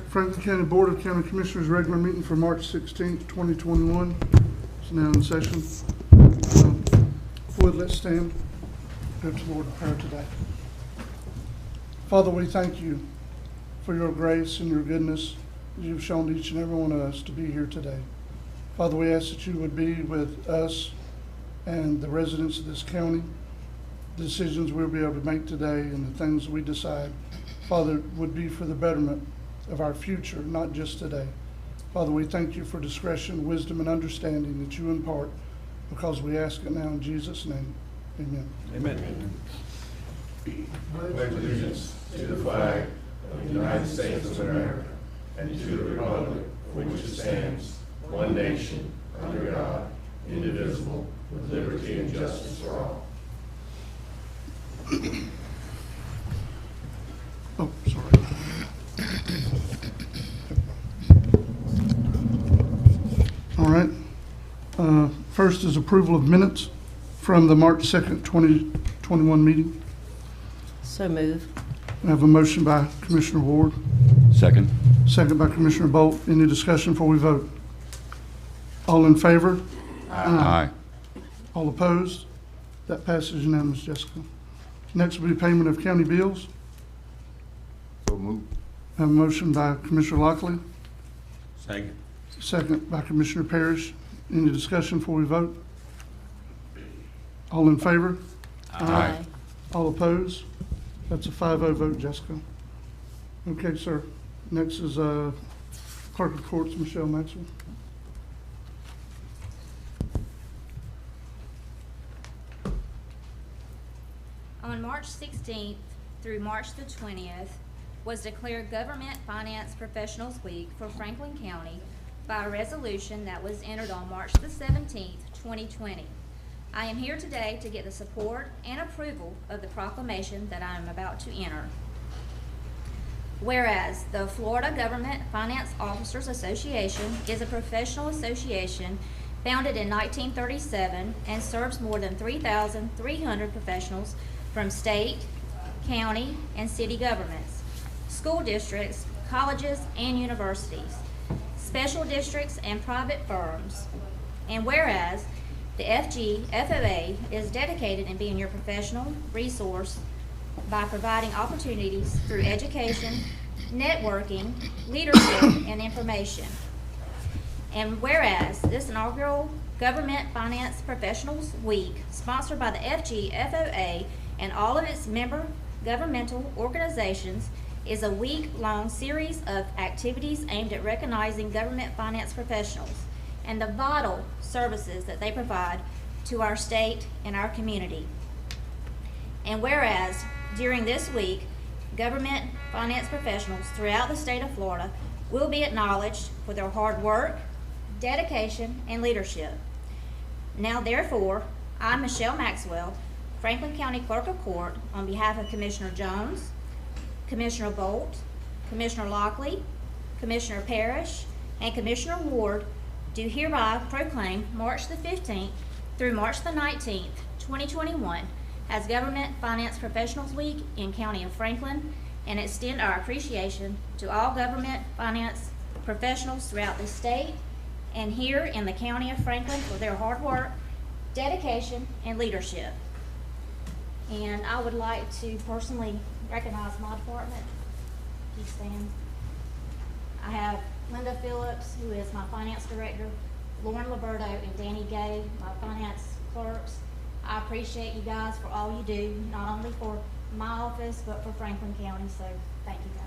Franklin County Board of County Commissioners regular meeting for March 16th, 2021 is now in session. Would let's stand. Go to the Lord in prayer today. Father, we thank you for your grace and your goodness that you've shown each and every one of us to be here today. Father, we ask that you would be with us and the residents of this county. The decisions we'll be able to make today and the things we decide, Father, would be for the betterment of our future, not just today. Father, we thank you for discretion, wisdom, and understanding that you impart, because we ask it now in Jesus' name. Amen. Amen. Pledge allegiance to the flag of the United States of America and to the republic for which it stands, one nation, under God, indivisible, with liberty and justice for all. Oh, sorry. All right. First is approval of minutes from the March 2nd, 2021 meeting. So move. I have a motion by Commissioner Ward, Second. second by Commissioner Bolt. Any discussion before we vote? All in favor? Aye. All opposed? That passes unanimous, Jessica. Next will be payment of county bills. So move. I have a motion by Commissioner Lockley, Second. second by Commissioner Parrish. Any discussion before we vote? All in favor? Aye. All opposed? That's a 5-0 vote, Jessica. Okay, sir. Next is Clerk of Courts, Michelle Maxwell. On March 16th through March the 20th was declared Government Finance Professionals Week for Franklin County by a resolution that was entered on March the 17th, 2020. I am here today to get the support and approval of the proclamation that I am about to enter. Whereas the Florida Government Finance Officers Association is a professional association founded in 1937 and serves more than 3,300 professionals from state, county, and city governments, school districts, colleges, and universities, special districts, and private firms. And whereas the FGFOA is dedicated in being your professional resource by providing opportunities through education, networking, leadership, and information. And whereas this inaugural Government Finance Professionals Week, sponsored by the FGFOA and all of its member governmental organizations, is a week-long series of activities aimed at recognizing government finance professionals and the vital services that they provide to our state and our community. And whereas during this week, government finance professionals throughout the state of Florida will be acknowledged for their hard work, dedication, and leadership. Now therefore, I, Michelle Maxwell, Franklin County Clerk of Court, on behalf of Commissioner Jones, Commissioner Bolt, Commissioner Lockley, Commissioner Parrish, and Commissioner Ward, do hereby proclaim March the 15th through March the 19th, 2021 as Government Finance Professionals Week in County of Franklin, and extend our appreciation to all government finance professionals throughout the state and here in the County of Franklin for their hard work, dedication, and leadership. And I would like to personally recognize my department. Please stand. I have Linda Phillips, who is my finance director, Lauren Liberto, and Danny Gay, my finance clerks. I appreciate you guys for all you do, not only for my office, but for Franklin County, so thank you guys.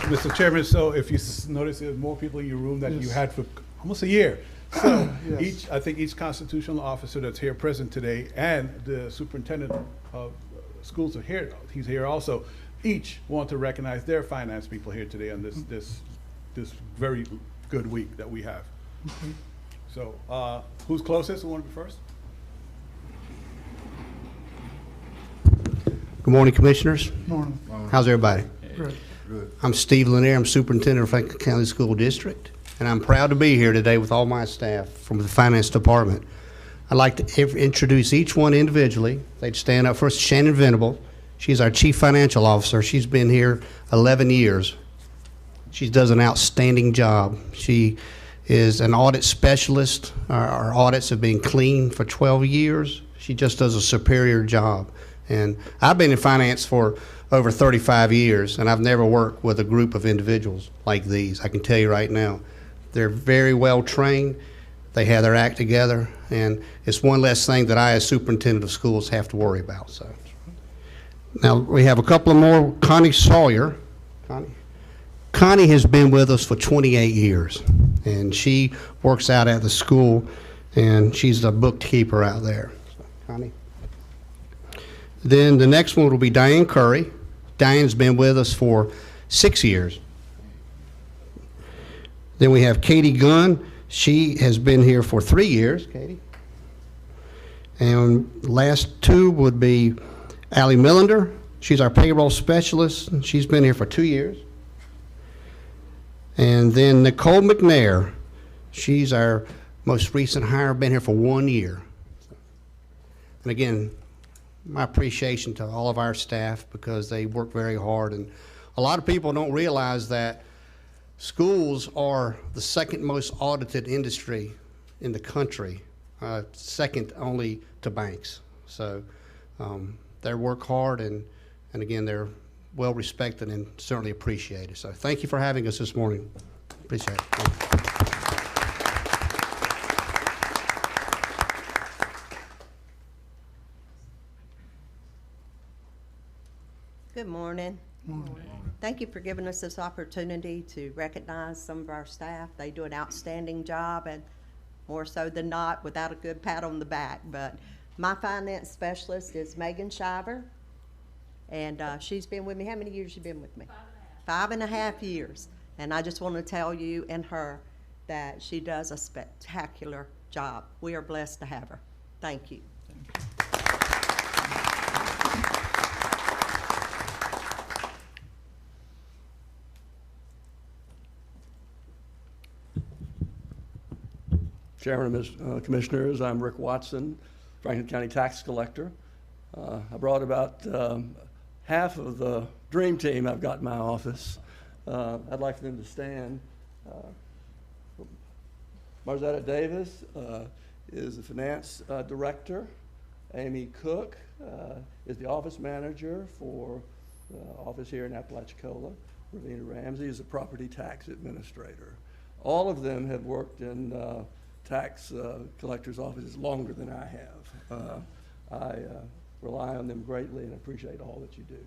Mr. Chairman, so if you notice, there's more people in your room than you had for almost a year. So Yes. I think each constitutional officer that's here present today, and the superintendent of schools are here, he's here also, each want to recognize their finance people here today on this very good week that we have. So who's closest? Who want to be first? Good morning, Commissioners. Morning. How's everybody? Great. I'm Steve Lanier. I'm Superintendent of Franklin County School District, and I'm proud to be here today with all my staff from the Finance Department. I'd like to introduce each one individually. They'd stand up first. Shannon Venable. She's our Chief Financial Officer. She's been here 11 years. She does an outstanding job. She is an audit specialist. Our audits have been clean for 12 years. She just does a superior job. And I've been in finance for over 35 years, and I've never worked with a group of individuals like these. I can tell you right now, they're very well trained. They have their act together, and it's one less thing that I, as superintendent of schools, have to worry about. So, now we have a couple of more. Connie Sawyer. Connie has been with us for 28 years, and she works out at the school, and she's the bookkeeper out there. So, Connie. Then the next one will be Diane Curry. Diane's been with us for 6 years. Then we have Katie Gunn. She has been here for 3 years, Katie. And last two would be Allie Millender. She's our payroll specialist. She's been here for 2 years. And then Nicole McNair. She's our most recent hire, been here for 1 year. And again, my appreciation to all of our staff because they work very hard. And a lot of people don't realize that schools are the second most audited industry in the country, second only to banks. So they work hard, and again, they're well respected and certainly appreciated. So thank you for having us this morning. Appreciate it. Thank you. Good morning. Thank you for giving us this opportunity to recognize some of our staff. They do an outstanding job, and more so than not, without a good pat on the back. But my finance specialist is Megan Shiver, and she's been with me. How many years you been with me? 5.5 years. And I just want to tell you and her that she does a spectacular job. We are blessed to have her. Thank you. Chairman and Commissioners, I'm Rick Watson, Franklin County Tax Collector. I brought about half of the dream team I've got in my office. I'd like them to stand. Marzetta Davis is the Finance Director. Amy Cook is the Office Manager for the office here in Apalachicola. Ravina Ramsey is the Property Tax Administrator. All of them have worked in tax collector's offices longer than I have. I rely on them greatly and appreciate all that you do.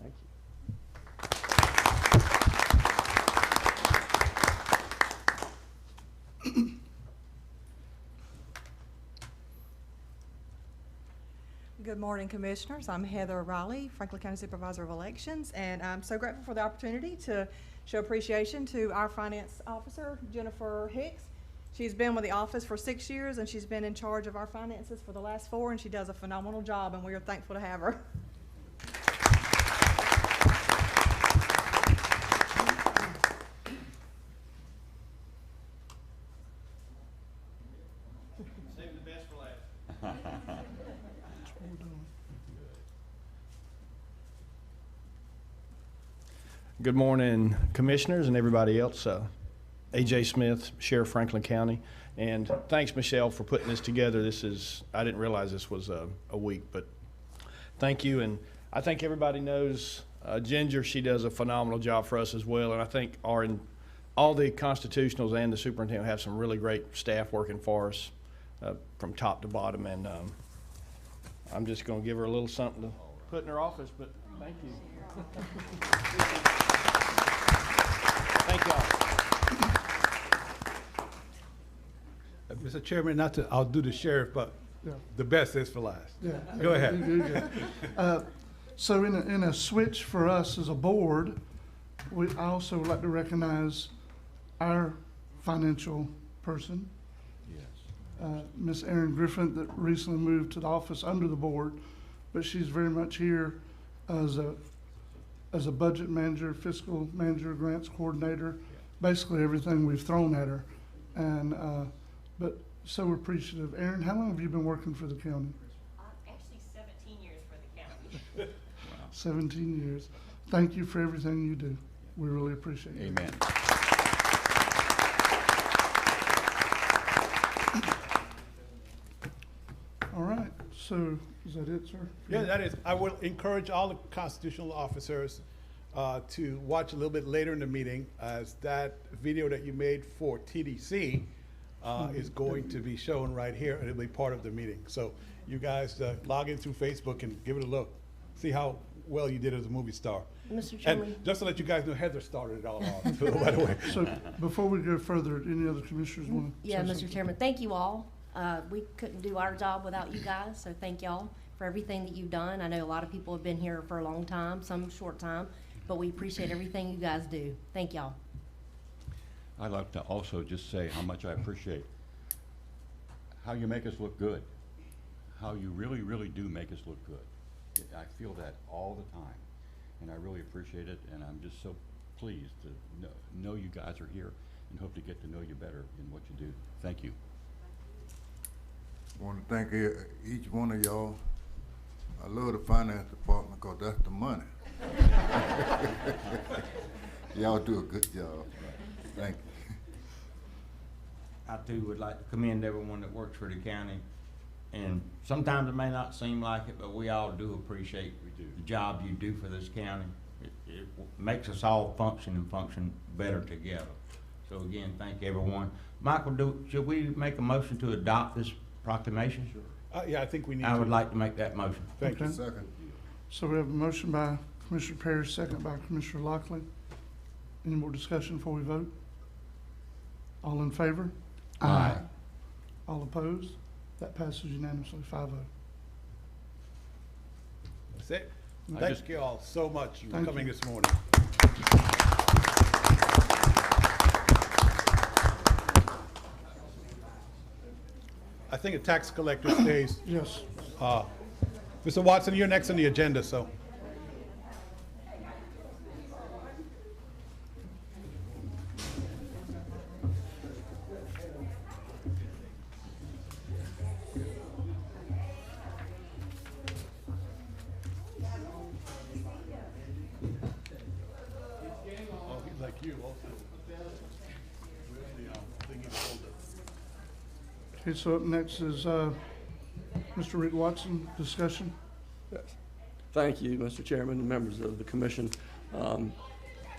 Thank you. Good morning, Commissioners. I'm Heather Riley, Franklin County Supervisor of Elections, and I'm so grateful for the opportunity to show appreciation to our Finance Officer, Jennifer Hicks. She's been with the office for 6 years, and she's been in charge of our finances for the last 4, and she does a phenomenal job, and we are thankful to have her. Save the best for last. Good morning, Commissioners and everybody else. A.J. Smith, Sheriff Franklin County, and thanks, Michelle, for putting this together. I didn't realize this was a week, but thank you. And I think everybody knows Ginger. She does a phenomenal job for us as well, and I think all the constitutionals and the superintendent have some really great staff working for us from top to bottom, and I'm just going to give her a little something to put in her office, but thank you. Thank y'all. Mr. Chairman, I'll do the sheriff, but Yeah. the best is for last. Yeah. Go ahead. So in a switch for us as a board, I also would like to recognize our financial person. Yes. Miss Erin Griffin, that recently moved to the office under the board, but she's very much here as a budget manager, fiscal manager, grants coordinator, basically everything we've thrown at her. And but so appreciative. Erin, how long have you been working for the county? Actually 17 years for the county. 17 years. Thank you for everything you do. We really appreciate it. Amen. All right, so is that it, sir? Yeah, that is. I will encourage all the constitutional officers to watch a little bit later in the meeting, as that video that you made for TDC is going to be shown right here, and it'll be part of the meeting. So you guys log in through Facebook and give it a look. See how well you did as a movie star. Mr. Chairman. And just to let you guys know, Heather started it all off, by the way. So before we go further, any other commissioners want to Yeah, say Mr. something? Chairman, thank you all. We couldn't do our job without you guys, so thank y'all for everything that you've done. I know a lot of people have been here for a long time, some short time, but we appreciate everything you guys do. Thank y'all. I'd like to also just say how much I appreciate how you make us look good, how you really, really do make us look good. I feel that all the time, and I really appreciate it, and I'm just so pleased to know you guys are here and hope to get to know you better in what you do. Thank you. I want to thank each one of y'all. I love the finance department because that's the money. Y'all do a good job. Thank you. I too would like to commend everyone that works for the county. And sometimes it may not seem like it, but we all do appreciate the job you do for this county. It makes us all function and function better together. So again, thank everyone. Michael, should we make a motion to adopt this proclamation? Sure. Yeah, I think we need I would to. like to make that motion. Thank you. Okay. Second. So we have a motion by Commissioner Parrish, second by Commissioner Lockley. Any more discussion before we vote? All in favor? Aye. All opposed? That passes unanimously, 5-0. That's it. I Thank just- you all so much for Thank coming you. this morning. I think a tax collector stays. Yes. Mr. Watson, you're next on the agenda, so. Oh, he's like you also. Okay, so up next is Mr. Rick Watson, discussion. Yes. Thank you, Mr. Chairman and members of the commission.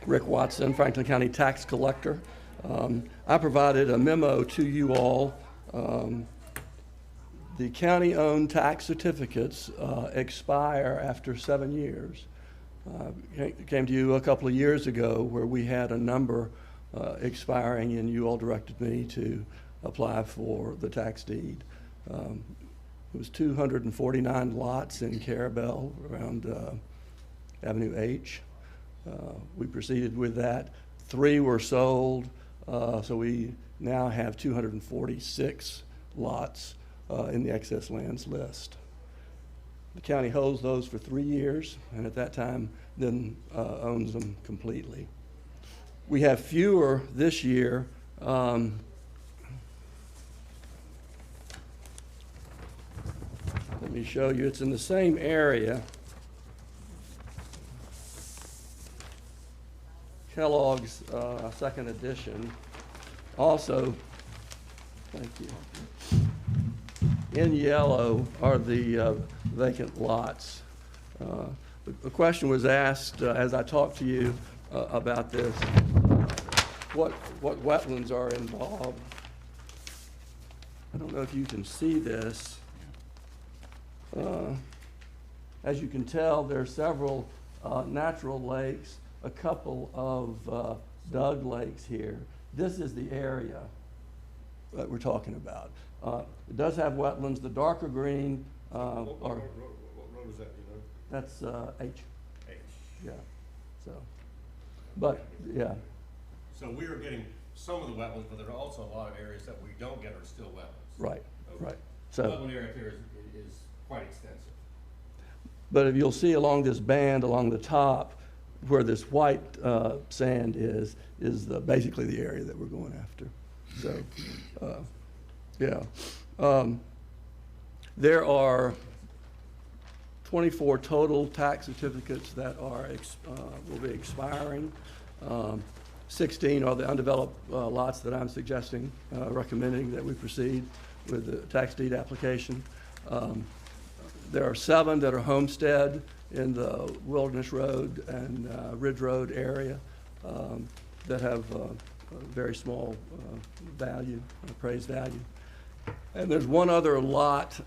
Rick Watson, Franklin County Tax Collector. I provided a memo to you all. The county-owned tax certificates expire after 7 years. Came to you a couple of years ago where we had a number expiring, and you all directed me to apply for the tax deed. It was 249 lots in Carabel around Avenue H. We proceeded with that. 3 were sold, so we now have 246 lots in the excess lands list. The county holds those for 3 years, and at that time then owns them completely. We have fewer this year. Let me show you. It's in the same area. Kellogg's second edition. Also, thank you. In yellow are the vacant lots. The question was asked as I talked to you about this, what wetlands are involved. I don't know if you can see this. As you can tell, there are several natural lakes, a couple of dug lakes here. This is the area that we're talking about. It does have wetlands. The darker green are... What road is that, you know? That's H. H. Yeah, so, but, yeah. So we are getting some of the wetlands, but there are also a lot of areas that we don't get are still wetlands. Right, Okay. right. The So, wetland area up here is quite extensive. but if you'll see along this band, along the top, where this white sand is basically the area that we're going after. So, yeah. There are 24 total tax certificates that are, will be expiring. 16 are the undeveloped lots that I'm suggesting, recommending that we proceed with the tax deed application. There are 7 that are homestead in the Wilderness Road and Ridge Road area that have a very small value, appraised value. And there's one other lot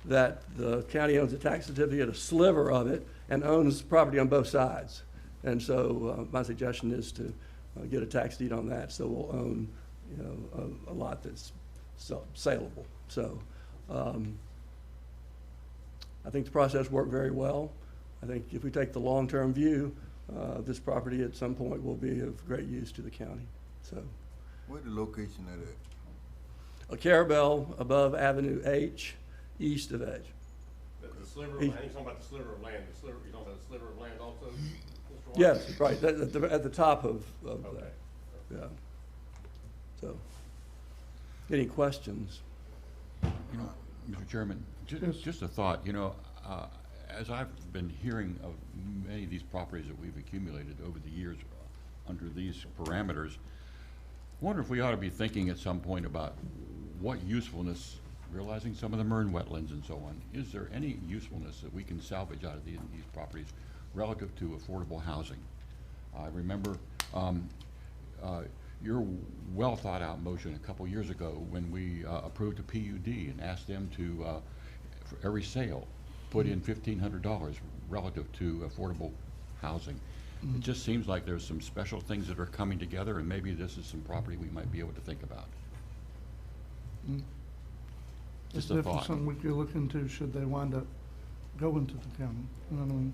that the county owns a tax certificate, a sliver of it, and owns property on both sides. And so my suggestion is to get a tax deed on that, so we'll own, you know, a lot that's saleable. So I think the process worked very well. I think if we take the long-term view, this property at some point will be of great use to the county. So, Where's the location of that? a Carabel above Avenue H, east of Edge. The sliver of land, you're talking about the sliver of land, you're talking about the sliver of land also, Mr. Watt? Yes, right, at the top of Okay. that, yeah. So, any questions? You know, Mr. Chairman, just a thought, you know, as I've been hearing of many of these properties that we've accumulated over the years under these parameters, I wonder if we ought to be thinking at some point about what usefulness, realizing some of them are in wetlands and so on, is there any usefulness that we can salvage out of these properties relative to affordable housing? I remember your well thought out motion a couple years ago when we approved a PUD and asked them to, for every sale, put in $1,500 relative to affordable housing. It just seems like there's some special things that are coming together, and maybe this is some property we might be able to think about. It's Just a definitely thought. something we could look into should they wind up going to the county. You know what I mean?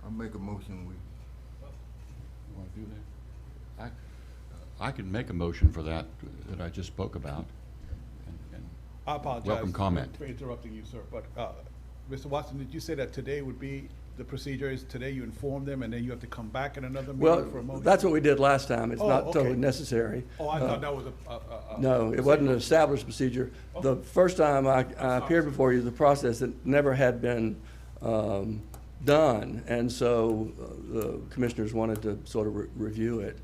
I make a motion, we, You want to do that? I can make a motion for that I just spoke about. And I apologize. Welcome comment. For interrupting you, sir, but, Mr. Watson, did you say that today would be, the procedure is today you inform them and then you have to come back at another Well, meeting for a motion? that's what we did last time. It's Oh, not okay. totally necessary. Oh, I thought that was No, it wasn't an established procedure. The first time I appeared before you, the process that never had been done, and so the commissioners wanted to sort of review it.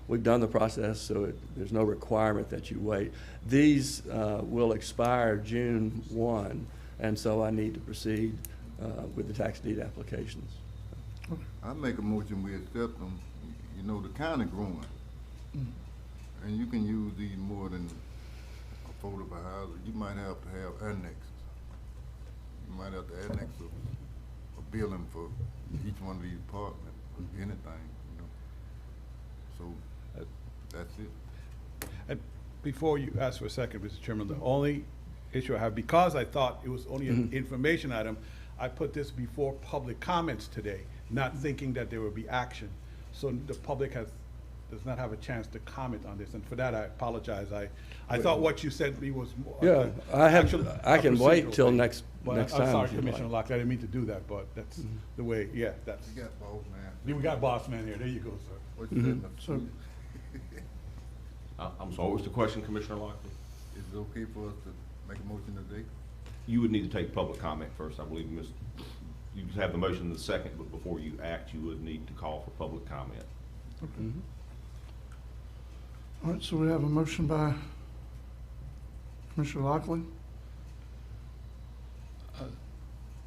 We've done the process, so there's no requirement that you wait. These will expire June 1, and so I need to proceed with the tax deed applications. I make a motion, we accept them. You know, the county growing. And you can use these more than affordable houses. You might have to have annexes. You might have to annex a building for each one of these apartments, anything, you know. So, that's it. And before you ask for a second, Mr. Chairman, the only issue I have, because I thought it was only an information item, I put this before public comments today, not thinking that there would be action. So the public does not have a chance to comment on this, and for that I apologize. I thought what you said to me was more. Yeah, I can wait till next But time. I'm sorry, if you'd Commissioner like. Locke, I didn't mean to do that, but that's the way, yeah, that's. You got both, man. We got boss man here, there you go, sir. What you said, So, I'm sorry, what's the question, Commissioner Lockley? is it okay for us to make a motion today? You would need to take public comment first, I believe, you have the motion in the second, but before you act, you would need to call for public comment. all right, so we have a motion by Commissioner Lockley,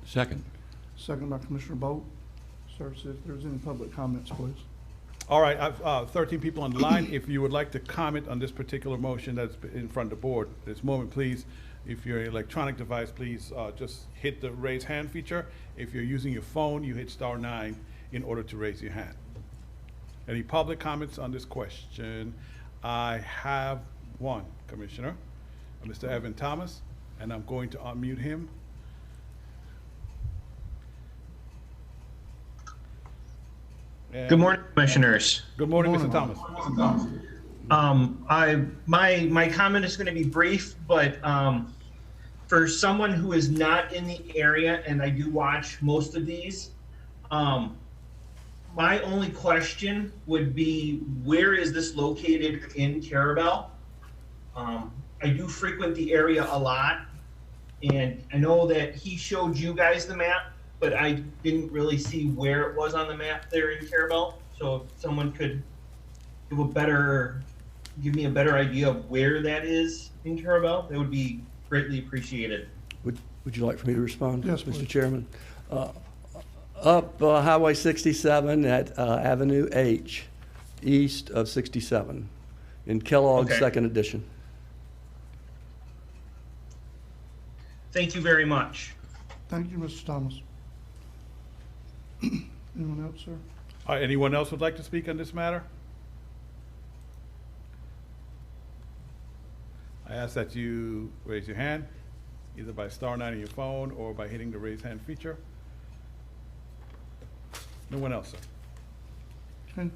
second. second by Commissioner Bolt. Sir, see if there's any public comments, please. All right, I've 13 people on the line. If you would like to comment on this particular motion that's in front of the board, at this moment, please, if you're an electronic device, please just hit the raise hand feature. If you're using your phone, you hit *9 in order to raise your hand. Any public comments on this question? I have one, Commissioner, Mr. Evan Thomas, and I'm going to unmute him. Good morning, Commissioners. Good morning, Mr. Thomas. My comment is going to be brief, but for someone who is not in the area, and I do watch most of these, my only question would be, where is this located in Carabel? I do frequent the area a lot, And I know that he showed you guys the map, but I didn't really see where it was on the map there in Carabel. So if someone could give me a better idea of where that is in Carabel, that would be greatly appreciated. Would you like for me to respond? Yes, Mr. please. Chairman? Up Highway 67 at Avenue H, east of 67, in Kellogg's Okay. second edition. Thank you very much. Thank you, Mr. Thomas. Anyone else, sir? Anyone else would like to speak on this matter? I ask that you raise your hand, either by star 9 on your phone or by hitting the raise hand feature. No one else, sir. Okay.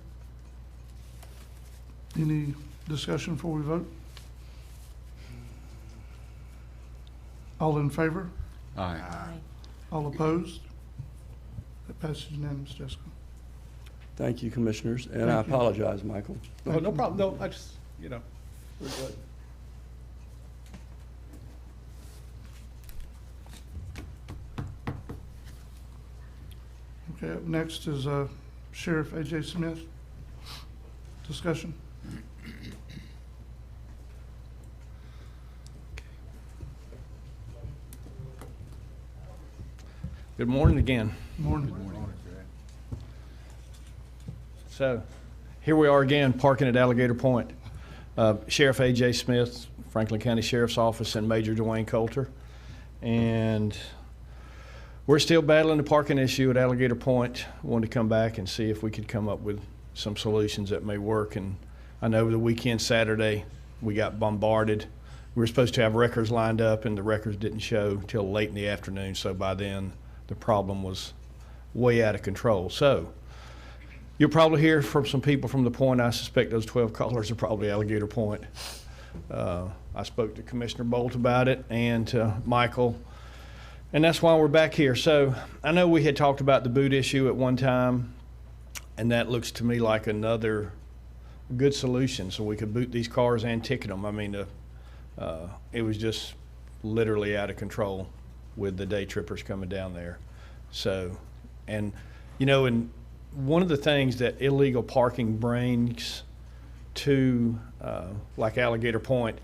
Any discussion before we vote? All in favor? Aye. All opposed? That passes unanimous, Jessica. Thank you, Commissioners, and I Thank you. apologize, Michael. No, no problem. No, I just, you know, we're good. Okay, up next is Sheriff A.J. Smith. Discussion. Good morning again. Morning. So, here we are again, parking at Alligator Point. Sheriff A.J. Smith, Franklin County Sheriff's Office, and Major Dwayne Coulter. And we're still battling the parking issue at Alligator Point. Wanted to come back and see if we could come up with some solutions that may work. And I know the weekend, Saturday, we got bombarded. We were supposed to have records lined up, and the records didn't show till late in the afternoon. So by then, the problem was way out of control. So you'll probably hear from some people from the point. I suspect those 12 callers are probably Alligator Point. I spoke to Commissioner Bolt about it and to Michael, and that's why we're back here. So I know we had talked about the boot issue at one time, and that looks to me like another good solution, so we could boot these cars and ticket them. I mean, it was just literally out of control with the day trippers coming down there. So, and you know, and one of the things that illegal parking brings to like Alligator Point,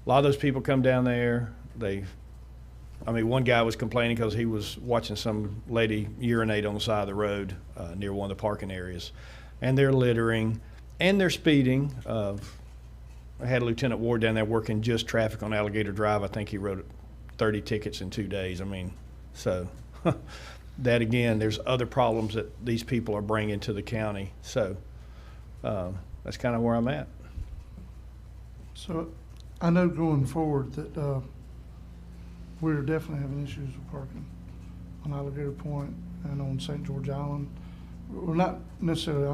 a lot of those people come down there, I mean, one guy was complaining because he was watching some lady urinate on the side of the road near one of the parking areas. And they're littering, and they're speeding. I had Lieutenant Ward down there working just traffic on Alligator Drive. I think he wrote 30 tickets in 2 days. I mean, so that again, there's other problems that these people are bringing to the county. So that's kind of where I'm at. So I know going forward that we're definitely having issues with parking on Alligator Point and on St. George Island. Well, not necessarily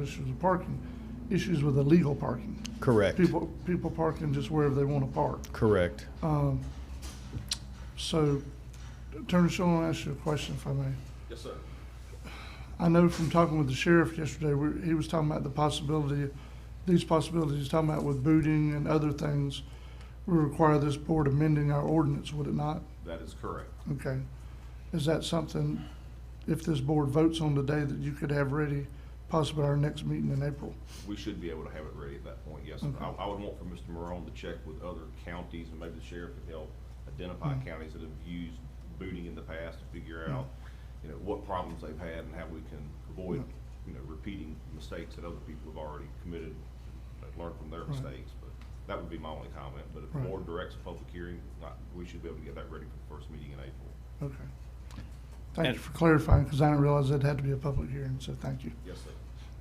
issues with parking, issues with illegal parking. Correct. People parking just wherever they want to park. Correct. So, Attorney Shaw, I'll ask you a question if I may. Yes, sir. I know from talking with the sheriff yesterday, he was talking about these possibilities he's talking about with booting and other things would require this board amending our ordinance, would it not? That is correct. Okay. Is that something, if this board votes on today, that you could have ready possibly our next meeting in April? We should be able to have it ready at that point, yes. Okay. I would want for Mr. Morone to check with other counties, and maybe the sheriff could help identify counties that have used booting in the past to figure out, you know, what problems they've had and how we can avoid, you know, repeating mistakes that other people have already committed, learn from their mistakes. But that would be my only comment. But if the board directs a public hearing, we should be able to get that ready for the first meeting in April. Okay. Thank you for clarifying, because I didn't realize it had to be a public hearing, so thank you. Yes, sir.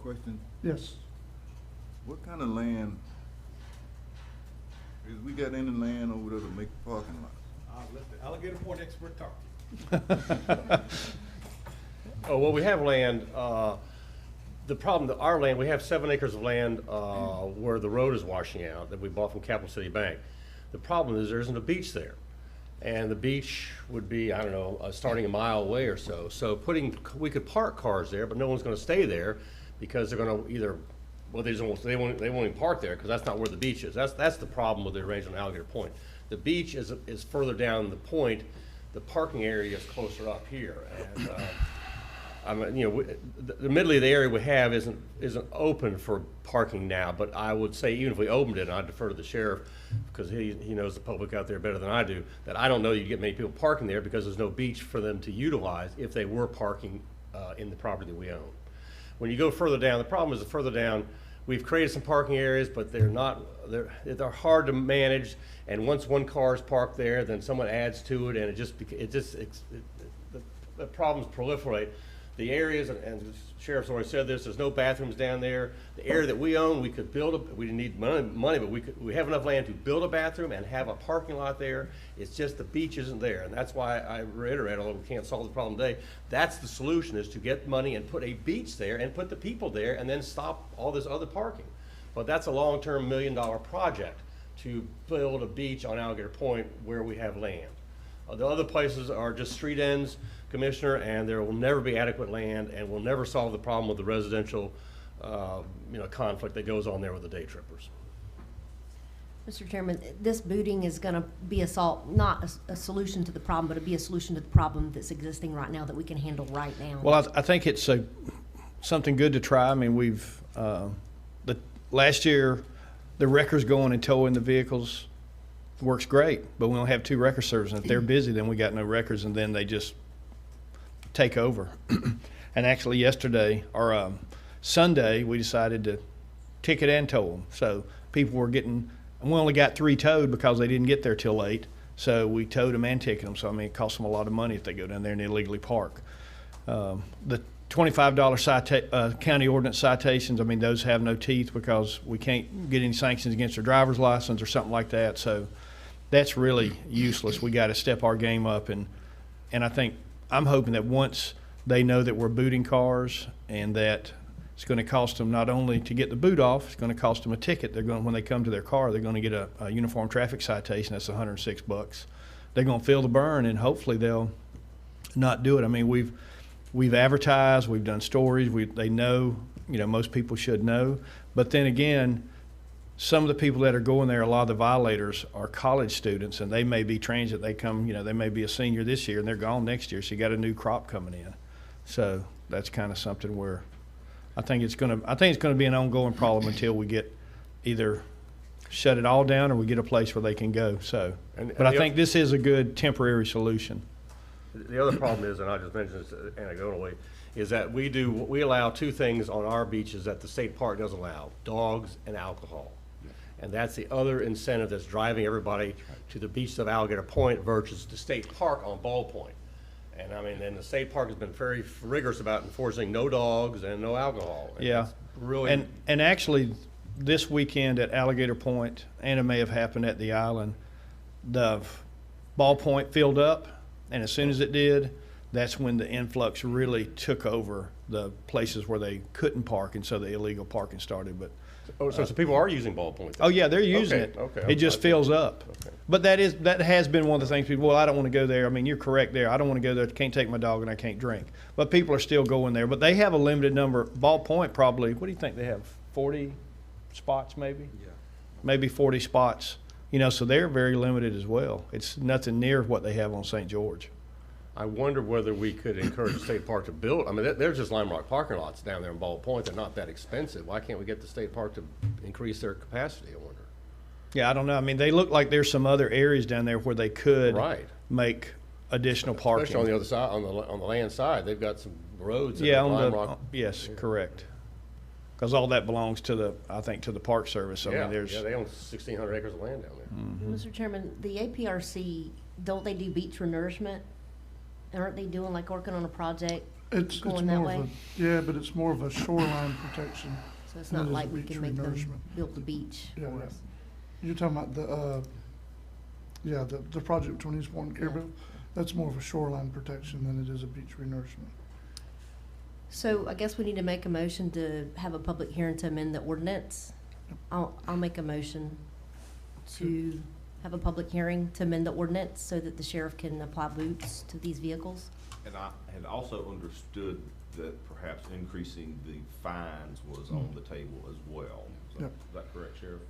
Question, Yes. what kind of land, is we got any land over there to make a parking lot? I'll let the Alligator Point expert talk. Oh, well, we have land, the problem, that our land, we have 7 acres of land where the road is washing out that we bought from Capital City Bank. The problem is there isn't a beach there. And the beach would be, I don't know, starting a mile away or so. So we could park cars there, but no one's gonna stay there because they're gonna either, well, they won't even park there because that's not where the beach is. That's the problem with the arrangement on Alligator Point. The beach is further down the point. The parking area is closer up here. And, I mean, you know, admittedly, the area we have isn't open for parking now, but I would say even if we opened it, and I defer to the sheriff, because he knows the public out there better than I do, that I don't know you'd get many people parking there because there's no beach for them to utilize if they were parking in the property that we own. When you go further down, the problem is that further down, we've created some parking areas, but they're hard to manage. And once one car is parked there, then someone adds to it, and the problems proliferate. The areas, and the sheriff's already said this, there's no bathrooms down there. The area that we own, we could build we didn't need money, but we have enough land to build a bathroom and have a parking lot there. It's just the beach isn't there, and that's why I reiterate, although we can't solve the problem today, that's the solution, is to get money and put a beach there and put the people there and then stop all this other parking. But that's a long-term $1 million project to build a beach on Alligator Point where we have land. The other places are just street ends, Commissioner, and there will never be adequate land, and we'll never solve the problem with the residential conflict that goes on there with the day trippers. Mr. Chairman, this booting is going to be not a solution to the problem, but it'll be a solution to the problem that's existing right now that we can handle right now. Well, I think it's something good to try. I mean, last year, the wreckers going and towing the vehicles works great, but we only have 2 wrecker services. And if they're busy, then we got no wreckers, and then they just take over. And actually yesterday, or Sunday, we decided to ticket and tow them. So people were getting, and we only got 3 towed because they didn't get there till late. So we towed them and ticketed them. So, I mean, it costs them a lot of money if they go down there and illegally park. The $25 county ordinance citations, I mean, those have no teeth because we can't get any sanctions against their driver's license or something like that. So that's really useless. We got to step our game up, and I'm hoping that once they know that we're booting cars and that it's going to cost them not only to get the boot off, it's going to cost them a ticket. When they come to their car, they're going to get a uniform traffic citation. That's $106. They're going to feel the burn, and hopefully they'll not do it. I mean, we've advertised, we've done stories. They know, most people should know. But then again, some of the people that are going there, a lot of the violators are college students, and they may be transit. They come, they may be a senior this year and they're gone next year. So you got a new crop coming in. So that's kind of something where I think it's going to be an ongoing problem until we get either shut it all down or we get a place where they can go. So, but I think this is a good temporary solution. The other problem is, and I just mentioned this anecdotally, is that we allow 2 things on our beaches that the state park doesn't allow: dogs and alcohol. And that's the other incentive that's driving everybody to the beaches of Alligator Point versus the state park on Ball Point. And I mean, and the state park has been very rigorous about enforcing no dogs and no alcohol. And yeah. Really. And actually, this weekend at Alligator Point, and it may have happened at the island, the Ball Point filled up, and as soon as it did, that's when the influx really took over the places where they couldn't park, and so the illegal parking started. But so people are using Ball Point then? Oh yeah, they're using it. Okay. It just fills up. Okay. But that has been one of the things people, well, I don't want to go there. I mean, you're correct there. I don't want to go there. Can't take my dog and I can't drink. But people are still going there. But they have a limited number. Ball Point probably, what do you think they have? 40 spots maybe? Yeah. Maybe 40 spots. So they're very limited as well. It's nothing near what they have on St. George. I wonder whether we could encourage the state park to build. I mean, they're just Lime Rock parking lots down there in Ball Point. They're not that expensive. Why can't we get the state park to increase their capacity, I wonder? Yeah, I don't know. I mean, they look like there's some other areas down there where they could make additional parking. Especially on the other side, on the land side, they've got some roads. Yeah, yes, correct. Because all that belongs to I think to the Park Service. I mean, they own 1,600 acres of land down there. Mm-hmm. Mr. Chairman, the APRC, don't they do beach renourishment? Aren't they doing working on a project going that way? But it's more of a shoreline protection. So it's not like we can make them build the beach for us. You're talking about the project between Eastport and Careville. That's more of a shoreline protection than it is a beach renourishment. So I guess we need to make a motion to have a public hearing to amend the ordinance. I'll make a motion to have a public hearing to amend the ordinance so that the sheriff can apply boots to these vehicles. And I had also understood that perhaps increasing the fines was on the table as well. Is that correct, Sheriff?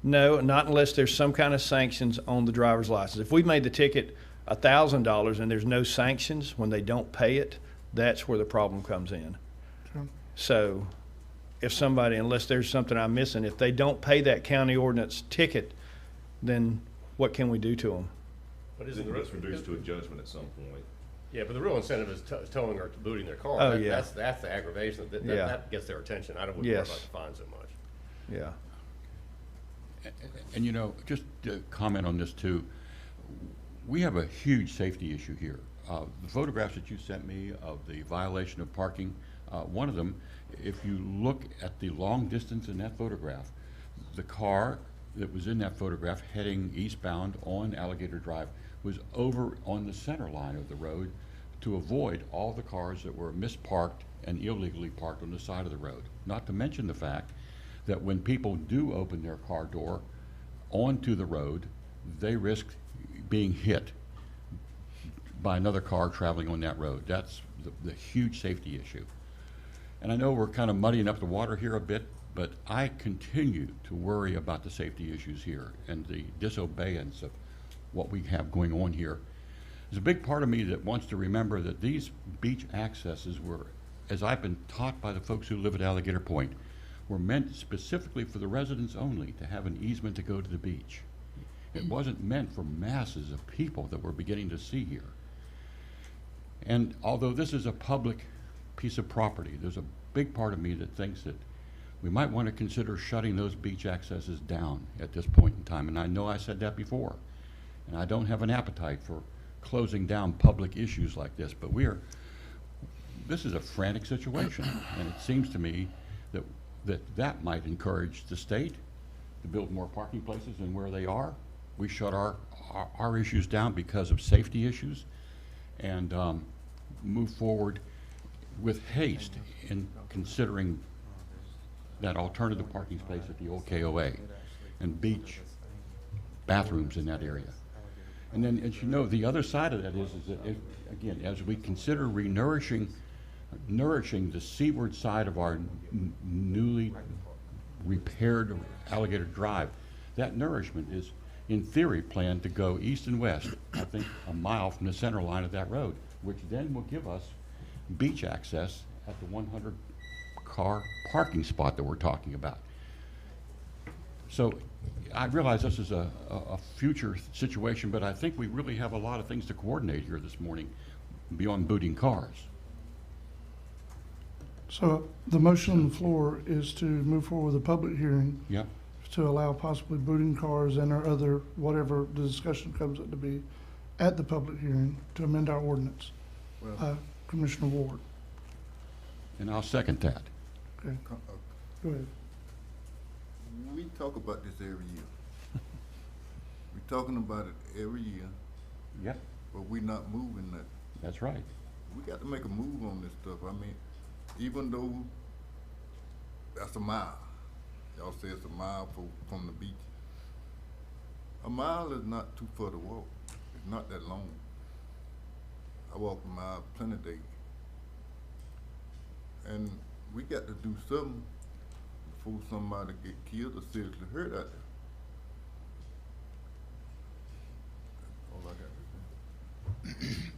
No, not unless there's some kind of sanctions on the driver's license. If we made the ticket $1,000 and there's no sanctions when they don't pay it, that's where the problem comes in. Okay. So if somebody, unless there's something I'm missing, if they don't pay that county ordinance ticket, then what can we do to them? But Isn't it's reduced to a judgment at some point? Yeah, but the real incentive is towing or booting their car. Oh, That- yeah. That's the aggravation. Yeah. That gets their attention. I don't worry about Yes. the fine so much. Yeah. And you know, just to comment on this too, we have a huge safety issue here. The photographs that you sent me of the violation of parking, one of them, if you look at the long distance in that photograph, the car that was in that photograph heading eastbound on Alligator Drive was over on the center line of the road to avoid all the cars that were misparked and illegally parked on the side of the road. Not to mention the fact that when people do open their car door onto the road, they risk being hit by another car traveling on that road. That's the huge safety issue. And I know we're kind of muddying up the water here a bit, but I continue to worry about the safety issues here and the disobeyance of what we have going on here. There's a big part of me that wants to remember that these beach accesses were, as I've been taught by the folks who live at Alligator Point, were meant specifically for the residents only to have an easement to go to the beach. It wasn't meant for masses of people that we're beginning to see here. And although this is a public piece of property, there's a big part of me that thinks that we might want to consider shutting those beach accesses down at this point in time. And I know I said that before, and I don't have an appetite for closing down public issues like this, but this is a frantic situation, and it seems to me that might encourage the state to build more parking places than where they are. We shut our issues down because of safety issues, and move forward with haste in considering that alternative parking space at the old KOA and beach bathrooms in that area. And then, as you know, the other side of that is that, again, as we consider nourishing the seaward side of our newly repaired Alligator Drive, that nourishment is, in theory, planned to go east and west, I think a mile from the center line of that road, which then will give us beach access at the 100-car parking spot that we're talking about. So I realize this is a future situation, but I think we really have a lot of things to coordinate here this morning beyond booting cars. So the motion on the floor is to move forward with a public hearing. Yep. To allow possibly booting cars and or other, whatever the discussion comes up to be at the public hearing to amend our ordinance. Commissioner Ward. And I'll second that. Okay. Go ahead. We talk about this every year. We're talking about it every year. Yep. But we're not moving that. That's right. We got to make a move on this stuff. I mean, even though that's a mile, y'all say it's a mile from the beach. A mile is not too far to walk. It's not that long. I walked a mile plenty of days. And we got to do something before somebody get killed or seriously hurt out there. That's all I got to say.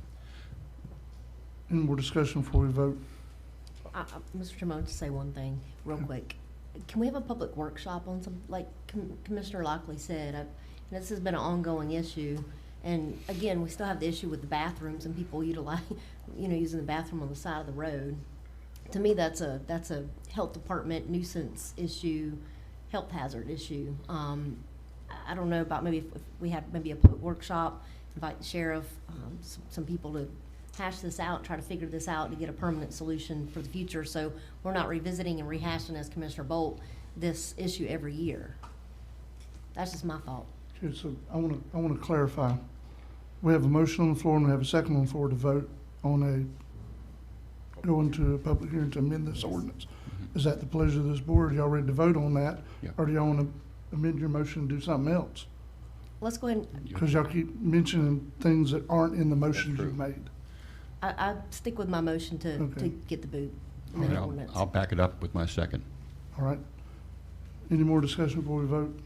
Any more discussion before we vote? Mr. Chairman, I'll just say one thing real quick. Can we have a public workshop on some, like Commissioner Lockley said, this has been an ongoing issue. And again, we still have the issue with the bathrooms and people utilize, using the bathroom on the side of the road. To me, that's a health department nuisance issue, health hazard issue. I don't know about maybe if we had maybe a public workshop, invite the sheriff, some people to hash this out, try to figure this out to get a permanent solution for the future. So we're not revisiting and rehashing, as Commissioner Bolt, this issue every year. That's just my thought. Okay, so I want to clarify. We have a motion on the floor and we have a second on the floor to vote on go into a public hearing to amend this ordinance. Is that the pleasure of this board? Are y'all ready to vote on that? Yeah. Or do y'all want to amend your motion and do something else? Let's go ahead. Because y'all keep mentioning things that aren't in the motions you've made. I stick with my motion to get the boot. All right, I'll back it up with my second. All right. Any more discussion before we vote?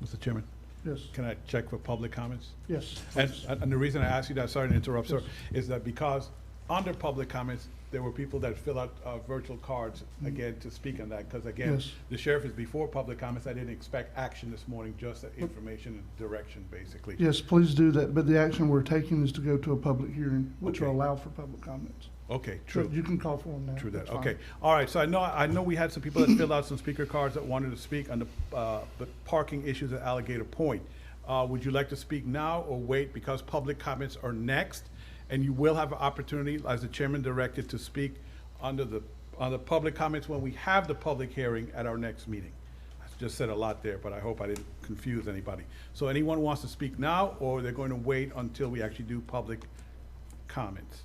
Mr. Chairman, Yes, can I check for public comments? yes. And the reason I asked you that, sorry to interrupt, sir, is that because under public comments, there were people that fill out virtual cards, again, to speak on that, because again, Yes. the sheriff is before public comments. I didn't expect action this morning, just information and direction, basically. Yes, please do that, but the action we're taking is to go to a public hearing, which will Okay. allow for public comments. Okay, So true. you can call for them now. True that, That's fine. okay. All right, so I know we had some people that filled out some speaker cards that wanted to speak on the parking issues at Alligator Point. Would you like to speak now or wait, because public comments are next? And you will have an opportunity, as the chairman directed, to speak on the public comments when we have the public hearing at our next meeting. I just said a lot there, but I hope I didn't confuse anybody. So anyone wants to speak now, or they're going to wait until we actually do public comments?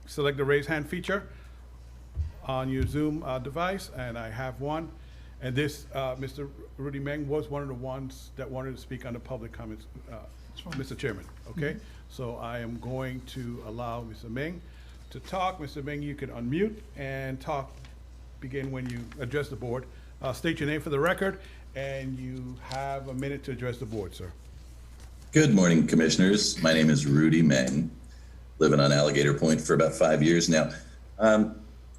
Select the raise hand feature on your Zoom device, and I have one. And this, Mr. Rudy Meng was one of the ones that wanted to speak on the public comments, Mr. Chairman, okay? So I am going to allow Mr. Meng to talk. Mr. Meng, you can unmute and talk, begin when you address the board. State your name for the record, and you have a minute to address the board, sir. Good morning, commissioners. My name is Rudy Meng, living on Alligator Point for about 5 years now.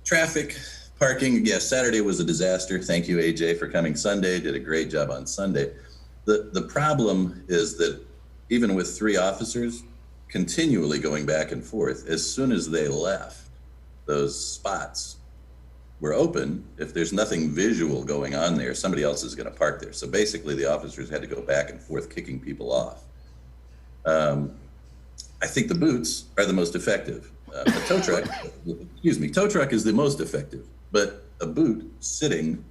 Traffic, parking, yes, Saturday was a disaster. Thank you, AJ, for coming Sunday. Did a great job on Sunday. The problem is that even with 3 officers continually going back and forth, as soon as they left, those spots were open. If there's nothing visual going on there, somebody else is going to park there. So basically, the officers had to go back and forth, kicking people off. I think the boots are the most effective. A tow truck, tow truck is the most effective, but a boot sitting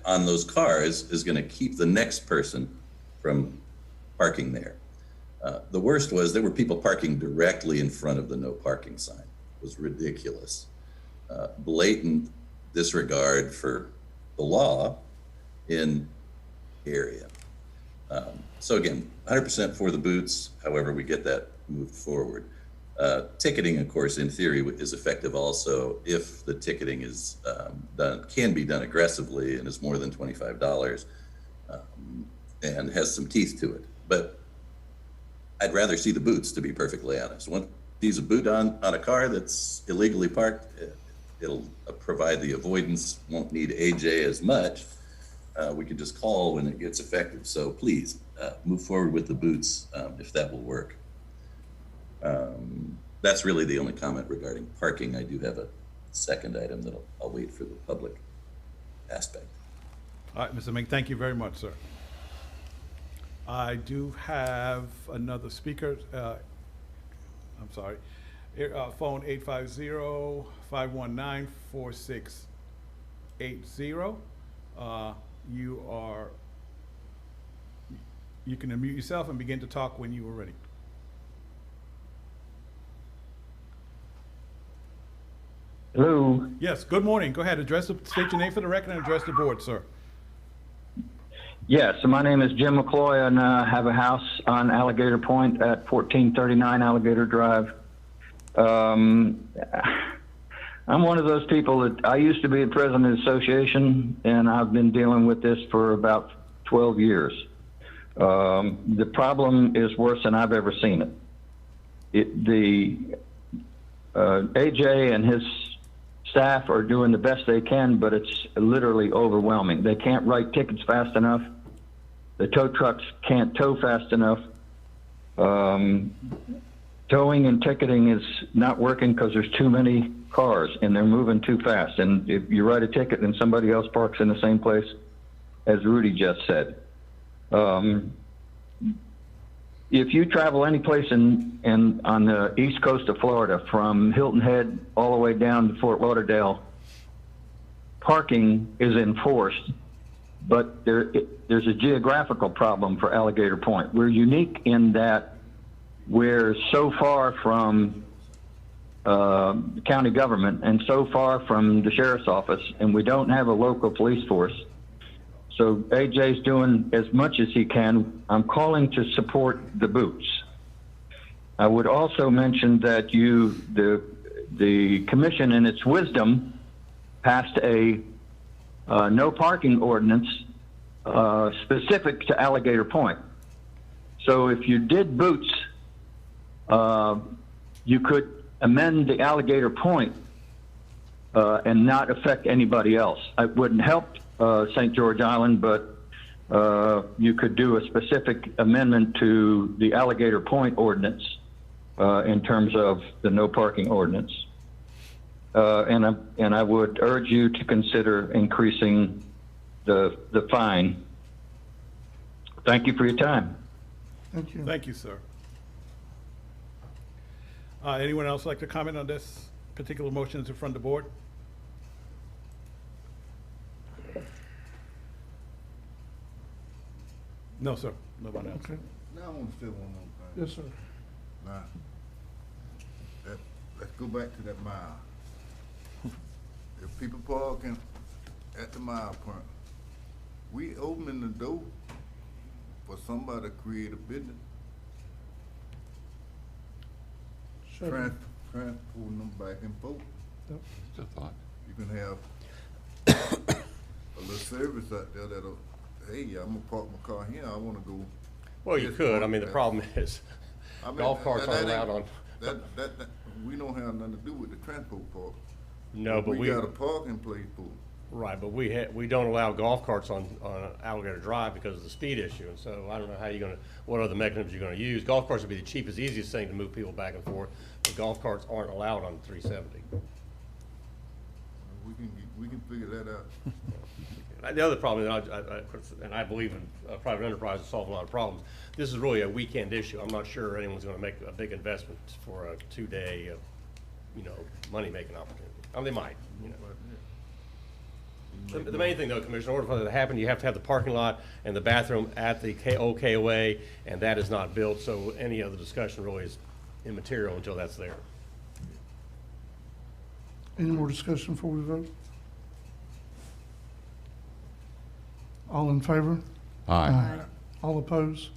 on those cars is going to keep the next person from parking there. The worst was there were people parking directly in front of the no parking sign. It was ridiculous. Blatant disregard for the law in the area. So again, 100% for the boots, however we get that moved forward. Ticketing, of course, in theory is effective also if the ticketing is can be done aggressively and is more than $25 and has some teeth to it. But I'd rather see the boots, to be perfectly honest. Once you see a boot on a car that's illegally parked, it'll provide the avoidance, won't need AJ as much. We can just call when it gets effective. So please move forward with the boots if that will work. That's really the only comment regarding parking. I do have a second item that I'll wait for the public aspect. All right, Mr. Meng, thank you very much, sir. I do have another speaker. I'm sorry. Phone 850-519-4680. You can unmute yourself and begin to talk when you are ready. Hello. Yes, good morning. Go ahead. State your name for the record and address the board, sir. Yes, so my name is Jim McCloy, and I have a house on Alligator Point at 1439 Alligator Drive. I'm one of those people that I used to be the president of the association, and I've been dealing with this for about 12 years. The problem is worse than I've ever seen it. AJ and his staff are doing the best they can, but it's literally overwhelming. They can't write tickets fast enough. The tow trucks can't tow fast enough. Towing and ticketing is not working because there's too many cars and they're moving too fast. And if you write a ticket and somebody else parks in the same place, as Rudy just said. If you travel any place on the east coast of Florida, from Hilton Head all the way down to Fort Lauderdale, parking is enforced, but there's a geographical problem for Alligator Point. We're unique in that we're so far from the county government and so far from the sheriff's office, and we don't have a local police force. So AJ's doing as much as he can. I'm calling to support the boots. I would also mention that the commission in its wisdom passed a no parking ordinance specific to Alligator Point. So if you did boots, you could amend the Alligator Point and not affect anybody else. It wouldn't help St. George Island, but you could do a specific amendment to the Alligator Point ordinance in terms of the no parking ordinance. And I would urge you to consider increasing the fine. Thank you for your time. Thank you. Thank you, sir. Anyone else like to comment on this particular motion that's in front of the board? No, sir. Nobody else. Okay. Now I want to say one more thing. Yes, sir. Now, let's go back to that mile. If people parking at the mile point, we opening the door for somebody to create a business. Transporting them back and forth. Yep. Just a thought. You can have a little service out there that'll, hey, I'm gonna park my car here, I wanna go. Well, you could. I mean, the problem is golf carts aren't allowed on. We don't have nothing to do with the transport part. No, but we got a parking place for it. Right, but we don't allow golf carts on Alligator Drive because of the speed issue, and so I don't know how you're gonna, what other mechanisms you're gonna use. Golf carts would be the cheapest, easiest thing to move people back and forth, but golf carts aren't allowed on 370. We can figure that out. The other problem, and I believe in private enterprise to solve a lot of problems, this is really a weekend issue. I'm not sure anyone's gonna make a big investment for a 2-day, money-making opportunity. I mean, they might, The main thing though, Commissioner, in order for that to happen, you have to have the parking lot and the bathroom at the old KOA, and that is not built, so any other discussion really is immaterial until that's there. Any more discussion before we vote? All in favor? Aye. All opposed?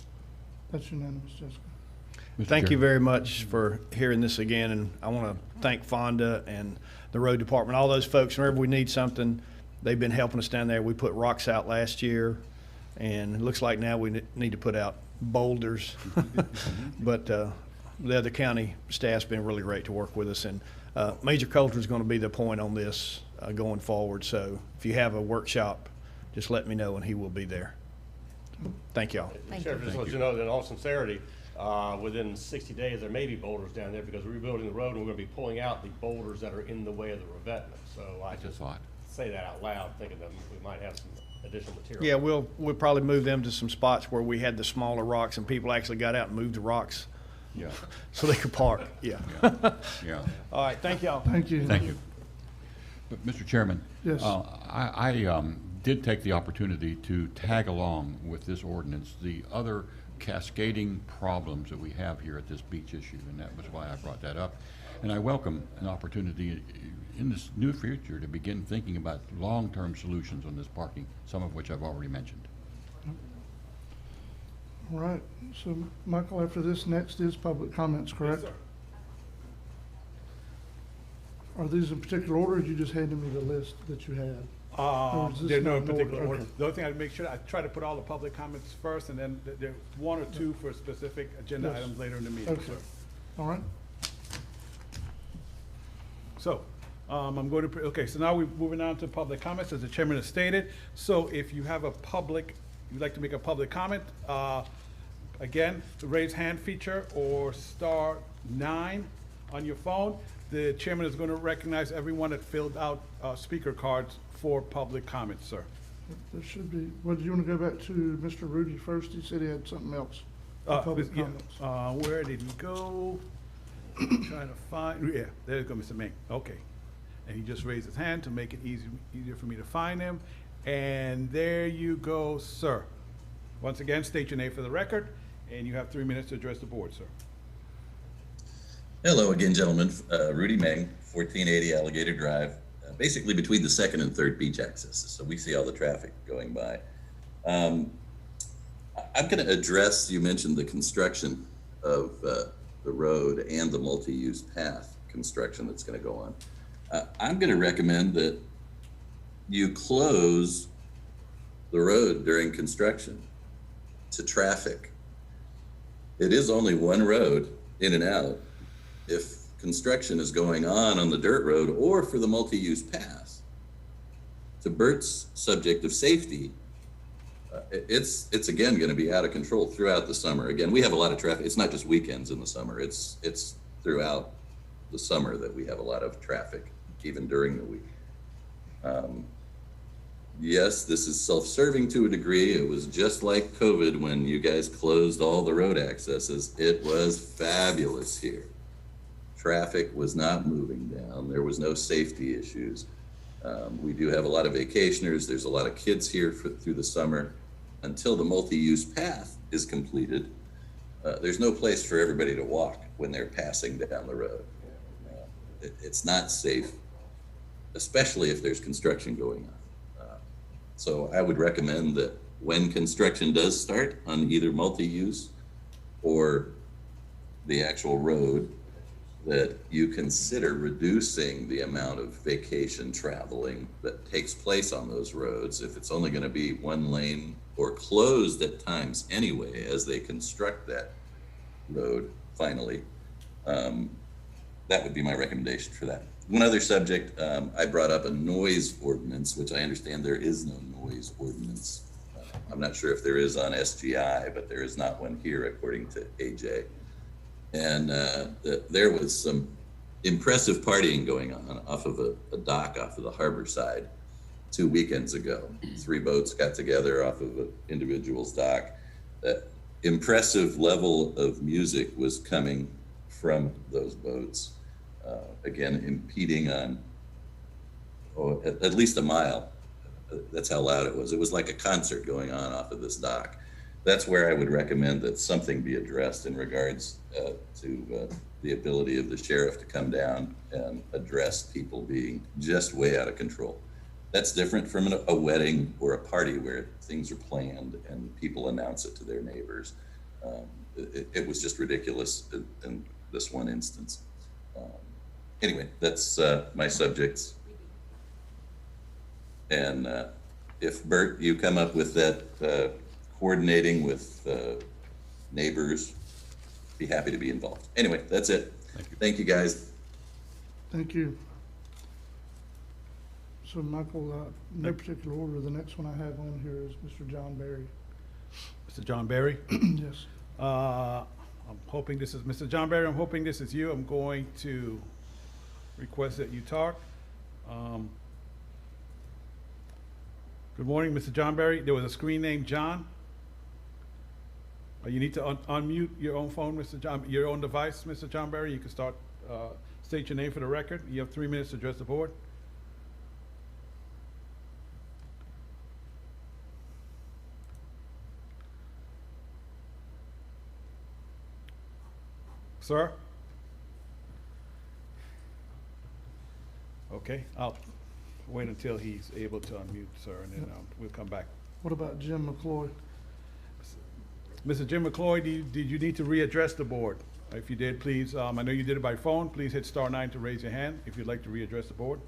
That's unanimous, Jessica. Thank you very much for hearing this again, and I want to thank Fonda and the road department, all those folks. Whenever we need something, they've been helping us down there. We put rocks out last year, and it looks like now we need to put out boulders. But the other county staff's been really great to work with us, and Major Coulter is going to be the point on this going forward. So if you have a workshop, just let me know, and he will be there. Thank y'all. Sheriff, just to let you know that in all sincerity, within 60 days, there may be boulders down there because we're rebuilding the road and we're going to be pulling out the boulders that are in the way of the revetment. So I just say that out loud, thinking that we might have some additional material. Yeah, we'll probably move them to some spots where we had the smaller rocks and people actually got out and moved the rocks. Yeah. So they could park. Yeah. Yeah. All right. Thank y'all. Thank you. Thank you. But Mr. Chairman. Yes. I did take the opportunity to tag along with this ordinance the other cascading problems that we have here at this beach issue, and that was why I brought that up. And I welcome an opportunity in this new future to begin thinking about long-term solutions on this parking, some of which I've already mentioned. All right, so Michael, after this, next is public comments, correct? Yes, sir. Are these in particular order, or you just handed me the list that you had? Or is this There's no not in particular order. Okay. The only thing I make sure, I try to put all the public comments first, and then there's 1 or 2 for specific agenda Yes. items later in the meeting, Okay. sir. All right, So, I'm going to, okay, so now we're moving on to public comments, as the chairman has stated. So if you have you'd like to make a public comment, again, the raise hand feature or *9 on your phone. The chairman is going to recognize everyone that filled out speaker cards for public comments, sir. there should be, well, do you want to go back to Mr. Rudy first? He said he had something else. for public Yeah, comments. where did he go? Trying to find, yeah, there you go, Mr. Ming, okay. And he just raised his hand to make it easier for me to find him. And there you go, sir. Once again, state your name for the record, and you have 3 minutes to address the board, sir. Hello again, gentlemen. Rudy Meng, 1480 Alligator Drive, basically between the 2nd and 3rd beach accesses. So we see all the traffic going by. I'm going to address, you mentioned the construction of the road and the multi-use path construction that's going to go on. I'm going to recommend that you close the road during construction to traffic. It is only one road in and out if construction is going on the dirt road or for the multi-use pass. To Bert's subject of safety, it's again going to be out of control throughout the summer. Again, we have a lot of traffic. It's not just weekends in the summer. It's throughout the summer that we have a lot of traffic, even during the week. Yes, this is self-serving to a degree. It was just like COVID when you guys closed all the road accesses. It was fabulous here. Traffic was not moving down. There was no safety issues. We do have a lot of vacationers. There's a lot of kids here through the summer. Until the multi-use path is completed, there's no place for everybody to walk when they're passing down the road. It's not safe, especially if there's construction going on. So I would recommend that when construction does start on either multi-use or the actual road, that you consider reducing the amount of vacation traveling that takes place on those roads. If it's only going to be one lane or closed at times anyway, as they construct that road finally, that would be my recommendation for that. One other subject, I brought up a noise ordinance, which I understand there is no noise ordinance. I'm not sure if there is on SGI, but there is not one here according to AJ. And there was some impressive partying going on off of a dock off of the harbor side 2 weekends ago. 3 boats got together off of an individual's dock. That impressive level of music was coming from those boats. Again, impeding on at least a mile. That's how loud it was. It was like a concert going on off of this dock. That's where I would recommend that something be addressed in regards to the ability of the sheriff to come down and address people being just way out of control. That's different from a wedding or a party where things are planned and people announce it to their neighbors. It was just ridiculous in this one instance. Anyway, that's my subjects. And if Bert, you come up with that coordinating with neighbors, be happy to be involved. Anyway, that's it. Thank you guys. Thank you. So Michael, no particular order, the next one I have on here is Mr. John Berry. Mr. John Berry? Yes. I'm hoping this is Mr. John Berry. I'm hoping this is you. I'm going to request that you talk. Good morning, Mr. John Berry. There was a screen named John. You need to unmute your own phone, Mr. John, your own device, Mr. John Berry. You can start, state your name for the record. You have 3 minutes to address the board. Sir? Okay, I'll wait until he's able to unmute, sir, and then we'll come back. What about Jim McCloy? Mr. Jim McCloy, did you need to readdress the board? If you did, please, I know you did it by phone. Please hit *9 to raise your hand if you'd like to readdress the board.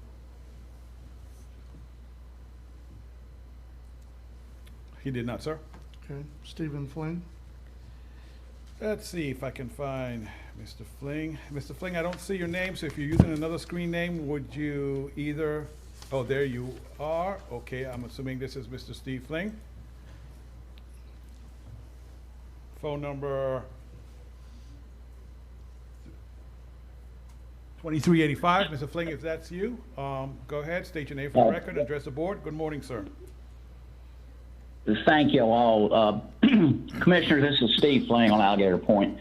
He did not, sir. Okay, Stephen Fling. Let's see if I can find Mr. Fling. Mr. Fling, I don't see your name, so if you're using another screen name, would you either, oh, there you are. Okay, I'm assuming this is Mr. Steve Fling. Phone number 2385. Mr. Fling, if that's you, go ahead, state your name for the record, address the board. Good morning, sir. Thank you all. Commissioner, this is Steve Fling on Alligator Point.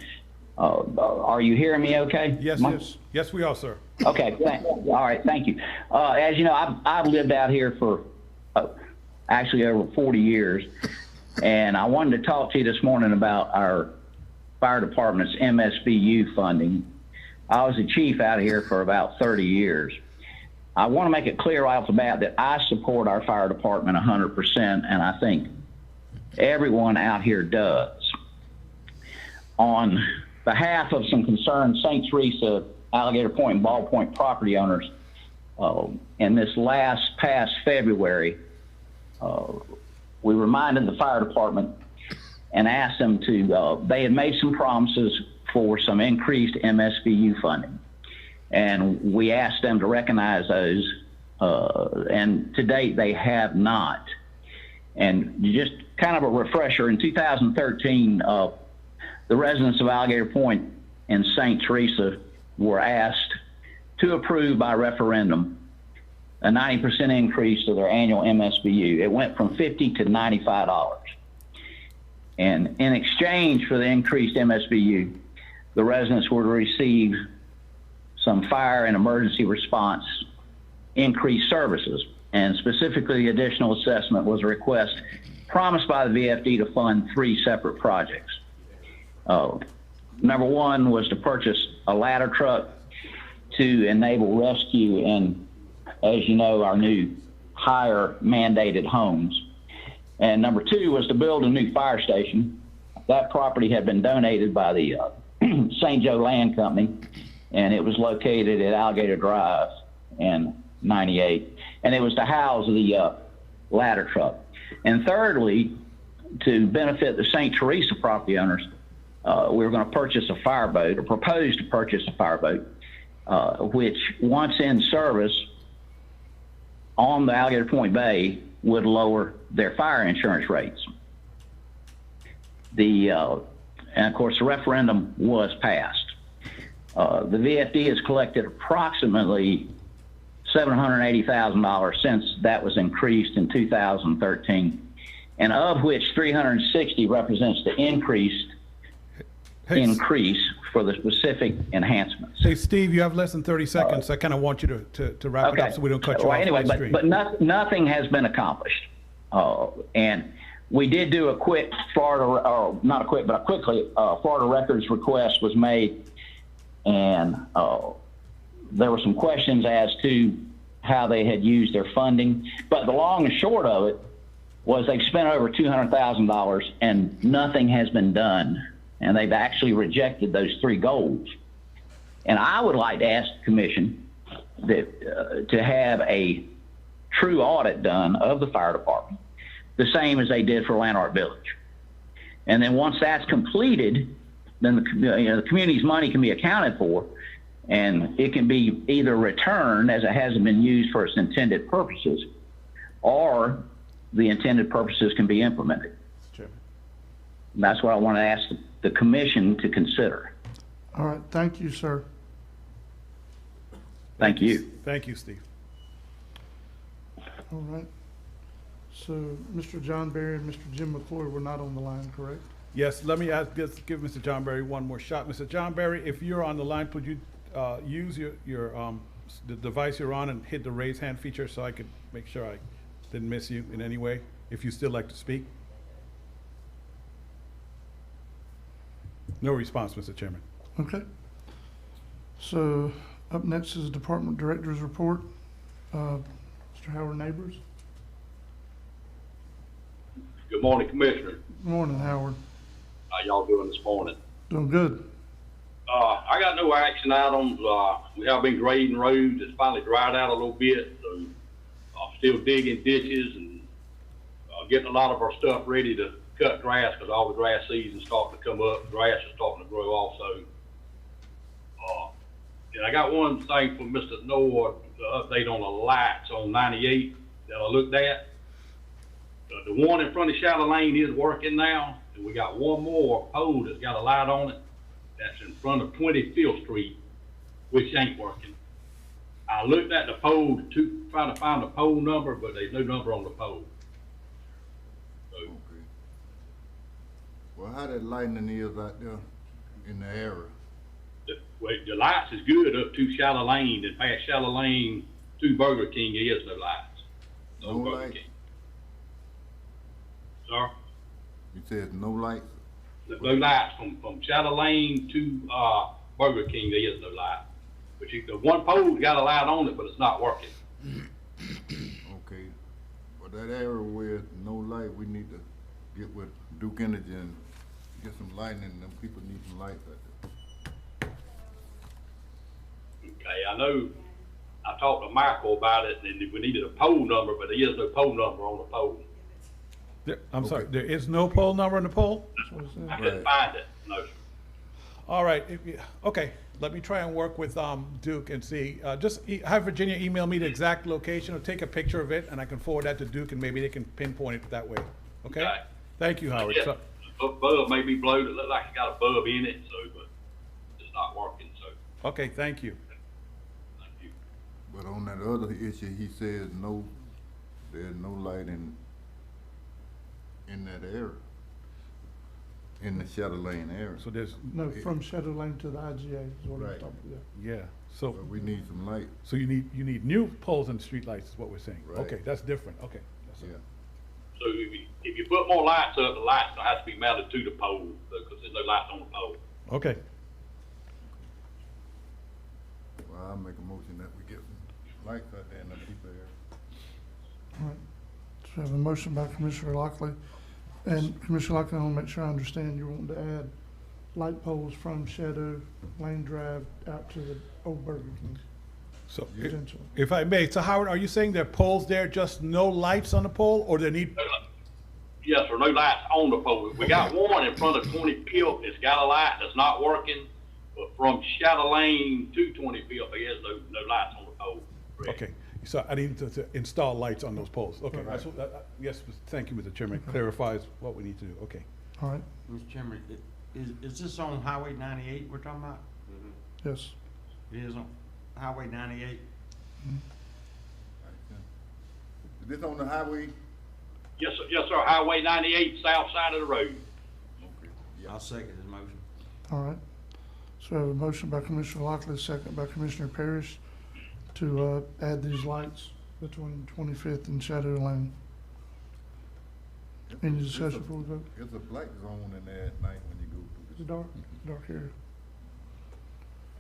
Are you hearing me okay? Yes, yes, we are, sir. Okay, all right, thank you. As you know, I've lived out here for actually over 40 years, and I wanted to talk to you this morning about our fire department's MSBU funding. I was the chief out here for about 30 years. I want to make it clear right off the bat that I support our fire department 100%, and I think everyone out here does. On behalf of some concerned St. Teresa, Alligator Point, and Ball Point property owners, And this past February, we reminded the fire department and asked them to, they had made some promises for some increased MSBU funding. And we asked them to recognize those, and to date they have not. And just kind of a refresher, in 2013, the residents of Alligator Point and St. Teresa were asked to approve by referendum a 90% increase to their annual MSBU. It went from $50 to $95. And in exchange for the increased MSBU, the residents were to receive some fire and emergency response increased services. And specifically, the additional assessment was a request promised by the VFD to fund 3 separate projects. Number 1 was to purchase a ladder truck to enable rescue in, as you know, our new higher mandated homes. And number 2 was to build a new fire station. That property had been donated by the St. Joe Land Company, and it was located at Alligator Drive in 98. And it was to house the ladder truck. And thirdly, to benefit the St. Teresa property owners, we were going to purchase a fireboat, or propose to purchase a fireboat, which once in service on the Alligator Point Bay would lower their fire insurance rates. And of course the referendum was passed. The VFD has collected approximately $780,000 since that was increased in 2013, and of which $360 represents the increase for the specific enhancements. Hey, Steve, you have less than 30 seconds. I kind of want you to wrap it up so we don't cut you off. Anyway, but nothing has been accomplished. And we did do a quick Florida, not a quick, but a quickly Florida records request was made, and there were some questions as to how they had used their funding. But the long and short of it was they've spent over $200,000 and nothing has been done. And they've actually rejected those 3 goals. And I would like to ask the commission that, to have a true audit done of the fire department, the same as they did for Lanark Village. And then once that's completed, then the community's money can be accounted for, and it can be either returned as it hasn't been used for its intended purposes, or the intended purposes can be implemented. Sure. And that's what I want to ask the commission to consider. All right, thank you, sir. Thank you. Thank you, Steve. All right. So Mr. John Berry and Mr. Jim McCloy were not on the line, correct? Yes, let me give Mr. John Berry one more shot. Mr. John Berry, if you're on the line, could you use the device you're on and hit the raise hand feature so I could make sure I didn't miss you in any way, if you still like to speak? No response, Mr. Chairman. Okay. So up next is Department Director's Report. Mr. Howard Neighbors. Good morning, Commissioner. Good morning, Howard. How y'all doing this morning? Doing good. I got no action items. We have been grading roads. It's finally dried out a little bit, so still digging ditches and getting a lot of our stuff ready to cut grass, because all the grass season's starting to come up. Grass is starting to grow also. And I got one thing from Mr. Noah, the update on the lights on 98 that I looked at. The one in front of Shallow Lane is working now, and we got one more pole that's got a light on it that's in front of 25th Street, which ain't working. I looked at the pole trying to find the pole number, but there's no number on the pole. So, okay. Well, how that lightning is out there in the area? The lights is good up to Shallow Lane, and past Shallow Lane to Burger King, there is no lights. No Burger lights? King. Sir? You said no lights? No lights from Shallow Lane to Burger King, there is no light. But the one pole's got a light on it, but it's not working. Okay. Well, that area where no light, we need to get with Duke Energy and get some lighting, and them people need some lights out there. Okay, I know I talked to Michael about it, and we needed a poll number, but there is no poll number on the poll. I'm sorry, there is no poll number on the poll? I couldn't find it, no, sir. All right, okay, let me try and work with Duke and see. Have Virginia email me the exact location, or take a picture of it, and I can forward that to Duke, and maybe they can pinpoint it that way, okay? Okay. Thank you, Howard. Yeah, So- the bulb may be blowed, it looked like it got a bulb in it, so, but it's not working, so, Okay, thank you. thank you. But on that other issue, he says there's no light in that area, in the Shadow Lane area. So there's, No, from Shadow Lane to the IGA is what I'm Right. talking about. yeah, so, But we need some light. so you need new poles and streetlights is what we're saying? Right. Okay, that's different, okay. That's Yeah. So if you put more lights up, the lights gonna have to be mounted to the pole, because there's no lights on the pole. Okay, Well, I'll make a motion that we get some lights out there in the people area. All right. So we have a motion by Commissioner Lockley. And Commissioner Lockley, I want to make sure I understand, you're wanting to add light poles from Shadow Lane Drive out to the old Burger King, so potentially. if I may, so Howard, are you saying there are poles there, just no lights on the pole, or they need? Yes, sir, no lights on the pole. We got one in front of 25th, it's got a light that's not working, but from Shadow Lane to 25th, there is no lights on the pole. Okay, so I need to install lights on those poles. Okay, that's what, yes, thank you, Mr. Chairman. Clarifies what we need to do. Okay. All right, Mr. Chairman, is this on Highway 98 we're talking about? yes. It is on Highway 98? Is this on the highway? Yes, sir, Highway 98, south side of the road. Okay. I'll second his motion. All right. So we have a motion by Commissioner Lockley, second by Commissioner Parrish to add these lights between 25th and Shadow Lane. Any discussion before we vote? It's a black zone in there at night when you go through It's this. a dark area.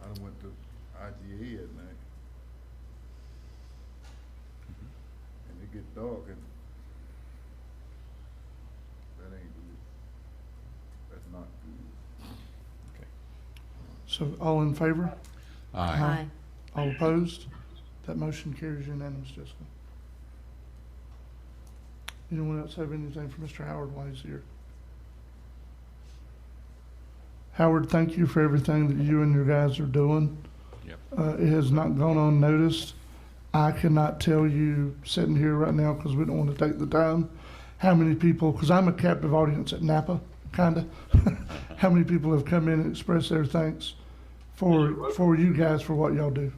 I done went to IGA at night. And it get dark and that ain't good. That's not good. So all in favor? Aye. All opposed? That motion carries unanimous, Jessica. Anyone else have anything for Mr. Howard while he's here? Howard, thank you for everything that you and your guys are doing. Yep. It has not gone unnoticed. I cannot tell you, sitting here right now, because we don't want to take the time, how many people, because I'm a captive audience at Napa, kind of, how many people have come in and expressed their thanks for you guys for what y'all do.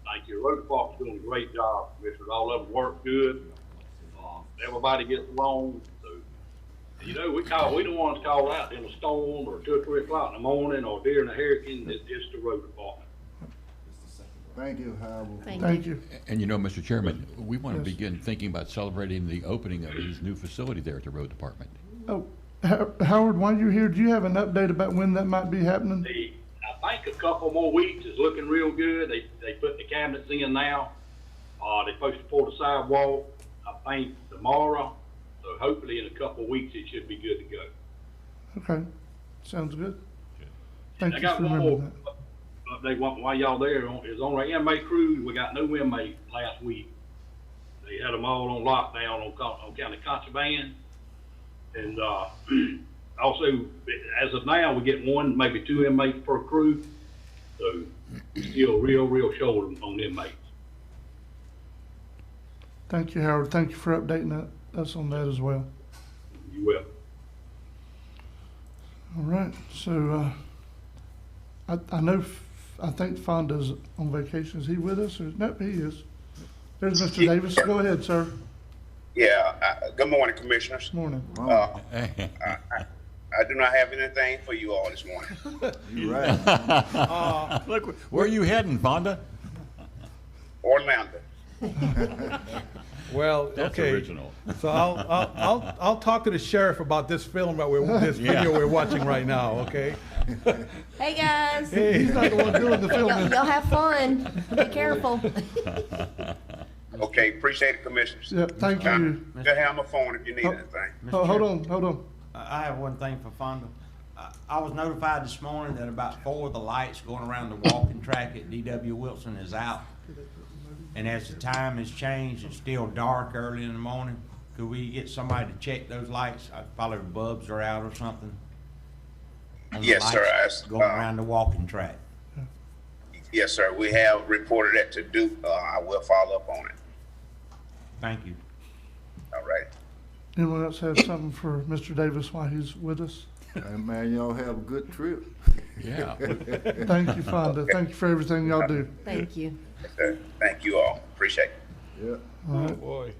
Thank you. Road Department's doing a great job, Commissioner. All of them work good. Everybody gets along. So, you know, we the ones called out in a storm or 2 or 3 o'clock in the morning or during a hurricane. It's the Road Department. Thank you, Howard. Thank you. And you know, Mr. Chairman, we want to Yes. begin thinking about celebrating the opening of his new facility there at the road department. Oh, Howard, while you're here, do you have an update about when that might be happening? I think a couple more weeks is looking real good. They put the cabinets in now. They supposed to pour the sidewalk, I think, tomorrow. So hopefully in a couple of weeks it should be good to go. Okay, sounds good. Thank I you got for one remembering more that. update while y'all there. Is on our inmate cruise. We got no inmate last week. They had them all on lockdown on county contraband. And also, as of now, we get 1, maybe 2 inmates per crew. So still real short on inmates. Thank you, Howard. Thank you for updating us on that as well. You will. All right, so I know, I think Fonda's on vacation. Is he with us? Or, nope, he is. There's Mr. Davis. Go ahead, sir. Yeah, good morning, Commissioners. Morning. I do not have anything for you all this morning. You right. Look, where are you heading, Fonda? Orlando. Well, That's okay. original. So I'll talk to the sheriff about this film this video we're watching right now. Okay. Hey, guys. Hey, he's not the one doing the filming. Y'all have fun. Be careful. Okay, appreciate it, Commissioners. Yeah, thank you. Just have my phone if you need anything. Hold on. I have one thing for Fonda. I was notified this morning that about 4 of the lights going around the walking track at D.W. Wilson is out. and as the time has changed, it's still dark early in the morning, could we get somebody to check those lights? Probably the bulbs are out or something? On the Yes, sir. lights going around the walking track. Yes, sir. We have reported that to Duke. I will follow up on it. Thank you. All right. Anyone else have something for Mr. Davis while he's with us? Hey, man, y'all have a good trip. Yeah. Thank you, Fonda. Thank you for everything y'all do. Thank you. Yes, sir. Thank you all. Appreciate it. Yeah. All right. Oh, boy.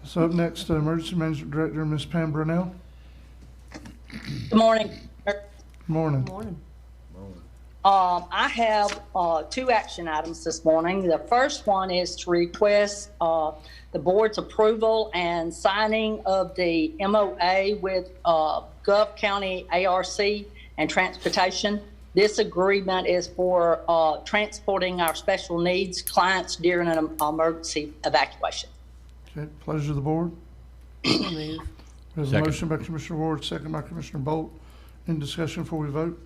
So up next, Emergency Management Director, Ms. Pam Brunell. Good morning. Good morning. Morning. I have two action items this morning. The first one is to request the board's approval and signing of the MOA with Gulf County ARC and Transportation. This agreement is for transporting our special needs clients during an emergency evacuation. Okay, pleasure of the board. I'll move. There's a Second. motion by Commissioner Ward, second by Commissioner Bolt. Any discussion before we vote?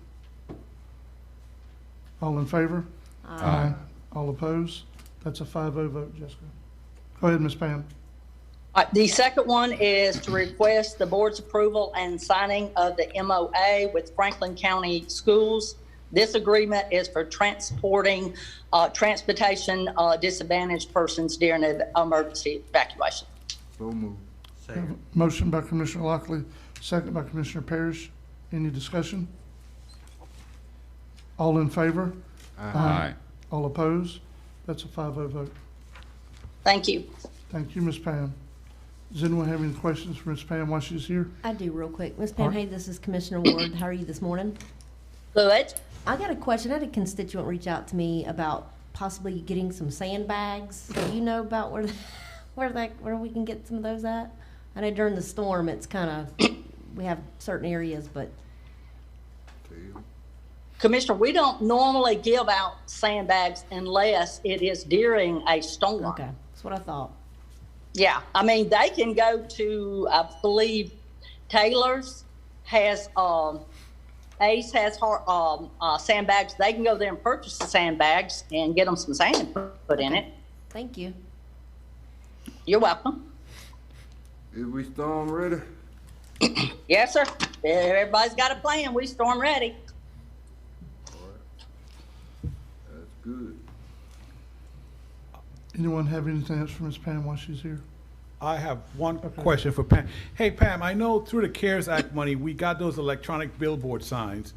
All in favor? Aye. All opposed? That's a 5-0 vote, Jessica. Go ahead, Ms. Pam. All right, the second one is to request the board's approval and signing of the MOA with Franklin County Schools. This agreement is for transporting transportation disadvantaged persons during an emergency evacuation. So moved. Motion by Commissioner Lockley, second by Commissioner Parrish. Any discussion? All in favor? Aye. All opposed? That's a 5-0 vote. Thank you. Thank you, Ms. Pam. Does anyone have any questions for Ms. Pam while she's here? I do real quick. Ms. All Pam, right. hey, this is Commissioner Ward. How are you this morning? Good. I got a question. I had a constituent reach out to me about possibly getting some sandbags. Do you know about where we can get some of those at? I know during the storm, it's kind of, we have certain areas, but Commissioner, we don't normally give out sandbags unless it is during a storm. okay, that's what I thought. Yeah, I mean, they can go to, I believe, Taylor's has, Ace has sandbags. They can go there and purchase the sandbags and get them some sand put in it. Thank you. You're welcome. Is we storm ready? Yes, sir. Everybody's got a plan. We storm ready. That's good. Anyone have anything else for Ms. Pam while she's here? I have one question for Pam. Hey, Pam, I know through the CARES Act money, we got those electronic billboard signs.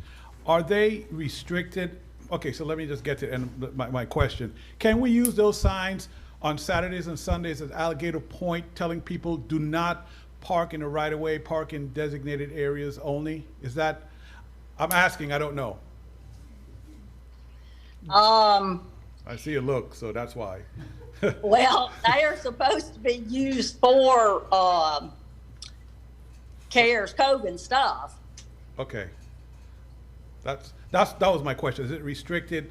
Are they restricted? Okay, so let me just get to my question. Can we use those signs on Saturdays and Sundays at Alligator Point, telling people do not park in the right-of-way, park in designated areas only? Is that, I'm asking, I don't know. I see a look, so that's why. Well, they are supposed to be used for CARES, COVID stuff. Okay. That was my question. Is it restricted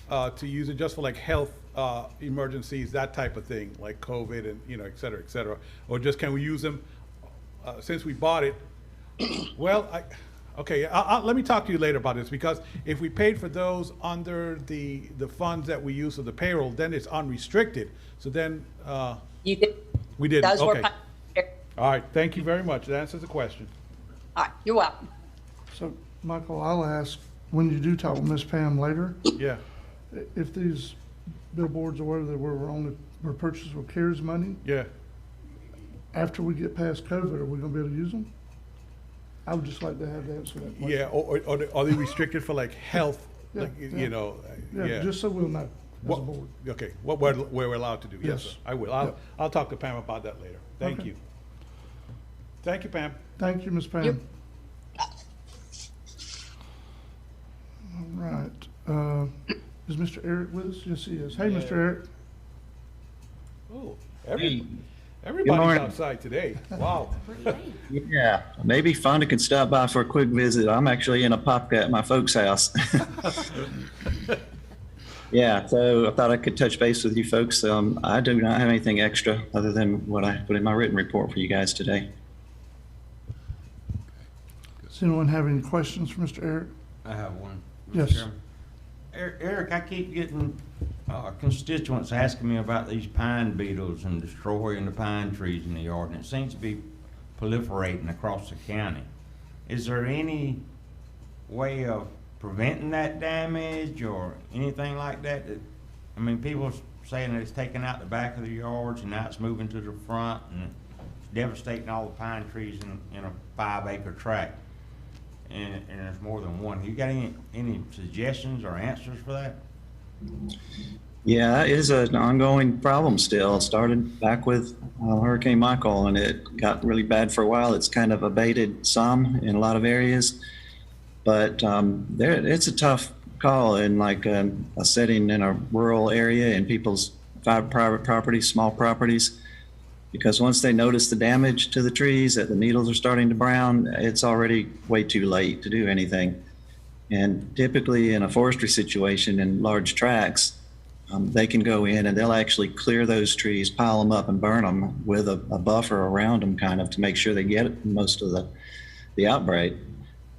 to use it just for like health emergencies, that type of thing, like COVID and, you know, et cetera, or just can we use them since we bought it? Well, okay, let me talk to you later about this, because if we paid for those under the funds that we use for the payroll, then it's unrestricted. So then You did. we did. Those were Okay. All right. Thank you very much. That answers the question. All right, you're welcome. So, Michael, I'll ask, when you do talk with Ms. Pam later, Yeah. if these billboards or whatever they were purchased with CARES money, Yeah. after we get past COVID, are we gonna be able to use them? I would just like to have the answer to that question. Yeah. Or are they restricted for like health? Yeah, Like, yeah. you know. Yeah, just so we'll know as a What, board. okay, what we're allowed to do, yes, Yes. sir. I will. Yep. I'll talk to Pam about that later. Thank Okay. you. Thank you, Pam. Thank you, Ms. Pam. Yep. All right. Is Mr. Eric with us? Yes, he is. Hey, Mr. Eric. Oh, Good everybody's morning. outside today. Wow. Yeah, maybe Fonda could stop by for a quick visit. I'm actually in a Apopka at my folks' house. Yeah, so I thought I could touch base with you folks. I do not have anything extra other than what I put in my written report for you guys today. Does anyone have any questions for Mr. Eric? I have one. Mr. Yes. Chairman. Eric, I keep getting constituents asking me about these pine beetles and destroying the pine trees in the yard, and it seems to be proliferating across the county. Is there any way of preventing that damage or anything like that? I mean, people saying that it's taking out the back of the yards and now it's moving to the front and it's devastating all the pine trees in a 5-acre tract. And there's more than one. You got any suggestions or answers for that? Yeah, it is an ongoing problem still. It started back with Hurricane Michael, and it got really bad for a while. It's kind of abated some in a lot of areas, but it's a tough call in like a setting in a rural area in people's private properties, small properties, because once they notice the damage to the trees, that the needles are starting to brown, it's already way too late to do anything. And typically in a forestry situation in large tracts, they can go in and they'll actually clear those trees, pile them up and burn them with a buffer around them kind of to make sure they get most of the outbreak.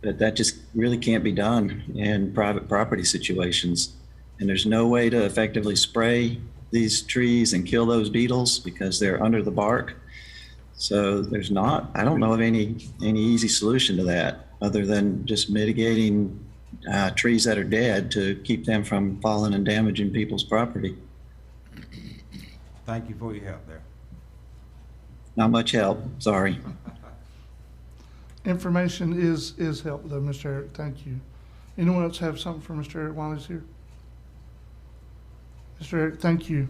But that just really can't be done in private property situations. And there's no way to effectively spray these trees and kill those beetles because they're under the bark. So I don't know of any easy solution to that other than just mitigating trees that are dead to keep them from falling and damaging people's property. Thank you for your help there. Not much help, sorry. Information is help though, Mr. Eric, thank you. Anyone else have something for Mr. Eric while he's here? Mr. Eric, thank you.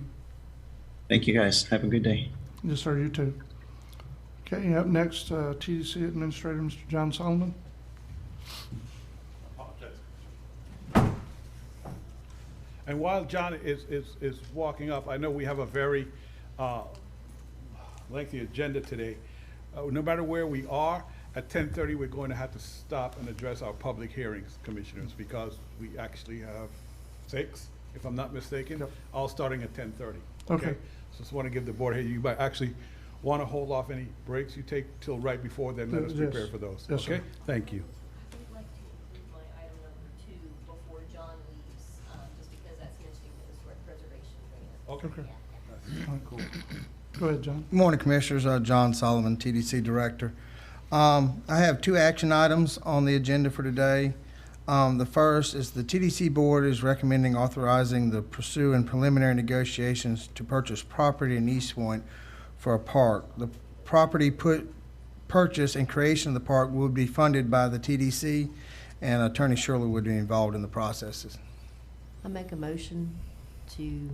Thank you guys, have a good day. Yes, sir, you too. Okay, up next, TDC Administrator, Mr. John Solomon. And while John is walking up, I know we have a very lengthy agenda today. No matter where we are, at 10:30 we're going to have to stop and address our public hearings, commissioners, because we actually have 6, if I'm not mistaken, all starting at 10:30. Okay. So just want to give the board here, you might actually want to hold off any breaks you take till right before, then let us Yes. prepare for those. Yes, Okay, sir. Thank you. I'd like to include my item number 2 before John leaves, just because that's mentioning the historic preservation grant. Okay. All right, cool. Go ahead, John. Good morning, Commissioners. John Solomon, TDC Director. I have 2 action items on the agenda for today. The first is the TDC Board is recommending authorizing the pursue and preliminary negotiations to purchase property in East Point for a park. The property purchase and creation of the park will be funded by the TDC, and Attorney Shirley would be involved in the processes. I make a motion to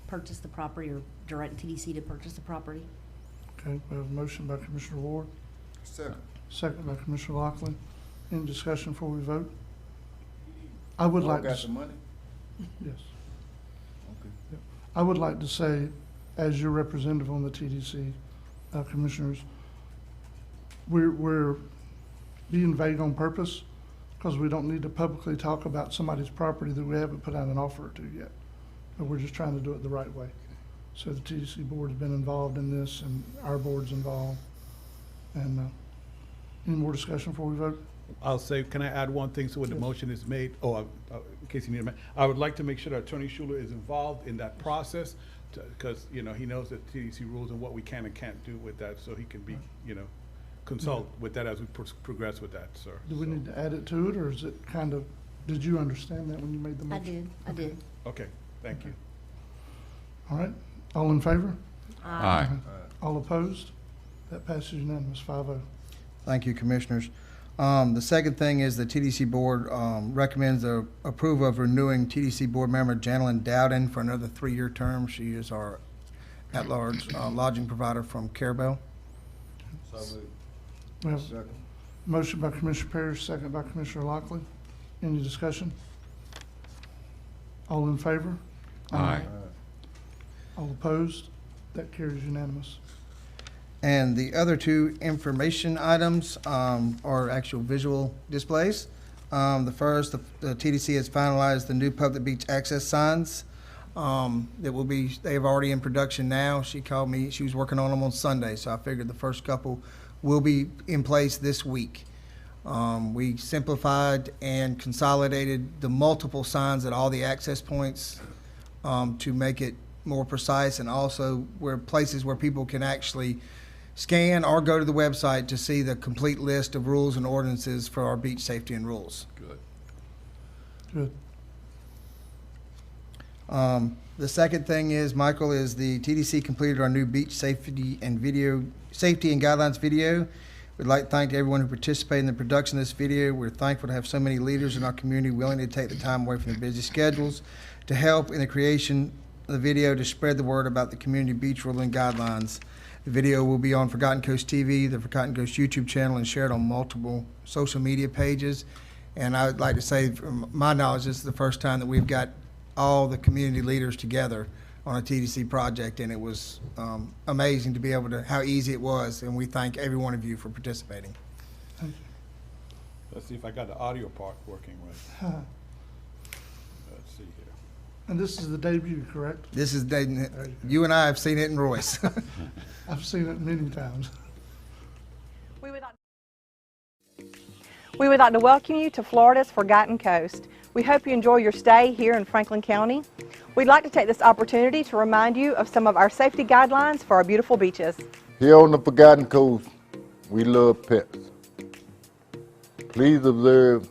purchase the property or direct TDC to purchase the property. Okay, we have a motion by Commissioner Ward. Second. Second by Commissioner Lockley. Any discussion before we vote? I would like to. Got the money? Yes. Okay. Yep. I would like to say, as your representative on the TDC, commissioners, we're being vague on purpose because we don't need to publicly talk about somebody's property that we haven't put out an offer to yet. But we're just trying to do it the right way. So the TDC board has been involved in this and our board's involved. And any more discussion before we vote? I'll say, can I add one thing so when the motion is made? Oh, in case you need a minute. I would like to make sure that Attorney Schuler is involved in that process because, he knows the TDC rules and what we can and can't do with that, so he can be, consult with that as we progress with that, sir. Do we need to add it to it, or is it kind of, did you understand that when you made the motion? I did. Okay, thank you. All right, all in favor? Aye. All opposed? That passes unanimous, 5-0. Thank you, Commissioners. The second thing is the TDC Board recommends the approval of renewing TDC Board member Janelyn Dowden for another 3-year term. She is our at-large lodging provider from Carabel. So moved. We have a motion by Commissioner Parrish, second by Commissioner Lockley. Any discussion? All in favor? Aye. All opposed? That carries unanimous. And the other 2 information items are actual visual displays. The first, the TDC has finalized the new public beach access signs that will be, they are already in production now. She called me, she was working on them on Sunday, so I figured the first couple will be in place this week. We simplified and consolidated the multiple signs at all the access points to make it more precise, and also where places where people can actually scan or go to the website to see the complete list of rules and ordinances for our beach safety and rules. Good. Good. The second thing is, Michael, is the TDC completed our new beach safety and guidelines video. We'd like to thank everyone who participated in the production of this video. We're thankful to have so many leaders in our community willing to take the time away from their busy schedules to help in the creation of the video to spread the word about the community beach ruling guidelines. The video will be on Forgotten Coast TV, the Forgotten Coast YouTube channel, and shared on multiple social media pages. And I would like to say, from my knowledge, this is the first time that we've got all the community leaders together on a TDC project, and it was amazing to be able to, how easy it was, and we thank every one of you for participating. Let's see if I got the audio part working right. Let's see here. And this is the debut, correct? This is, you and I have seen it in Royce. I've seen it many times. We would like to welcome you to Florida's Forgotten Coast. We hope you enjoy your stay here in Franklin County. We'd like to take this opportunity to remind you of some of our safety guidelines for our beautiful beaches. Here on the Forgotten Coast, we love pets. Please observe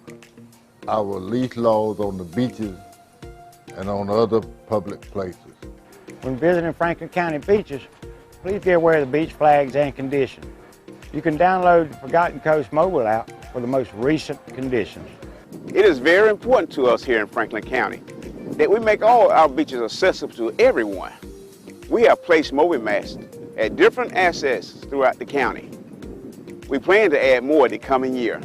our leash laws on the beaches and on other public places. When visiting Franklin County beaches, please be aware of the beach flags and conditions. You can download the Forgotten Coast mobile app for the most recent conditions. It is very important to us here in Franklin County that we make all our beaches accessible to everyone. We have placed mobile masts at different assets throughout the county. We plan to add more the coming year.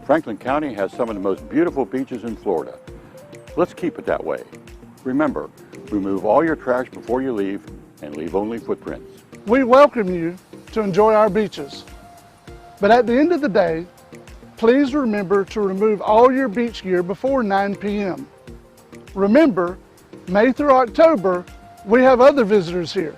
Franklin County has some of the most beautiful beaches in Florida. Let's keep it that way. Remember, remove all your trash before you leave and leave only footprints. We welcome you to enjoy our beaches. But at the end of the day, please remember to remove all your beach gear before 9 p.m. Remember, May through October, we have other visitors here,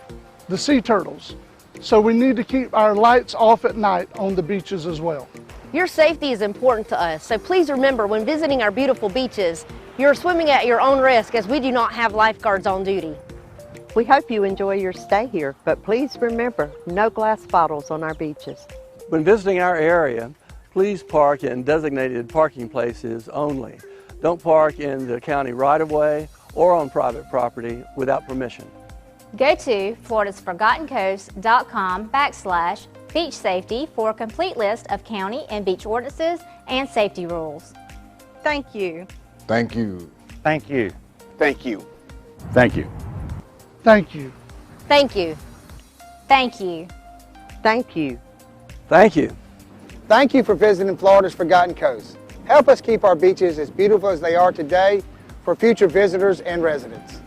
the sea turtles. So we need to keep our lights off at night on the beaches as well. Your safety is important to us, so please remember when visiting our beautiful beaches, you're swimming at your own risk as we do not have lifeguards on duty. We hope you enjoy your stay here, but please remember, no glass bottles on our beaches. When visiting our area, please park in designated parking places only. Don't park in the county right-of-way or on private property without permission. Go to floridaforgottencoast.com/beach safety for a complete list of county and beach ordinances and safety rules. Thank you. Thank you. Thank you. Thank you. Thank you. Thank you. Thank you. Thank you. Thank you. Thank you. Thank you for visiting Florida's Forgotten Coast. Help us keep our beaches as beautiful as they are today for future visitors and residents.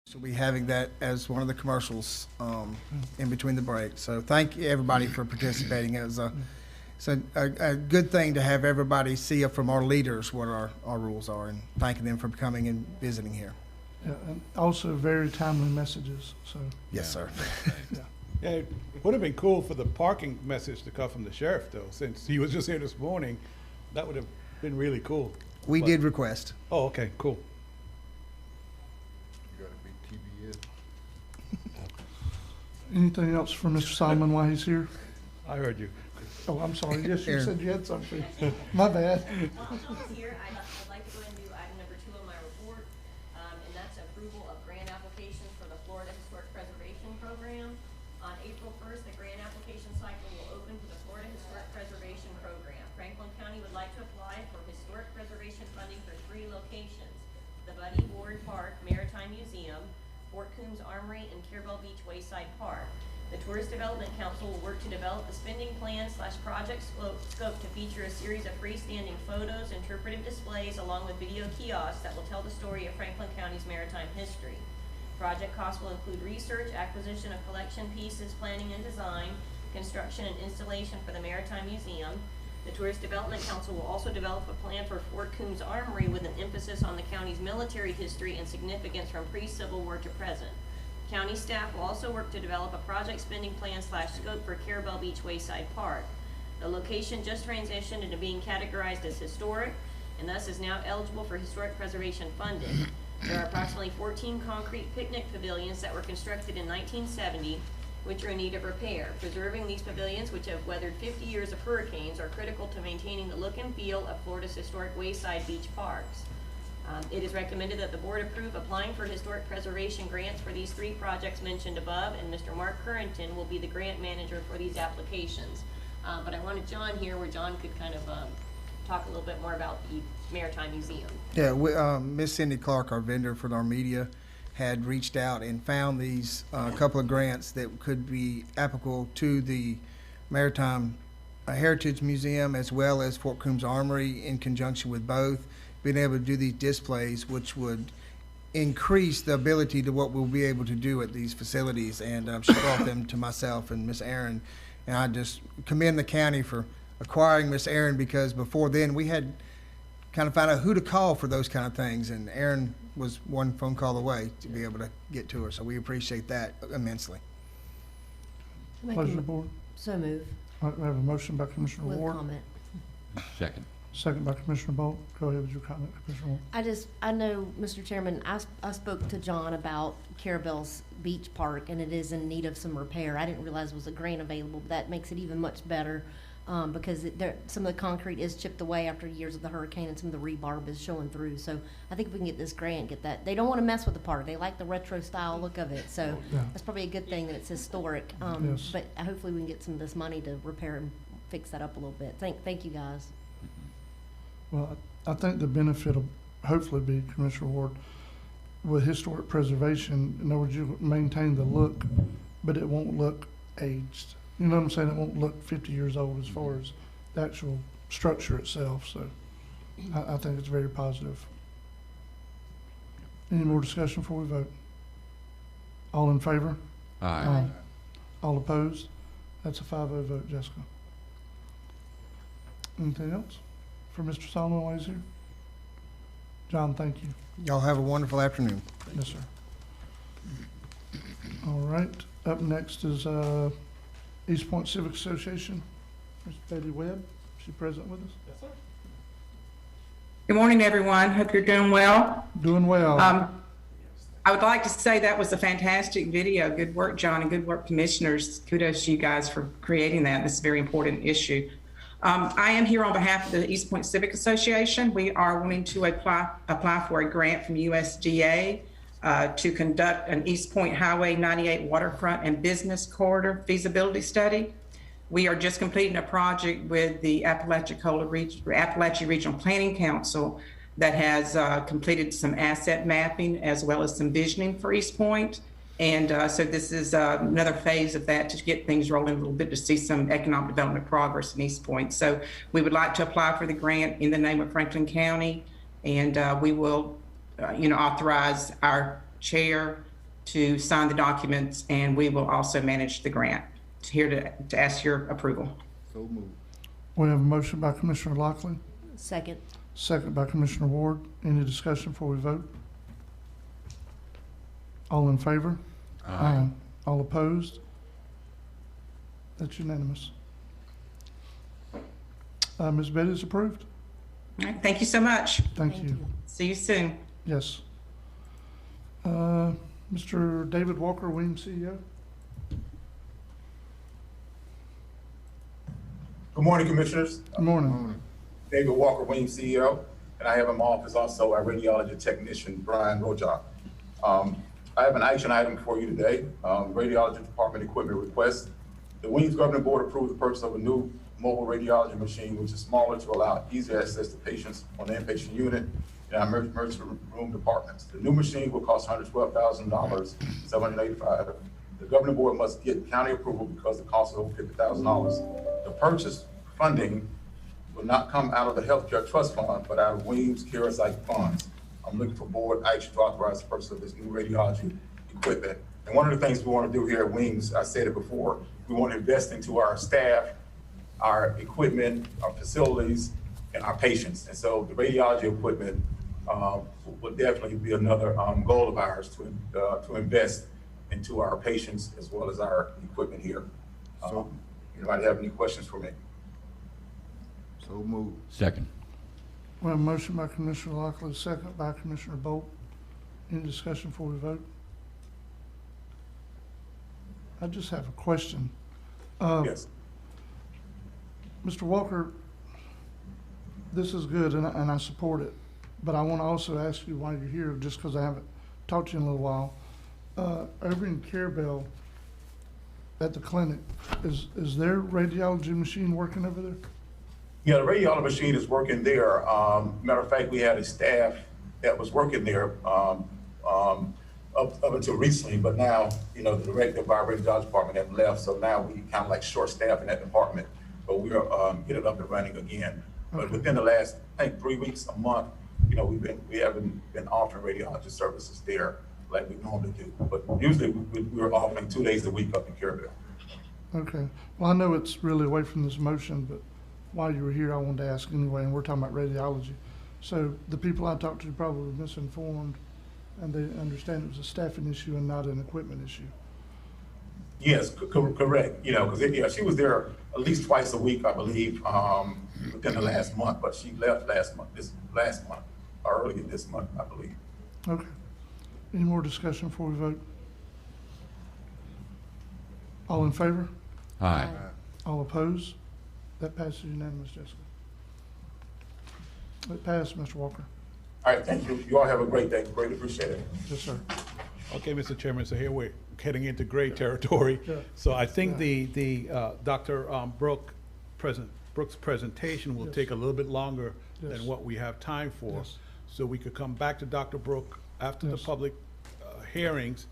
So we'll be having that as one of the commercials in between the breaks. So thank you everybody for participating. It was a good thing to have everybody see from our leaders what our rules are, and thanking them for coming and visiting here. Yeah, and also very timely messages. So yes, sir. Yeah. Yeah, it would have been cool for the parking message to come from the sheriff, though, since he was just here this morning. That would have been really cool. We did request. Oh, okay, cool. Anything else for Mr. Solomon while he's here? I heard you. Oh, I'm sorry. Yes, you Aaron. said you had something. My bad. While he's here, I'd like to go ahead and do item number 2 on my report, and that's approval of grant applications for the Florida Historic Preservation Program. On April 1st, the grant application cycle will open for the Florida Historic Preservation Program. Franklin County would like to apply for historic preservation funding for 3 locations: the Buddy Ward Park Maritime Museum, Fort Coombs Armory, and Carabel Beach Wayside Park. The Tourist Development Council will work to develop a spending plan / project scope to feature a series of freestanding photos, interpretive displays, along with video kiosks that will tell the story of Franklin County's maritime history. Project costs will include research, acquisition of collection pieces, planning and design, construction and installation for the Maritime Museum. The Tourist Development Council will also develop a plan for Fort Coombs Armory with an emphasis on the county's military history and significance from pre-Civil War to present. County staff will also work to develop a project spending plan / scope for Carabel Beach Wayside Park. The location just transitioned into being categorized as historic and thus is now eligible for historic preservation funding. There are approximately 14 concrete picnic pavilions that were constructed in 1970, which are in need of repair. Preserving these pavilions, which have weathered 50 years of hurricanes, are critical to maintaining the look and feel of Florida's historic wayside beach parks. It is recommended that the board approve applying for historic preservation grants for these 3 projects mentioned above, and Mr. Mark Currington will be the grant manager for these applications. But I wanted John here where John could kind of talk a little bit more about the Maritime Museum. Yeah, Miss Cindy Clark, our vendor for our media, had reached out and found these couple of grants that could be applicable to the Maritime Heritage Museum as well as Fort Coombs Armory in conjunction with both, being able to do these displays, which would increase the ability to what we'll be able to do at these facilities. And she brought them to myself and Miss Aaron, and I just commend the county for acquiring Miss Aaron, because before then we had kind of found out who to call for those kind of things, and Aaron was one phone call away to be able to get to her. So we appreciate that immensely. Pleasure, board. So move. All right, we have a motion by Commissioner With Ward. comment. Second. Second by Commissioner Bolt. Go ahead with your comment, Commissioner Ward. I know, Mr. Chairman, I spoke to John about Carabel's Beach Park, and it is in need of some repair. I didn't realize there was a grant available, but that makes it even much better, because some of the concrete is chipped away after years of the hurricane, and some of the rebarb is showing through. So I think if we can get this grant, get that. They don't want to mess with the park. They like the retro style look of it. So yeah, that's probably a good thing that it's historic. Yes. But hopefully we can get some of this money to repair and fix that up a little bit. Thank you guys. Well, I think the benefit will hopefully be, Commissioner Ward, with historic preservation, in other words, you maintain the look, but it won't look aged. You know what I'm saying? It won't look 50 years old as far as the actual structure itself. So I think it's very positive. Any more discussion before we vote? All in favor? Aye. All opposed? That's a 5-0 vote, Jessica. Anything else for Mr. Solomon while he's here? John, thank you. Y'all have a wonderful afternoon. Yes, sir. All right, up next is East Point Civic Association. Ms. Betty Webb, is she present with us? Yes, sir. Good morning, everyone. Hope you're doing well. Doing well. I would like to say that was a fantastic video. Good work, John, and good work, commissioners. Kudos to you guys for creating that. This is a very important issue. I am here on behalf of the East Point Civic Association. We are wanting to apply for a grant from USDA to conduct an East Point Highway 98 waterfront and business corridor feasibility study. We are just completing a project with the Appalachia Regional Planning Council that has completed some asset mapping as well as some visioning for East Point. And so this is another phase of that to get things rolling a little bit, to see some economic development progress in East Point. So we would like to apply for the grant in the name of Franklin County, and we will authorize our chair to sign the documents, and we will also manage the grant. Here to ask your approval. So moved. We have a motion by Commissioner Lockley. Second. Second by Commissioner Ward. Any discussion before we vote? All in favor? Aye. All opposed? That's unanimous. Ms. Betty is approved. All right, thank you so much. Thank you. See you soon. Yes. Mr. David Walker, Williams CEO. Good morning, Commissioners. Good morning. David Walker, Williams CEO, and I have in my office also our radiology technician, Brian Rojak. I have an action item for you today, radiology department equipment request. The Williams Governing Board approved the purchase of a new mobile radiology machine, which is smaller to allow easier access to patients on the inpatient unit in our emergency room departments. The new machine will cost $112,000, $785. The Governing Board must get county approval because the cost is over $50,000. The purchase funding will not come out of the healthcare trust fund, but out of Williams CARES Act funds. I'm looking for board action to authorize the purchase of this new radiology equipment. And one of the things we want to do here at Williams, I said it before, we want to invest into our staff, our equipment, our facilities, and our patients. And so the radiology equipment will definitely be another goal of ours to invest and to our patients as well as our equipment here. Anybody have any questions for me? So moved. Second. We have a motion by Commissioner Lockley, second by Commissioner Bolt. Any discussion before we vote? I just have a question. Yes. Mr. Walker, this is good and I support it, but I want to also ask you why you're here, just because I haven't talked to you in a little while. Over in Carabel at the clinic, is their radiology machine working over there? Yeah, the radiology machine is working there. Matter of fact, we had a staff that was working there up until recently, but now, the director of our radiology department have left, so now we kind of like short staff in that department, but we're getting it up and running again. But within the last, I think, 3 weeks, a month, we haven't been offering radiology services there like we normally do. But usually we're offering 2 days a week up in Carabel. Okay. Well, I know it's really away from this motion, but while you were here, I wanted to ask anyway, and we're talking about radiology. So the people I talked to probably were misinformed, and they understand it was a staffing issue and not an equipment issue. Yes, correct. Because she was there at least twice a week, I believe, within the last month, but she left last month, or earlier this month, I believe. Okay. Any more discussion before we vote? All in favor? Aye. All opposed? That passes unanimous, Jessica. It passed, Mr. Walker. All right, thank you. You all have a great day. Greatly appreciate it. Yes, sir. Okay, Mr. Chairman, so here we're heading into gray territory. Yeah. So I think the Dr. Brooks' presentation will Yes. take a little bit longer Yes. than what we have time for. Yes. So we could come back to Dr. Brooks after the Yes. public hearings,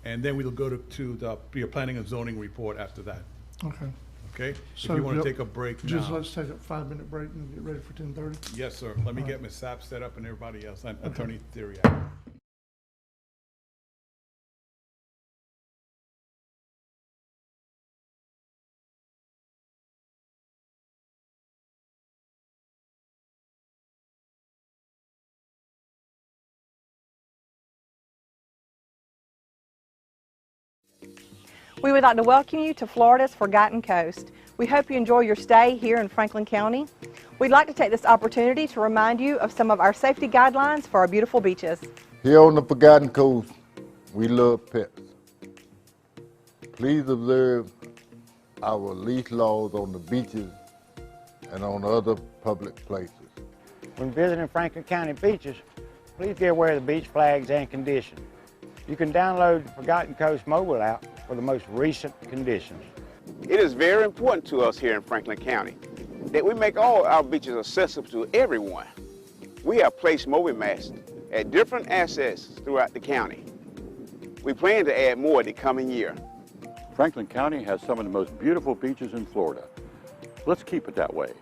and then we'll go to your planning and zoning report after that. Okay. Okay? If So you want to yep, take a break just now. let's take a 5-minute break and get ready for 10:30. Yes, sir. Let me All get right. Ms. Sapp set up and everybody else, and Okay. Attorney Theory. We would like to welcome you to Florida's Forgotten Coast. We hope you enjoy your stay here in Franklin County. We'd like to take this opportunity to remind you of some of our safety guidelines for our beautiful beaches. Here on the Forgotten Coast, we love pets. Please observe our leash laws on the beaches and on other public places. When visiting Franklin County beaches, please be aware of the beach flags and conditions. You can download the Forgotten Coast mobile app for the most recent conditions. It is very important to us here in Franklin County that we make all our beaches accessible to everyone. We have placed mobile masts at different assets throughout the county. We plan to add more the coming year. Franklin County has some of the most beautiful beaches in Florida. Let's keep it that way.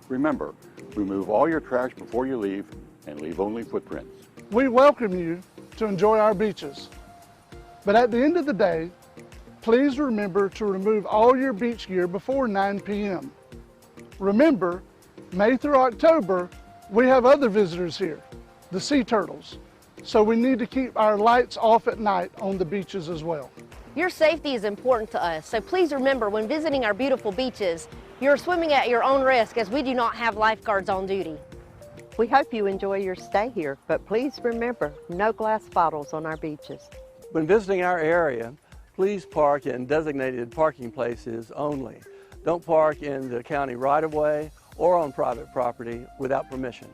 Remember, remove all your trash before you leave and leave only footprints. We welcome you to enjoy our beaches. But at the end of the day, please remember to remove all your beach gear before 9 p.m. Remember, May through October, we have other visitors here, the sea turtles. So we need to keep our lights off at night on the beaches as well. Your safety is important to us, so please remember when visiting our beautiful beaches, you're swimming at your own risk as we do not have lifeguards on duty. We hope you enjoy your stay here, but please remember, no glass bottles on our beaches. When visiting our area, please park in designated parking places only. Don't park in the county right-of-way or on private property without permission.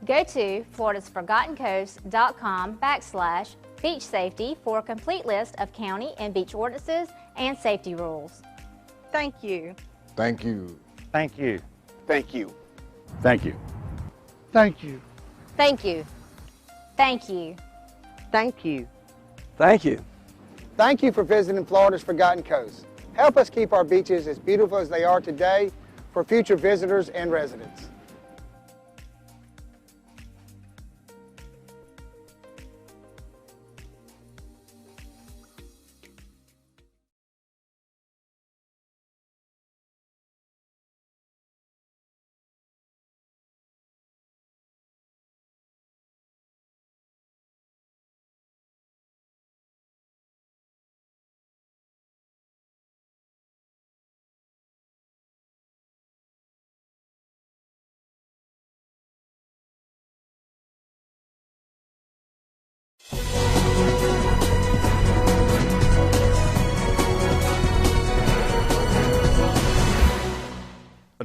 Go to floridasforgottencoast.com/beach safety for a complete list of county and beach ordinances and safety rules. Thank you. Thank you. Thank you. Thank you. Thank you. Thank you. Thank you. Thank you. Thank you. Thank you. Thank you for visiting Florida's Forgotten Coast. Help us keep our beaches as beautiful as they are today for future visitors and residents.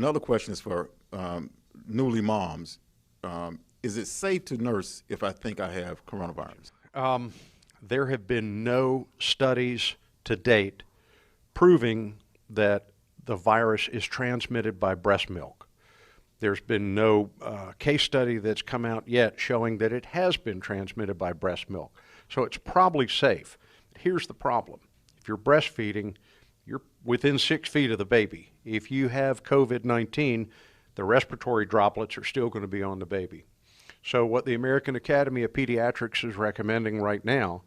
another question is for newly moms. Is it safe to nurse if I think I have coronavirus? There have been no studies to date proving that the virus is transmitted by breast milk. There's been no case study that's come out yet showing that it has been transmitted by breast milk. So it's probably safe. Here's the problem. If you're breastfeeding, you're within 6 feet of the baby. If you have COVID-19, the respiratory droplets are still going to be on the baby. So what the American Academy of Pediatrics is recommending right now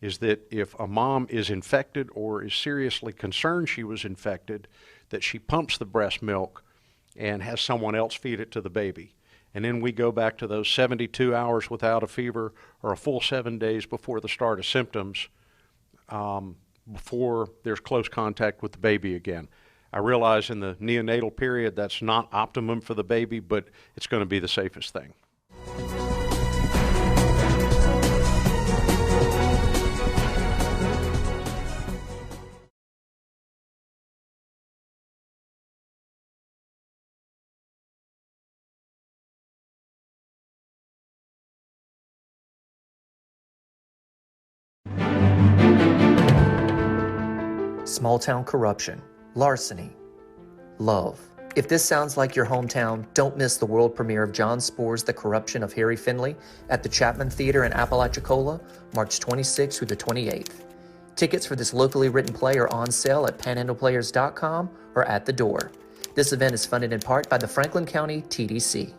is that if a mom is infected or is seriously concerned she was infected, that she pumps the breast milk and has someone else feed it to the baby. And then we go back to those 72 hours without a fever or a full 7 days before the start of symptoms, before there's close contact with the baby again. I realize in the neonatal period that's not optimum for the baby, but it's going to be the safest thing. Small town corruption, larceny, love. If this sounds like your hometown, don't miss the world premiere of John Spore's The Corruption of Harry Finley at the Chapman Theater in Apalachicola, March 26th through the 28th. Tickets for this locally written play are on sale at panhandleplayers.com or at the door. This event is funded in part by the Franklin County TDC.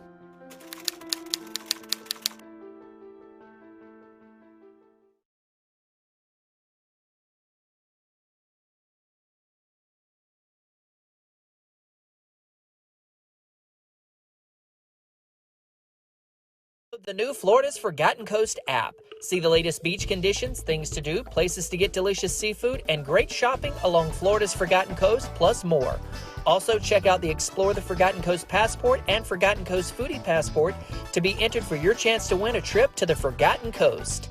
The new Florida's Forgotten Coast app. See the latest beach conditions, things to do, places to get delicious seafood, and great shopping along Florida's Forgotten Coast, plus more. Also, check out the Explore the Forgotten Coast Passport and Forgotten Coast Foodie Passport to be entered for your chance to win a trip to the Forgotten Coast.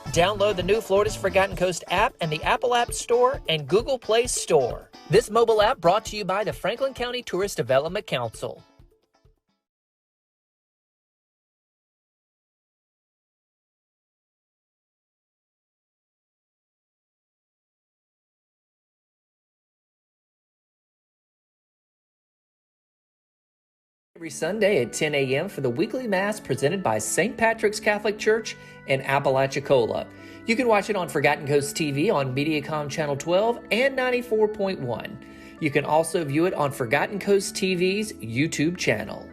Download the new Florida's Forgotten Coast app in the Apple App Store and Google Play Store. This mobile app brought to you by the Franklin County Tourist Development Council. Every Sunday at 10 a.m. for the weekly Mass presented by St. Patrick's Catholic Church in Apalachicola. You can watch it on Forgotten Coast TV on Mediacom Channel 12 and 94.1. You can also view it on Forgotten Coast TV's YouTube channel.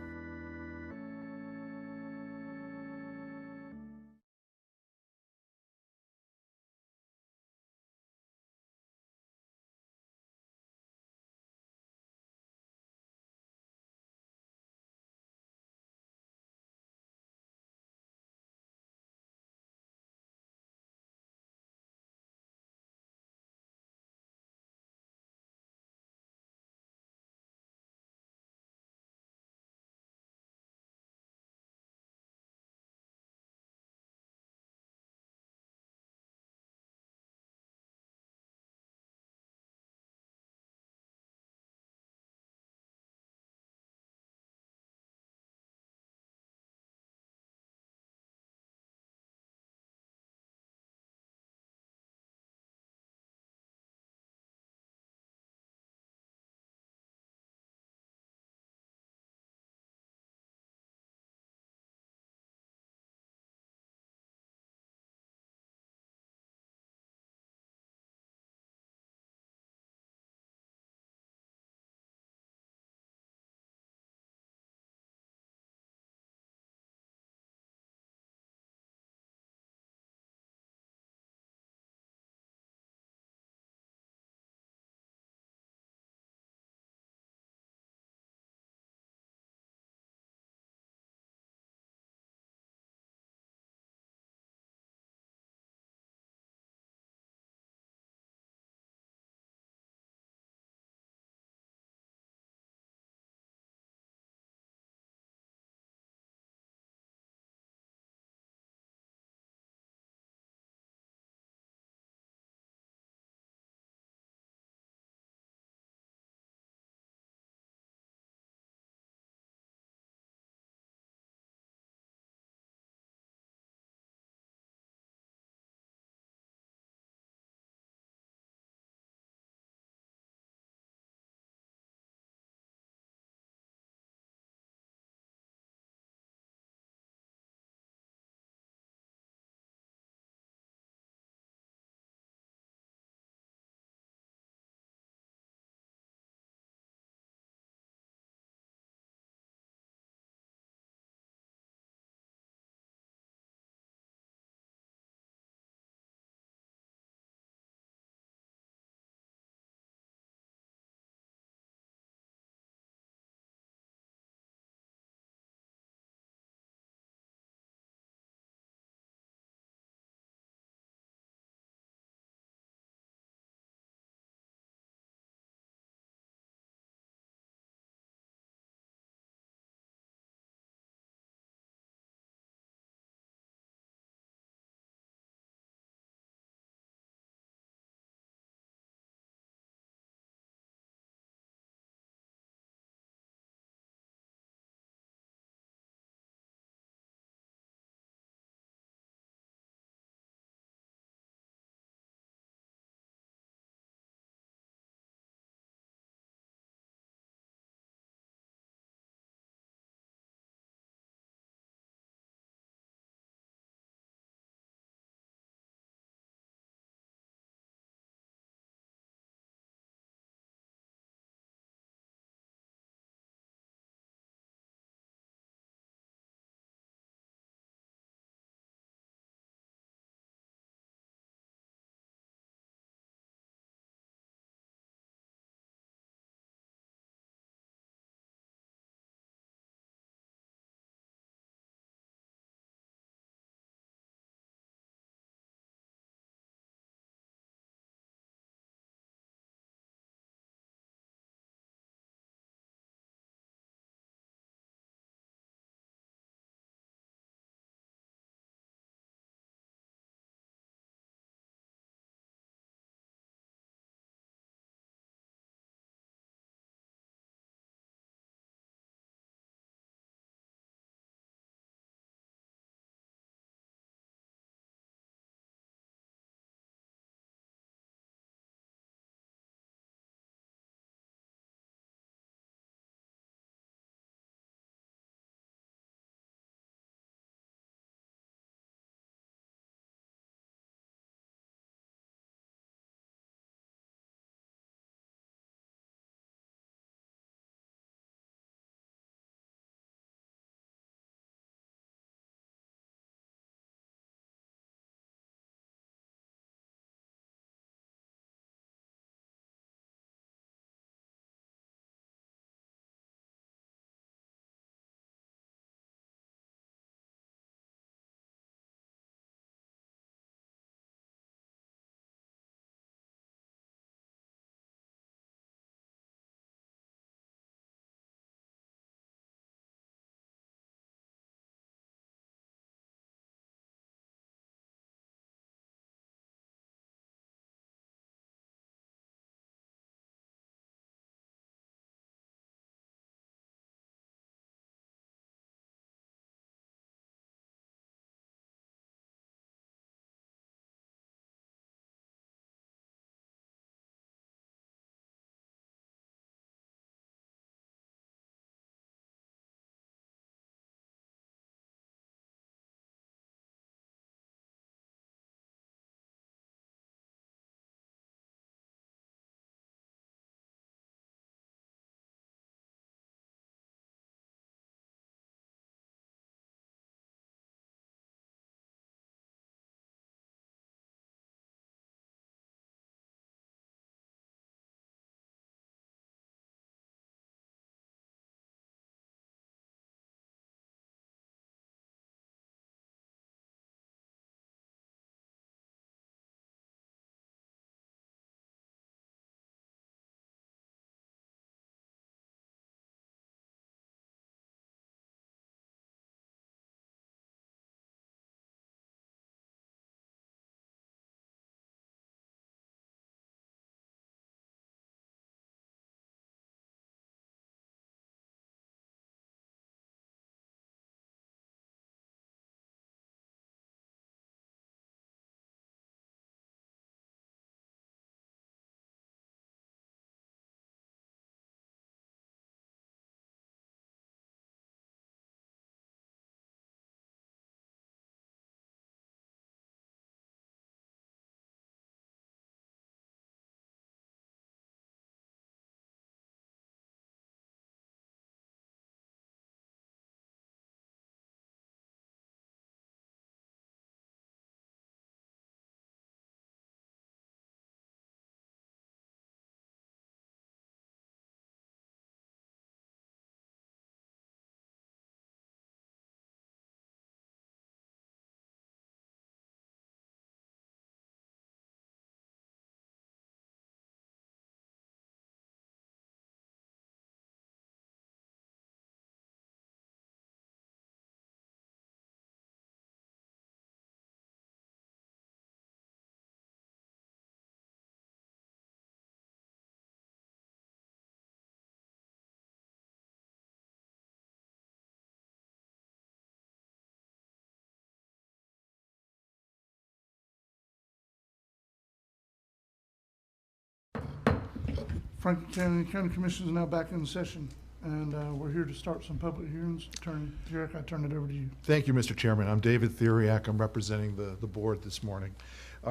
Franklin County Commission is now back in session, and we're here to start some public hearings. Attorney Theriak, I turn it over to you. Thank you, Mr. Chairman. I'm David Theriak. I'm representing the board this morning.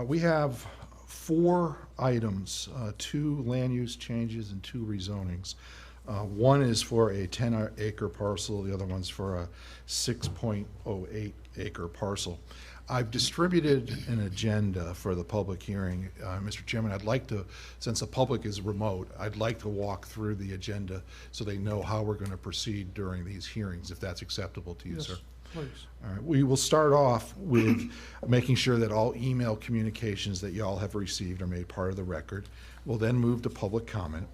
We have 4 items, 2 land use changes and 2 rezonings. One is for a 10-acre parcel. The other one's for a 6.08 acre parcel. I've distributed an agenda for the public hearing. Mr. Chairman, I'd like to, since the public is remote, I'd like to walk through the agenda so they know how we're going to proceed during these hearings, if that's acceptable to you, Yes, sir. please. All right, we will start off with making sure that all email communications that y'all have received are made part of the record. We'll then move to public comment.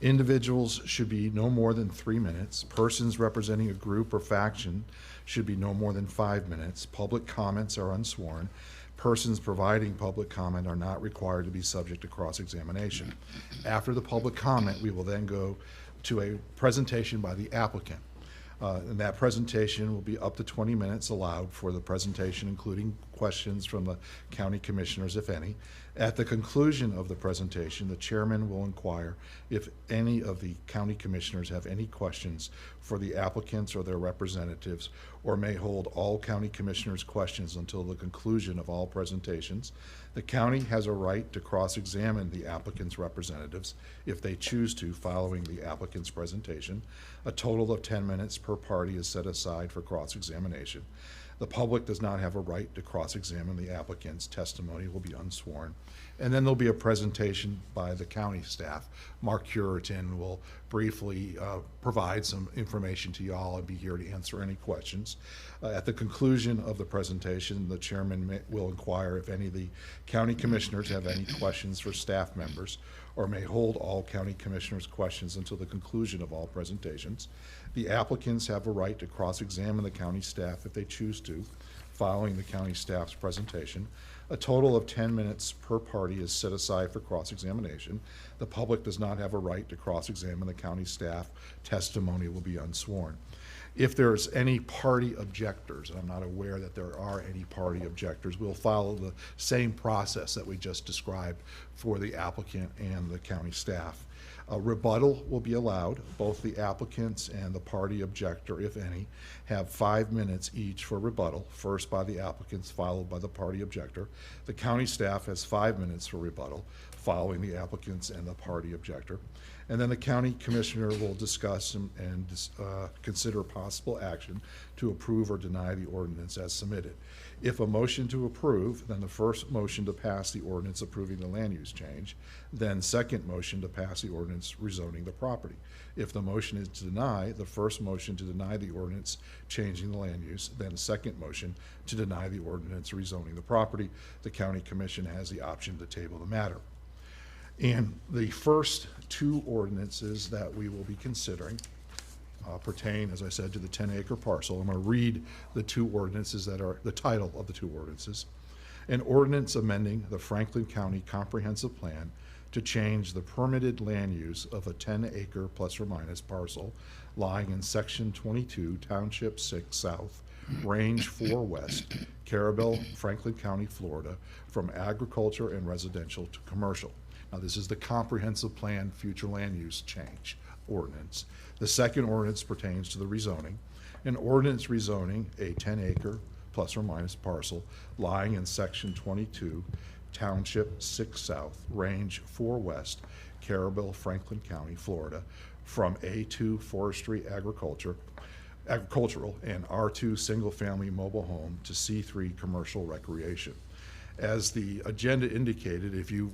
Individuals should be no more than 3 minutes. Persons representing a group or faction should be no more than 5 minutes. Public comments are unsworn. Persons providing public comment are not required to be subject to cross-examination. After the public comment, we will then go to a presentation by the applicant. And that presentation will be up to 20 minutes allowed for the presentation, including questions from the county commissioners, if any. At the conclusion of the presentation, the chairman will inquire if any of the county commissioners have any questions for the applicants or their representatives, or may hold all county commissioners' questions until the conclusion of all presentations. The county has a right to cross-examine the applicant's representatives if they choose to following the applicant's presentation. A total of 10 minutes per party is set aside for cross-examination. The public does not have a right to cross-examine the applicant's testimony will be unsworn. And then there'll be a presentation by the county staff. Mark Curitan will briefly provide some information to y'all and be here to answer any questions. At the conclusion of the presentation, the chairman will inquire if any of the county commissioners have any questions for staff members, or may hold all county commissioners' questions until the conclusion of all presentations. The applicants have a right to cross-examine the county staff if they choose to, following the county staff's presentation. A total of 10 minutes per party is set aside for cross-examination. The public does not have a right to cross-examine the county staff. Testimony will be unsworn. If there's any party objectors, and I'm not aware that there are any party objectors, we'll follow the same process that we just described for the applicant and the county staff. A rebuttal will be allowed. Both the applicants and the party objector, if any, have 5 minutes each for rebuttal, first by the applicants, followed by the party objector. The county staff has 5 minutes for rebuttal, following the applicants and the party objector. And then the county commissioner will discuss and consider possible action to approve or deny the ordinance as submitted. If a motion to approve, then the first motion to pass the ordinance approving the land use change, then second motion to pass the ordinance rezoning the property. If the motion is to deny, the first motion to deny the ordinance changing the land use, then second motion to deny the ordinance rezoning the property. The county commission has the option to table the matter. And the first 2 ordinances that we will be considering pertain, as I said, to the 10-acre parcel. I'm going to read the 2 ordinances that are the title of the 2 ordinances. An ordinance amending the Franklin County Comprehensive Plan to change the permitted land use of a 10-acre plus or minus parcel lying in Section 22, Township 6 South, Range 4 West, Carabel, Franklin County, Florida, from agriculture and residential to commercial. Now, this is the comprehensive plan future land use change ordinance. The second ordinance pertains to the rezoning. An ordinance rezoning a 10-acre plus or minus parcel lying in Section 22, Township 6 South, Range 4 West, Carabel, Franklin County, Florida, from A2 forestry agricultural and R2 single-family mobile home to C3 commercial recreation. As the agenda indicated, if you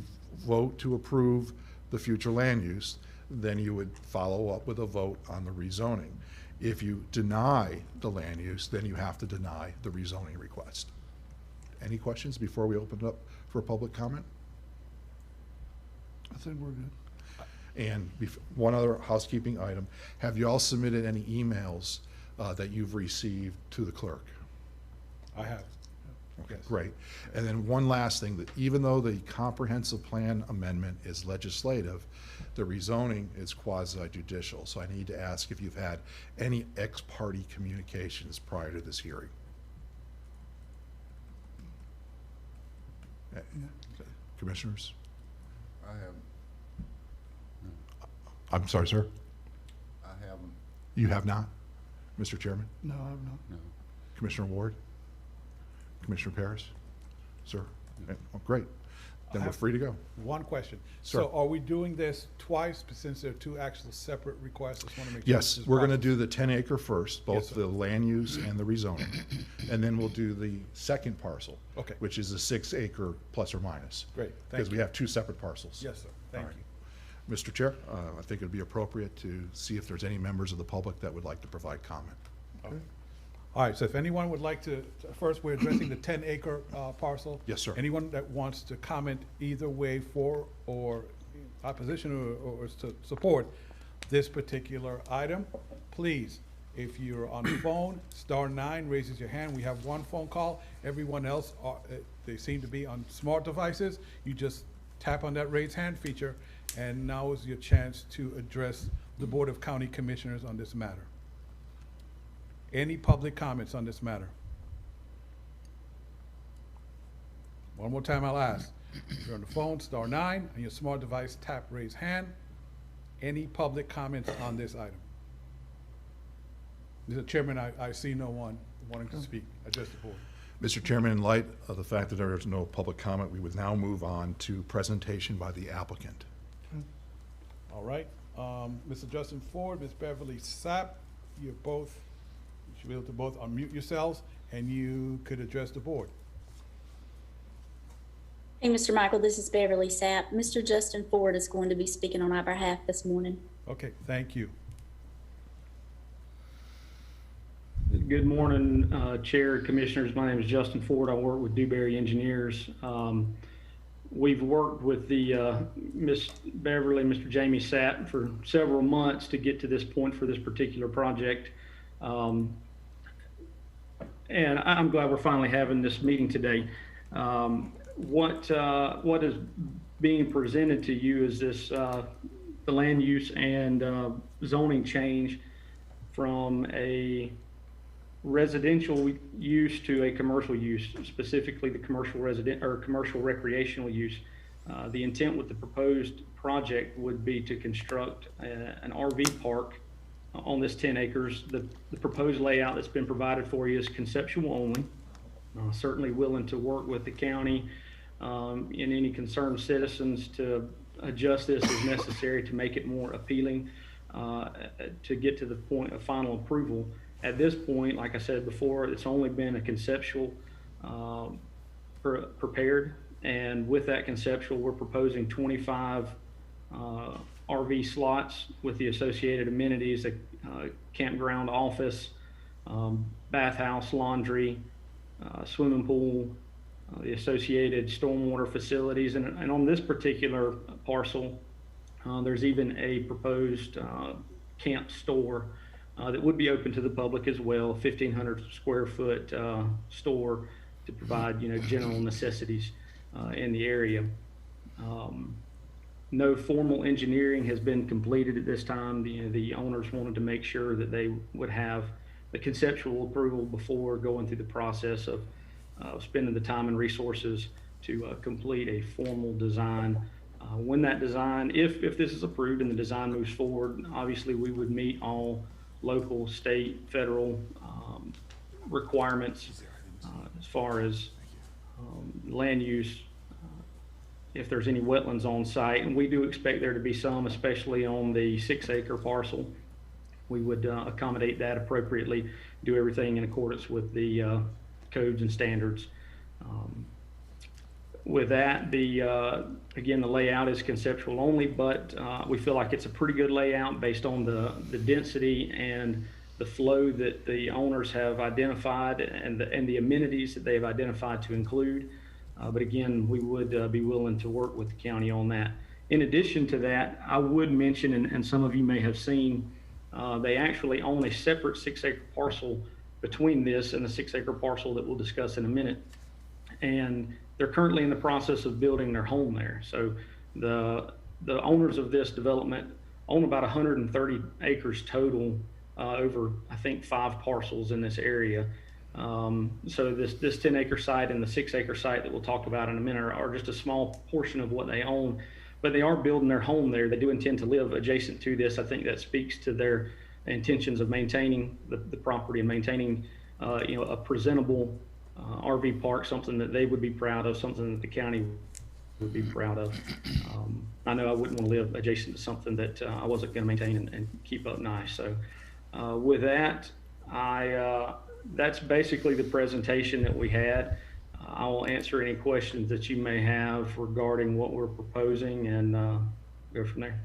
vote to approve the future land use, then you would follow up with a vote on the rezoning. If you deny the land use, then you have to deny the rezoning request. Any questions before we open it up for public comment? I think we're good. And one other housekeeping item, have you all submitted any emails that you've received to the clerk? I have. Okay, great. And then one last thing, that even though the comprehensive plan amendment is legislative, the rezoning is quasi-judicial. So I need to ask if you've had any ex-parte communications prior to this hearing. Commissioners? I have. I'm sorry, sir? I haven't. You have not, Mr. Chairman? No, I have not. No. Commissioner Ward? Commissioner Paris? Sir? Oh, great. Then we're free to go. One question. Sir. So are we doing this twice since there are two actual separate requests? Just want to make sure. Yes, we're going to do the 10 acre first, both Yes, sir. the land use and the rezoning. And then we'll do the second parcel. Okay. Which is a 6 acre plus or minus. Great, thank Because we you. have two separate parcels. Yes, sir. Thank All right. you. Mr. Chair, I think it'd be appropriate to see if there's any members of the public that would like to provide comment. Okay. All right, so if anyone would like to, first, we're addressing the 10 acre parcel. Yes, sir. Anyone that wants to comment either way for or opposition or to support this particular item, please, if you're on the phone, *9 raises your hand. We have one phone call. Everyone else, they seem to be on smart devices. You just tap on that raise hand feature, and now is your chance to address the Board of County Commissioners on this matter. Any public comments on this matter? One more time I'll ask. If you're on the phone, *9, on your smart device, tap raise hand. Any public comments on this item? Mr. Chairman, I see no one wanting to speak. Address the board. Mr. Chairman, in light of the fact that there is no public comment, we would now move on to presentation by the applicant. All right. Mr. Justin Ford, Ms. Beverly Sapp, you should be able to both unmute yourselves, and you could address the board. Hey, Mr. Michael, this is Beverly Sapp. Mr. Justin Ford is going to be speaking on our behalf this morning. Okay, thank you. Good morning, Chair, Commissioners. My name is Justin Ford. I work with Dewberry Engineers. We've worked with the Miss Beverly and Mr. Jamie Sapp for several months to get to this point for this particular project. And I'm glad we're finally having this meeting today. What is being presented to you is this the land use and zoning change from a residential use to a commercial use, specifically the commercial commercial recreational use. The intent with the proposed project would be to construct an RV park on this 10 acres. The proposed layout that's been provided for you is conceptual only. Certainly willing to work with the county and any concerned citizens to adjust this as necessary to make it more appealing to get to the point of final approval. At this point, like I said before, it's only been a conceptual prepared, and with that conceptual, we're proposing 25 RV slots with the associated amenities, a campground, office, bathhouse, laundry, swimming pool, the associated stormwater facilities. And on this particular parcel, there's even a proposed camp store that would be open to the public as well, 1,500 square foot store to provide, general necessities in the area. No formal engineering has been completed at this time. The owners wanted to make sure that they would have the conceptual approval before going through the process of spending the time and resources to complete a formal design. When that design, if this is approved and the design moves forward, obviously we would meet all local, state, federal requirements as far as land use, if there's any wetlands on site, and we do expect there to be some, especially on the 6 acre parcel. We would accommodate that appropriately, do everything in accordance with the codes and standards. With that, again, the layout is conceptual only, but we feel like it's a pretty good layout based on the density and the flow that the owners have identified and the amenities that they've identified to include. But again, we would be willing to work with the county on that. In addition to that, I would mention, and some of you may have seen, they actually own a separate 6 acre parcel between this and the 6 acre parcel that we'll discuss in a minute. And they're currently in the process of building their home there. So the owners of this development own about 130 acres total over, I think, 5 parcels in this area. So this 10 acre site and the 6 acre site that we'll talk about in a minute are just a small portion of what they own. but they are building their home there. They do intend to live adjacent to this. I think that speaks to their intentions of maintaining the property and maintaining, a presentable RV park, something that they would be proud of, something that the county would be proud of. I know I wouldn't want to live adjacent to something that I wasn't going to maintain and keep up nice. So with that, that's basically the presentation that we had. I will answer any questions that you may have regarding what we're proposing and go from there.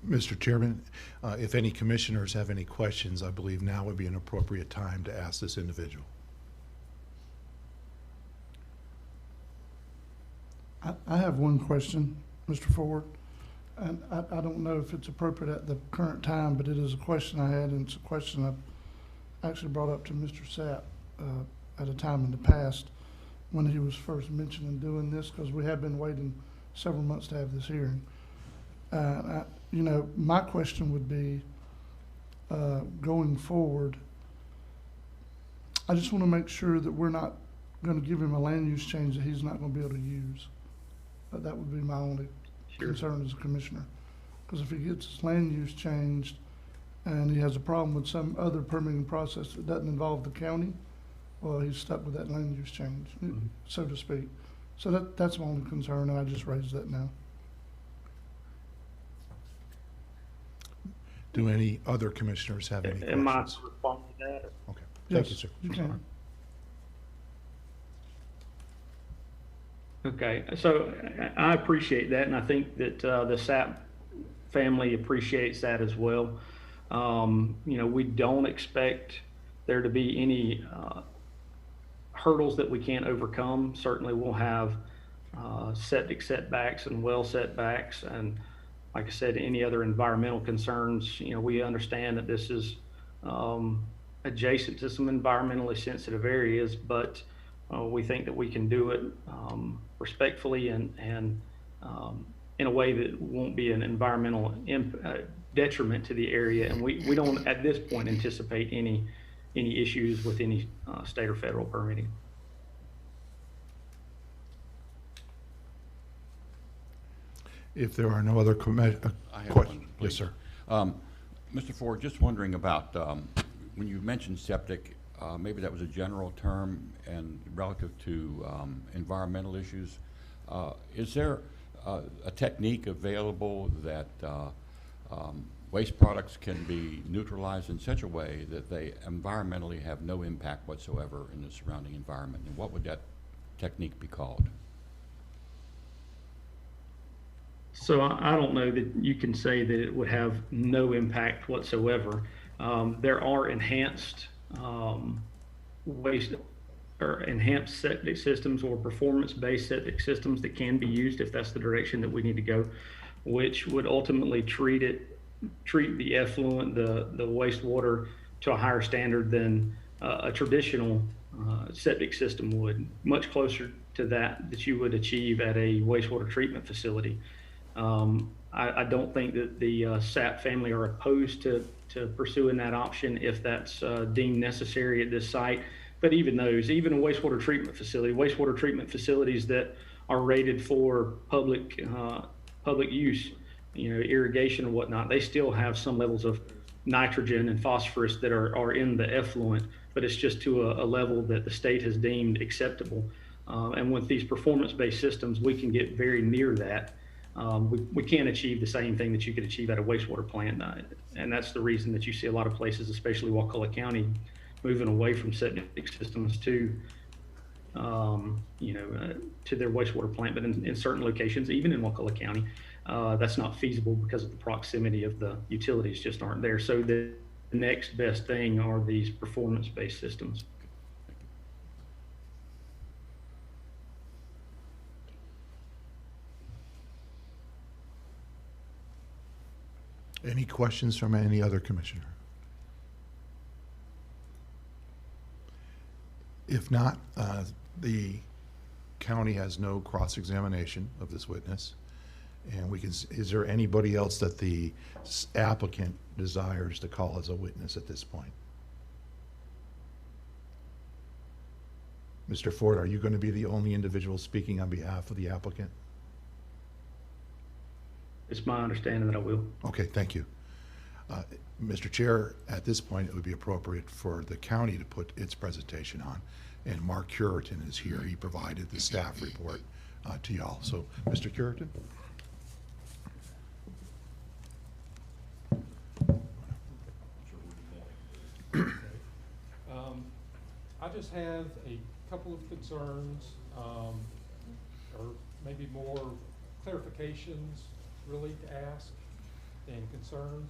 Mr. Chairman, if any commissioners have any questions, I believe now would be an appropriate time to ask this individual. I have one question, Mr. Ford, and I don't know if it's appropriate at the current time, but it is a question I had, and it's a question I've actually brought up to Mr. Sapp at a time in the past when he was first mentioning doing this, because we have been waiting several months to have this hearing. My question would be, going forward, I just want to make sure that we're not going to give him a land use change that he's not going to be able to use. That would be my only concern as a commissioner. Because if he gets his land use changed and he has a problem with some other permitting process that doesn't involve the county, well, he's stuck with that land use change, so to speak. So that's my only concern, and I just raised that now. Do any other commissioners have any questions? Am I to respond to that? Okay. Yes, Thank you, sir. you can. Okay, so I appreciate that, and I think that the SAP family appreciates that as well. We don't expect there to be any hurdles that we can't overcome. Certainly we'll have septic setbacks and well setbacks, and like I said, any other environmental concerns. We understand that this is adjacent to some environmentally sensitive areas, but we think that we can do it respectfully and in a way that won't be an environmental detriment to the area. And we don't at this point anticipate any issues with any state or federal permitting. If there are no other questions. Yes, sir. Mr. Ford, just wondering about when you mentioned septic, maybe that was a general term, and relative to environmental issues, is there a technique available that waste products can be neutralized in such a way that they environmentally have no impact whatsoever in the surrounding environment? And what would that technique be called? So I don't know that you can say that it would have no impact whatsoever. There are enhanced waste or enhanced septic systems or performance-based septic systems that can be used if that's the direction that we need to go, which would ultimately treat the effluent, the wastewater, to a higher standard than a traditional septic system would, much closer to that you would achieve at a wastewater treatment facility. I don't think that the SAP family are opposed to pursuing that option if that's deemed necessary at this site. But even a wastewater treatment facilities that are rated for public use, irrigation and whatnot, they still have some levels of nitrogen and phosphorus that are in the effluent, but it's just to a level that the state has deemed acceptable. And with these performance-based systems, we can get very near that. We can't achieve the same thing that you could achieve at a wastewater plant, and that's the reason that you see a lot of places, especially Wakulla County, moving away from septic systems to their wastewater plant. But in certain locations, even in Wakulla County, that's not feasible because of the proximity of the utilities just aren't there. So the next best thing are these performance-based systems. Any questions from any other commissioner? If not, the county has no cross-examination of this witness, and is there anybody else that the applicant desires to call as a witness at this point? Mr. Ford, are you going to be the only individual speaking on behalf of the applicant? It's my understanding that I will. Okay, thank you. Mr. Chair, at this point, it would be appropriate for the county to put its presentation on. And Mark Curitan is here. He provided the staff report to y'all. So, Mr. Curitan? I just have a couple of concerns, or maybe more clarifications really to ask than concerns.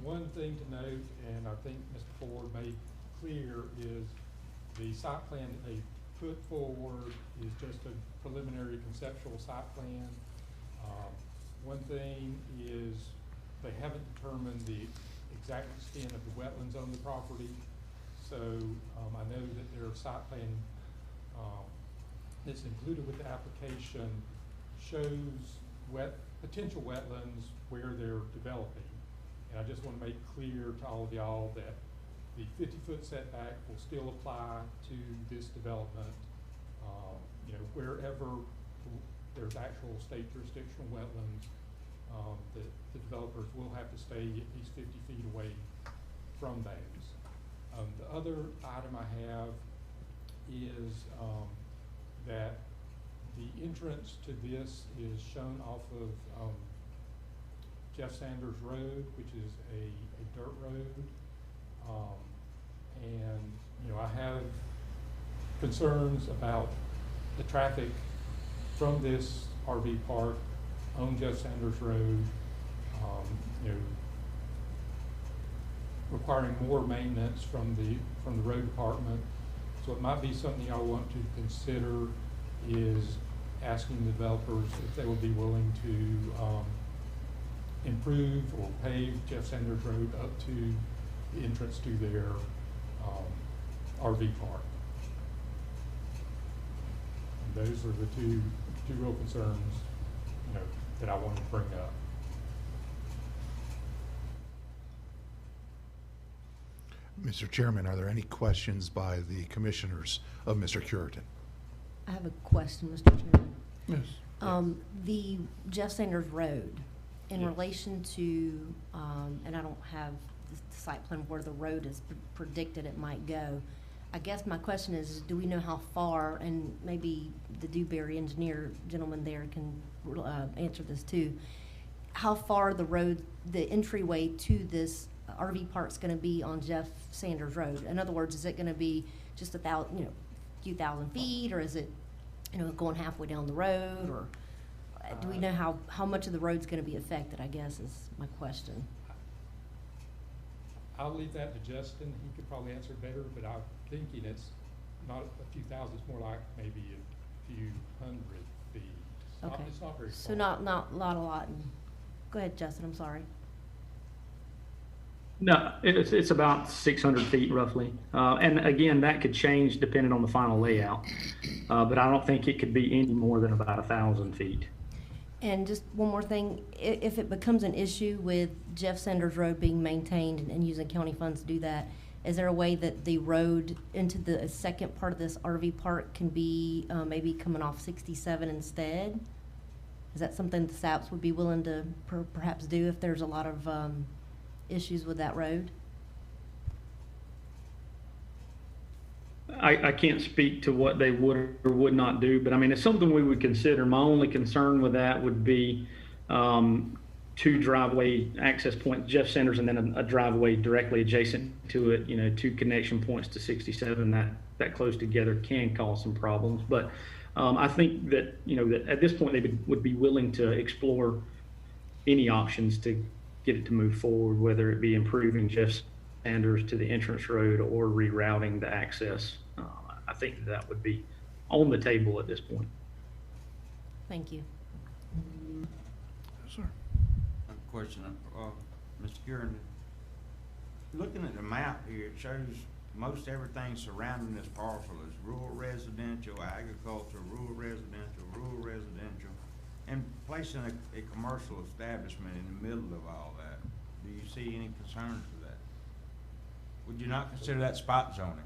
One thing to note, and I think Mr. Ford made clear, is the site plan that they put forward is just a preliminary conceptual site plan. One thing is they haven't determined the exact extent of the wetlands on the property. So I know that their site plan that's included with the application shows potential wetlands where they're developing. And I just want to make clear to all of y'all that the 50-foot setback will still apply to this development. You know, wherever there's actual state jurisdictional wetlands, that the developers will have to stay at least 50 feet away from those. The other item I have is that the entrance to this is shown off of Jeff Sanders Road, which is a dirt road. And, you know, I have concerns about the traffic from this RV park on Jeff Sanders Road, you know, requiring more maintenance from the road department. So it might be something y'all want to consider, is asking the developers if they would be willing to improve or pave Jeff Sanders Road up to the entrance to their RV park. And those are the two real concerns, you know, that I wanted to bring up. Mr. Chairman, are there any questions by the commissioners of Mr. Curitan? I have a question, Mr. Chairman. Yes. The Jeff Sanders Road, in Yes. relation to, and I don't have the site plan where the road is predicted it might go. I guess my question is, do we know how far, and maybe the Dewberry engineer gentleman there can answer this too, how far the road, the entryway to this RV park's going to be on Jeff Sanders Road? In other words, is it going to be just a few thousand feet, or is it, you know, going halfway down the road, or do we know how much of the road's going to be affected, I guess is my question. I'll leave that to Justin. He could probably answer it better, but I'm thinking it's not a few thousand, it's more like maybe a few hundred feet. It's not very far. So not a lot. Go ahead, Justin, I'm sorry. No, it's about 600 feet roughly. And again, that could change depending on the final layout. But I don't think it could be any more than about 1,000 feet. And just one more thing, if it becomes an issue with Jeff Sanders Road being maintained and using county funds to do that, is there a way that the road into the second part of this RV park can be maybe coming off 67 instead? Is that something the SAPs would be willing to perhaps do if there's a lot of issues with that road? I can't speak to what they would or would not do, but I mean, it's something we would consider. My only concern with that would be two driveway access points, Jeff Sanders, and then a driveway directly adjacent to it. You know, two connection points to 67 that close together can cause some problems. But I think that, you know, that at this point they would be willing to explore any options to get it to move forward, whether it be improving Jeff Sanders to the entrance road or rerouting the access. I think that would be on the table at this point. Thank you. Yes, sir. A question, Mr. Kieran. Looking at the map here, it shows most everything surrounding this parcel is rural residential, agriculture, rural residential, and placing a commercial establishment in the middle of all that. Do you see any concerns with that? Would you not consider that spot zoning?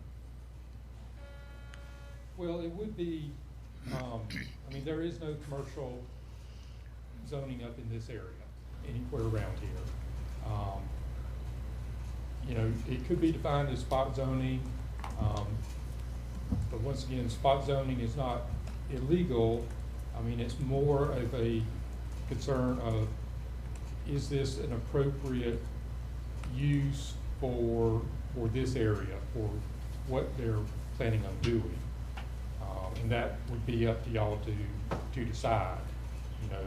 Well, it would be, I mean, there is no commercial zoning up in this area, anywhere around here. You know, it could be defined as spot zoning, but once again, spot zoning is not illegal. I mean, it's more of a concern of, is this an appropriate use for this area, for what they're planning on doing? And that would be up to y'all to decide. You know,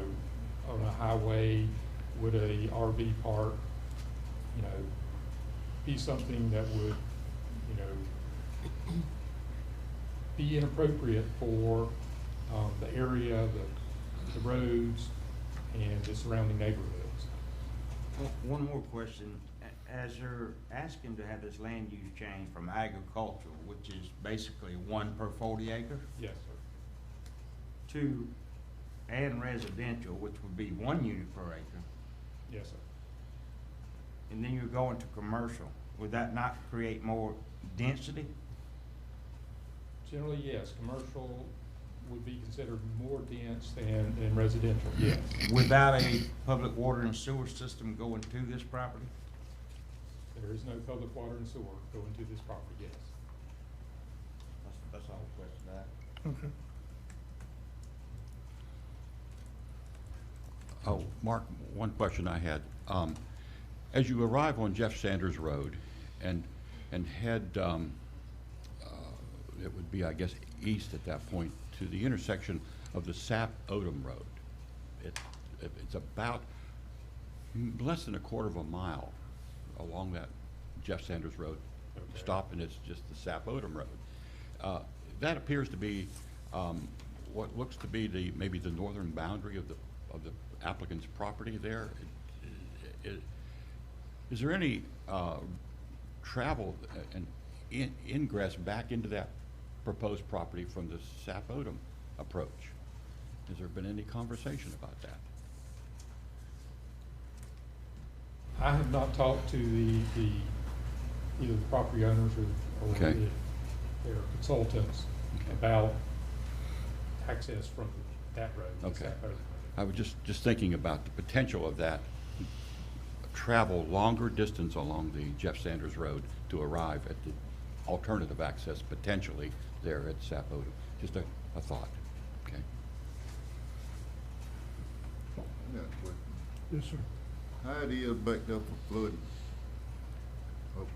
on a highway, would a RV park, you know, be something that would, you know, be inappropriate for the area, the roads, and the surrounding neighborhoods. One more question. As you're asking to have this land use change from agricultural, which is basically 1 per 40 acre? Yes, sir. To and residential, which would be 1 unit per acre. Yes, sir. And then you're going to commercial. Would that not create more density? Generally, yes. Commercial would be considered more dense than residential, yes. Without a public water and sewer system going to this property? There is no public water and sewer going to this property, yes. That's all the question I have. Okay. Oh, Mark, one question I had. As you arrive on Jeff Sanders Road and head, it would be, I guess, east at that point to the intersection of the Sap Odom Road. It's about less than a quarter of a mile along that Jeff Sanders Road. Okay. Stop, and it's just the Sap Odom Road. That appears to be what looks to be maybe the northern boundary of the applicant's property there. Is there any travel and ingress back into that proposed property from the Sap Odom approach? Has there been any conversation about that? I have not talked to either the property owners or Okay. their consultants about access from that road. Okay. Sap Odom Road. I was just thinking about the potential of that travel longer distance along the Jeff Sanders Road to arrive at the alternative access potentially there at Sap Odom. Just a thought. Okay. I got a question. Yes, sir. How it is backed up for flooding up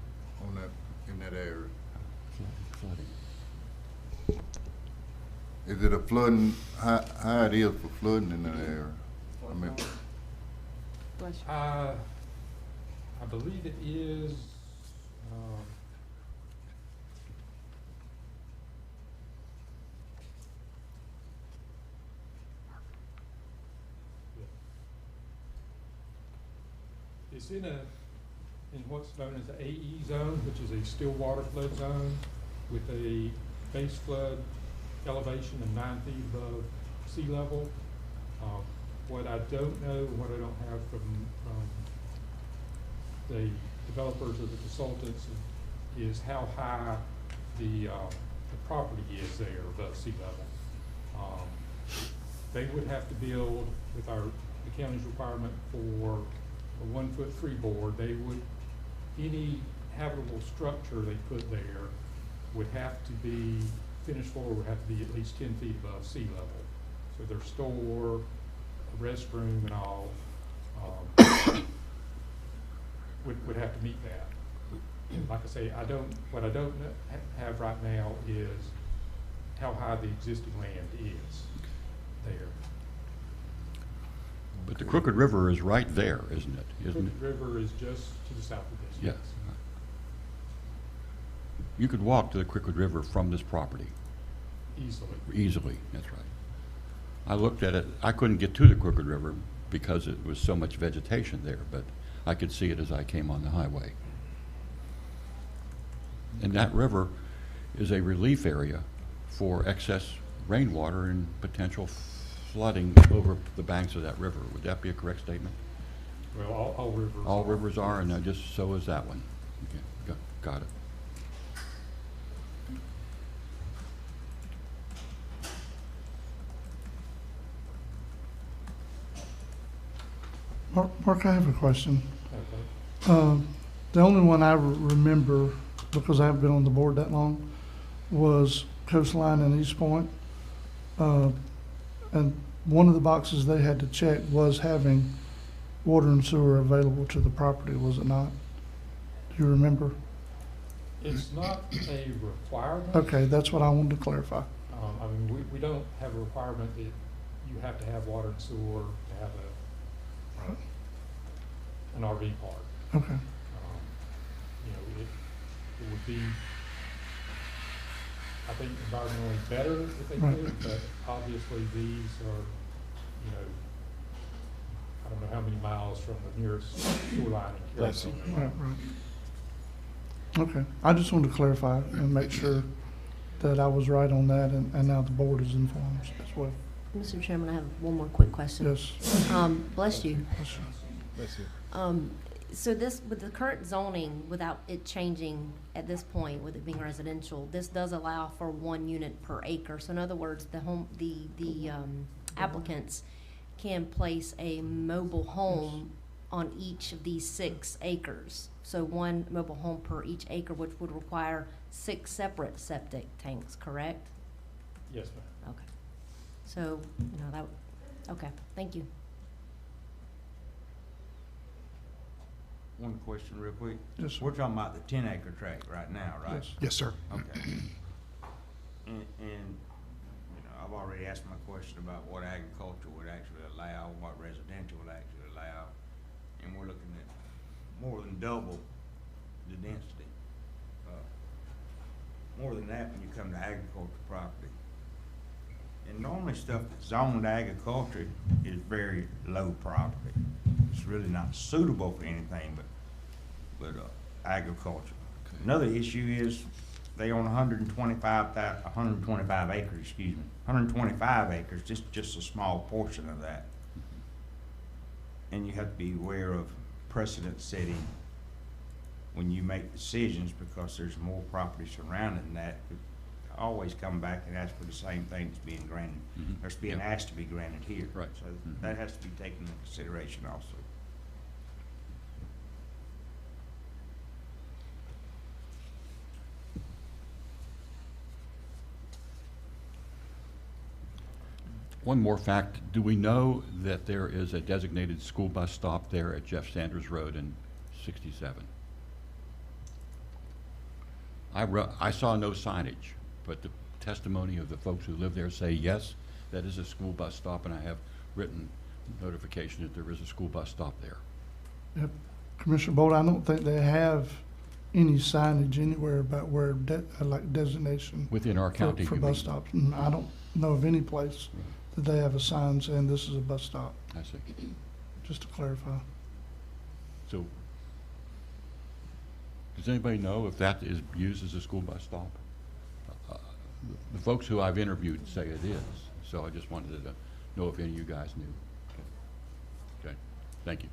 on that, in that area? Flooding. Is it a flooding, how it is for flooding in that area? I mean, I believe it is, it's in what's known as the AE zone, which is a still water flood zone with a base flood elevation of 9 feet above sea level. What I don't know, what I don't have from the developers or the consultants is how high the property is there above sea level. They would have to build with the county's requirement for a 1-foot freeboard. They would, any habitable structure they put there would have to be, finished floor would have to be at least 10 feet above sea level. So their store, a restroom and all, would have to meet that. And like I say, what I don't have right now is how high the existing land is there. But the Crooked River is right there, isn't it? Isn't it? Crooked River is just to the south of this. Yes. You could walk to the Crooked River from this property. Easily. Easily, that's right. I looked at it, I couldn't get to the Crooked River because it was so much vegetation there, but I could see it as I came on the highway. And that river is a relief area for excess rainwater and potential flooding over the banks of that river. Would that be a correct statement? Well, all rivers. All rivers are, and just so is that one. Okay, got it. Mark, I have a question. Okay. The only one I remember, because I haven't been on the board that long, was Coastline and East Point. And one of the boxes they had to check was having water and sewer available to the property, was it not? Do you remember? It's not a requirement. Okay, that's what I wanted to clarify. I mean, we don't have a requirement that you have to have water and sewer to have an RV park. Okay. You know, it would be, I think, environmentally better if they Right. could, but obviously these are, you know, I don't know how many miles from the nearest sewer line in Carrollton. Right, right. Okay, I just wanted to clarify and make sure that I was right on that, and now the board is informed as well. Mr. Chairman, I have one more quick question. Yes. Bless you. Bless you. So this, with the current zoning, without it changing at this point, with it being residential, this does allow for 1 unit per acre. So in other words, the applicants can place a mobile home on each of these 6 acres. So 1 mobile home per each acre, which would require 6 separate septic tanks, correct? Yes, ma'am. Okay. So, you know, that, okay, thank you. One question real quick. Yes, sir. We're talking about the 10-acre tract right now, right? Yes. Yes, sir. Okay. And, you know, I've already asked my question about what agriculture would actually allow, what residential would actually allow, and we're looking at more than double the density. More than that when you come to agriculture property. And normally stuff that's zoned agriculture is very low property. It's really not suitable for anything but agriculture. Okay. Another issue is they own 125 acres, excuse me, 125 acres, just a small portion of that. And you have to be aware of precedent setting when you make decisions, because there's more property surrounding that. Always come back and ask for the same thing that's being granted, or it's being asked to be granted here. Right. So that has to be taken into consideration also. One more fact, do we know that there is a designated school bus stop there at Jeff Sanders Road and 67? I saw no signage, but the testimony of the folks who live there say, yes, that is a school bus stop, and I have written notification that there is a school bus stop there. Yep. Commissioner Bolt, I don't think they have any signage anywhere about where, like designation. Within our county, for you bus mean? stops. I don't know of any place that they have a sign saying this is a bus stop, I see. just to clarify. So, does anybody know if that is used as a school bus stop? The folks who I've interviewed say it is, so I just wanted to know if any of you guys knew. Okay, thank you.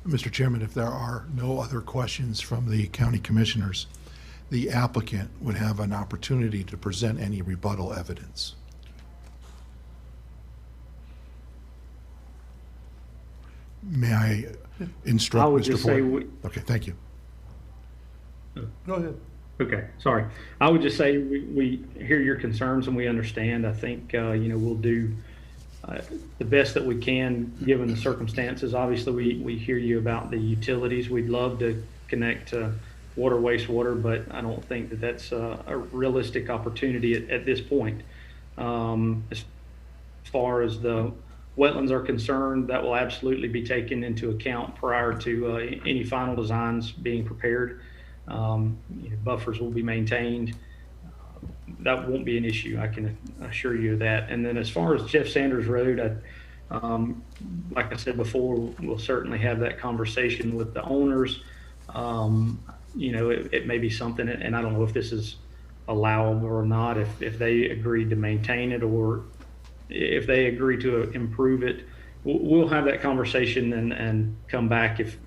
Mr. Chairman, if there are no other questions from the county commissioners, the applicant would have an opportunity to present any rebuttal evidence. May I instruct I would Mr. just say Ford? Okay, thank you. Go ahead. Okay, sorry. I would just say we hear your concerns and we understand. I think, you know, we'll do the best that we can given the circumstances. Obviously, we hear you about the utilities. We'd love to connect to water, wastewater, but I don't think that that's a realistic opportunity at this point. As far as the wetlands are concerned, that will absolutely be taken into account prior to any final designs being prepared. You know, buffers will be maintained. That won't be an issue, I can assure you of that. And then as far as Jeff Sanders Road, like I said before, we'll certainly have that conversation with the owners. You know, it may be something, and I don't know if this is allowable or not, if they agreed to maintain it or if they agree to improve it. We'll have that conversation and come back if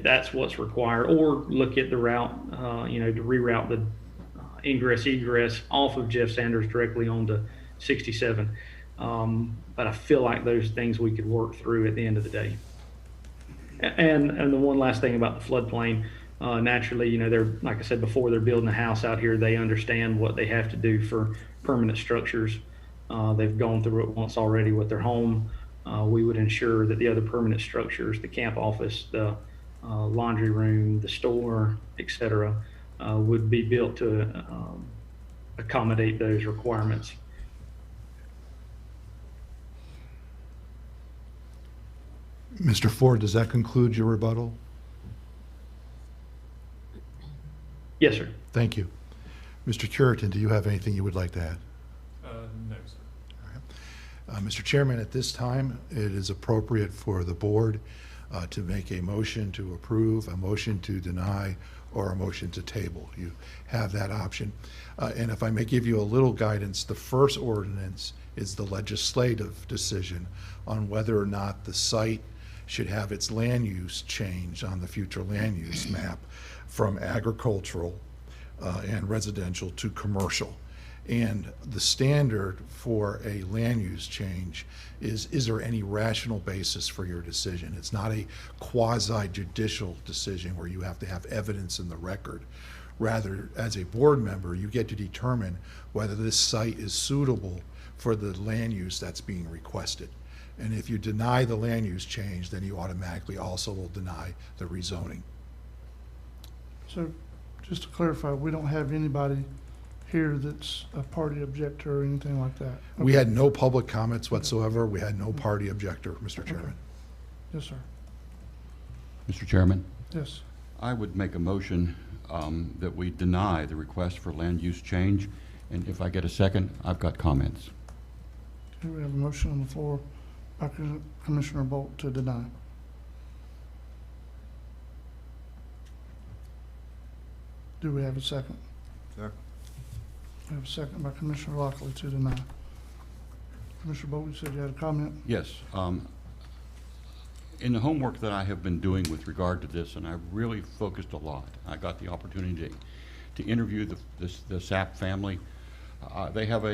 that's what's required, or look at the route, you know, to reroute the ingress egress off of Jeff Sanders directly onto 67. But I feel like those things we could work through at the end of the day. And the one last thing about the floodplain, naturally, you know, they're, like I said before, they're building a house out here. They understand what they have to do for permanent structures. They've gone through it once already with their home. We would ensure that the other permanent structures, the camp office, the laundry room, the store, etc., would be built to accommodate those requirements. Mr. Ford, does that conclude your rebuttal? Yes, sir. Thank you. Mr. Curitan, do you have anything you would like to add? No, sir. Mr. Chairman, at this time, it is appropriate for the board to make a motion to approve, a motion to deny, or a motion to table. You have that option. And if I may give you a little guidance, the first ordinance is the legislative decision on whether or not the site should have its land use changed on the future land use map from agricultural and residential to commercial. And the standard for a land use change is there any rational basis for your decision? It's not a quasi-judicial decision where you have to have evidence in the record. Rather, as a board member, you get to determine whether this site is suitable for the land use that's being requested. And if you deny the land use change, then you automatically also will deny the rezoning. So just to clarify, we don't have anybody here that's a party objector or anything like that? We had no public comments whatsoever. We had no party objector, Mr. Chairman. Yes, sir. Mr. Chairman? Yes. I would make a motion that we deny the request for land use change. And if I get a second, I've got comments. Okay, we have a motion on the floor by Commissioner Bolt to deny. Do we have a second? Second. We have a second by Commissioner Lockley to deny. Commissioner Bolt, you said you had a comment? Yes. In the homework that I have been doing with regard to this, and I've really focused a lot, I got the opportunity to interview the SAP family. They have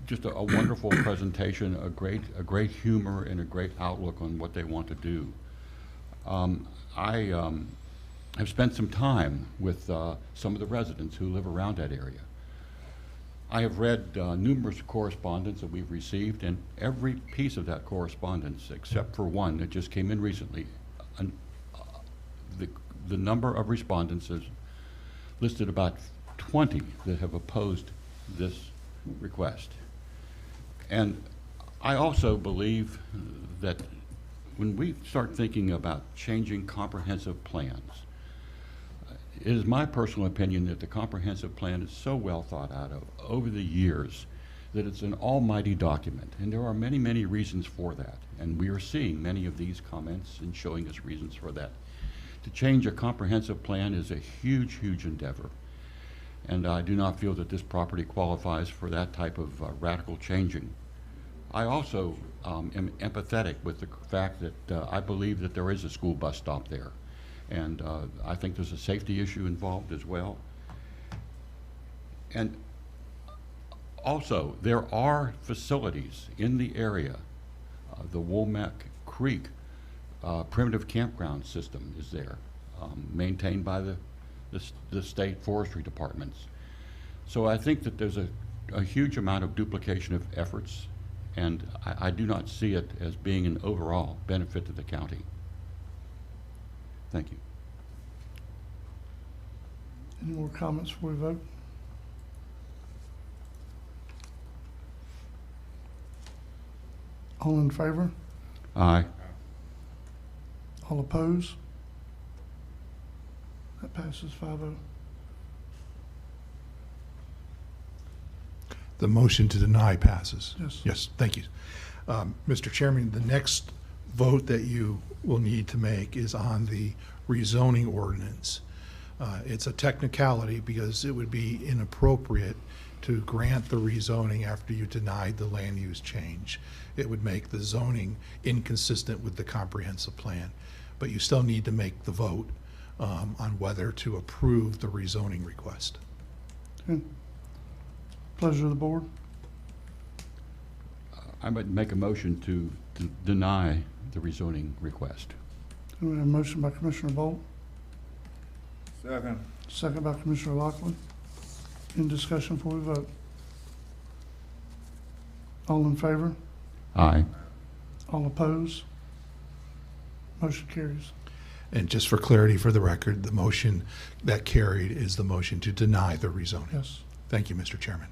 just a wonderful presentation, a great humor, and a great outlook on what they want to do. I have spent some time with some of the residents who live around that area. I have read numerous correspondence that we've received, and every piece of that correspondence, except for one that just came in recently, the number of respondents is listed about 20 that have opposed this request. And I also believe that when we start thinking about changing comprehensive plans, it is my personal opinion that the comprehensive plan is so well thought out of over the years that it's an almighty document. And there are many, many reasons for that. And we are seeing many of these comments and showing us reasons for that. To change a comprehensive plan is a huge, huge endeavor. And I do not feel that this property qualifies for that type of radical changing. I also am empathetic with the fact that I believe that there is a school bus stop there. And I think there's a safety issue involved as well. And also, there are facilities in the area. The Womack Creek primitive campground system is there, maintained by the state forestry departments. So I think that there's a huge amount of duplication of efforts, and I do not see it as being an overall benefit to the county. Thank you. Any more comments before we vote? All in favor? Aye. All opposed? That passes 5-0. The motion to deny passes. Yes. Yes, thank you. Mr. Chairman, the next vote that you will need to make is on the rezoning ordinance. It's a technicality because it would be inappropriate to grant the rezoning after you denied the land use change. It would make the zoning inconsistent with the comprehensive plan. But you still need to make the vote on whether to approve the rezoning request. Okay. Pleasure of the board. I would make a motion to deny the rezoning request. We have a motion by Commissioner Bolt, Second. second by Commissioner Lockley. Any discussion before we vote? All in favor? Aye. All opposed? Motion carries. And just for clarity for the record, the motion that carried is the motion to deny the rezoning. Yes. Thank you, Mr. Chairman.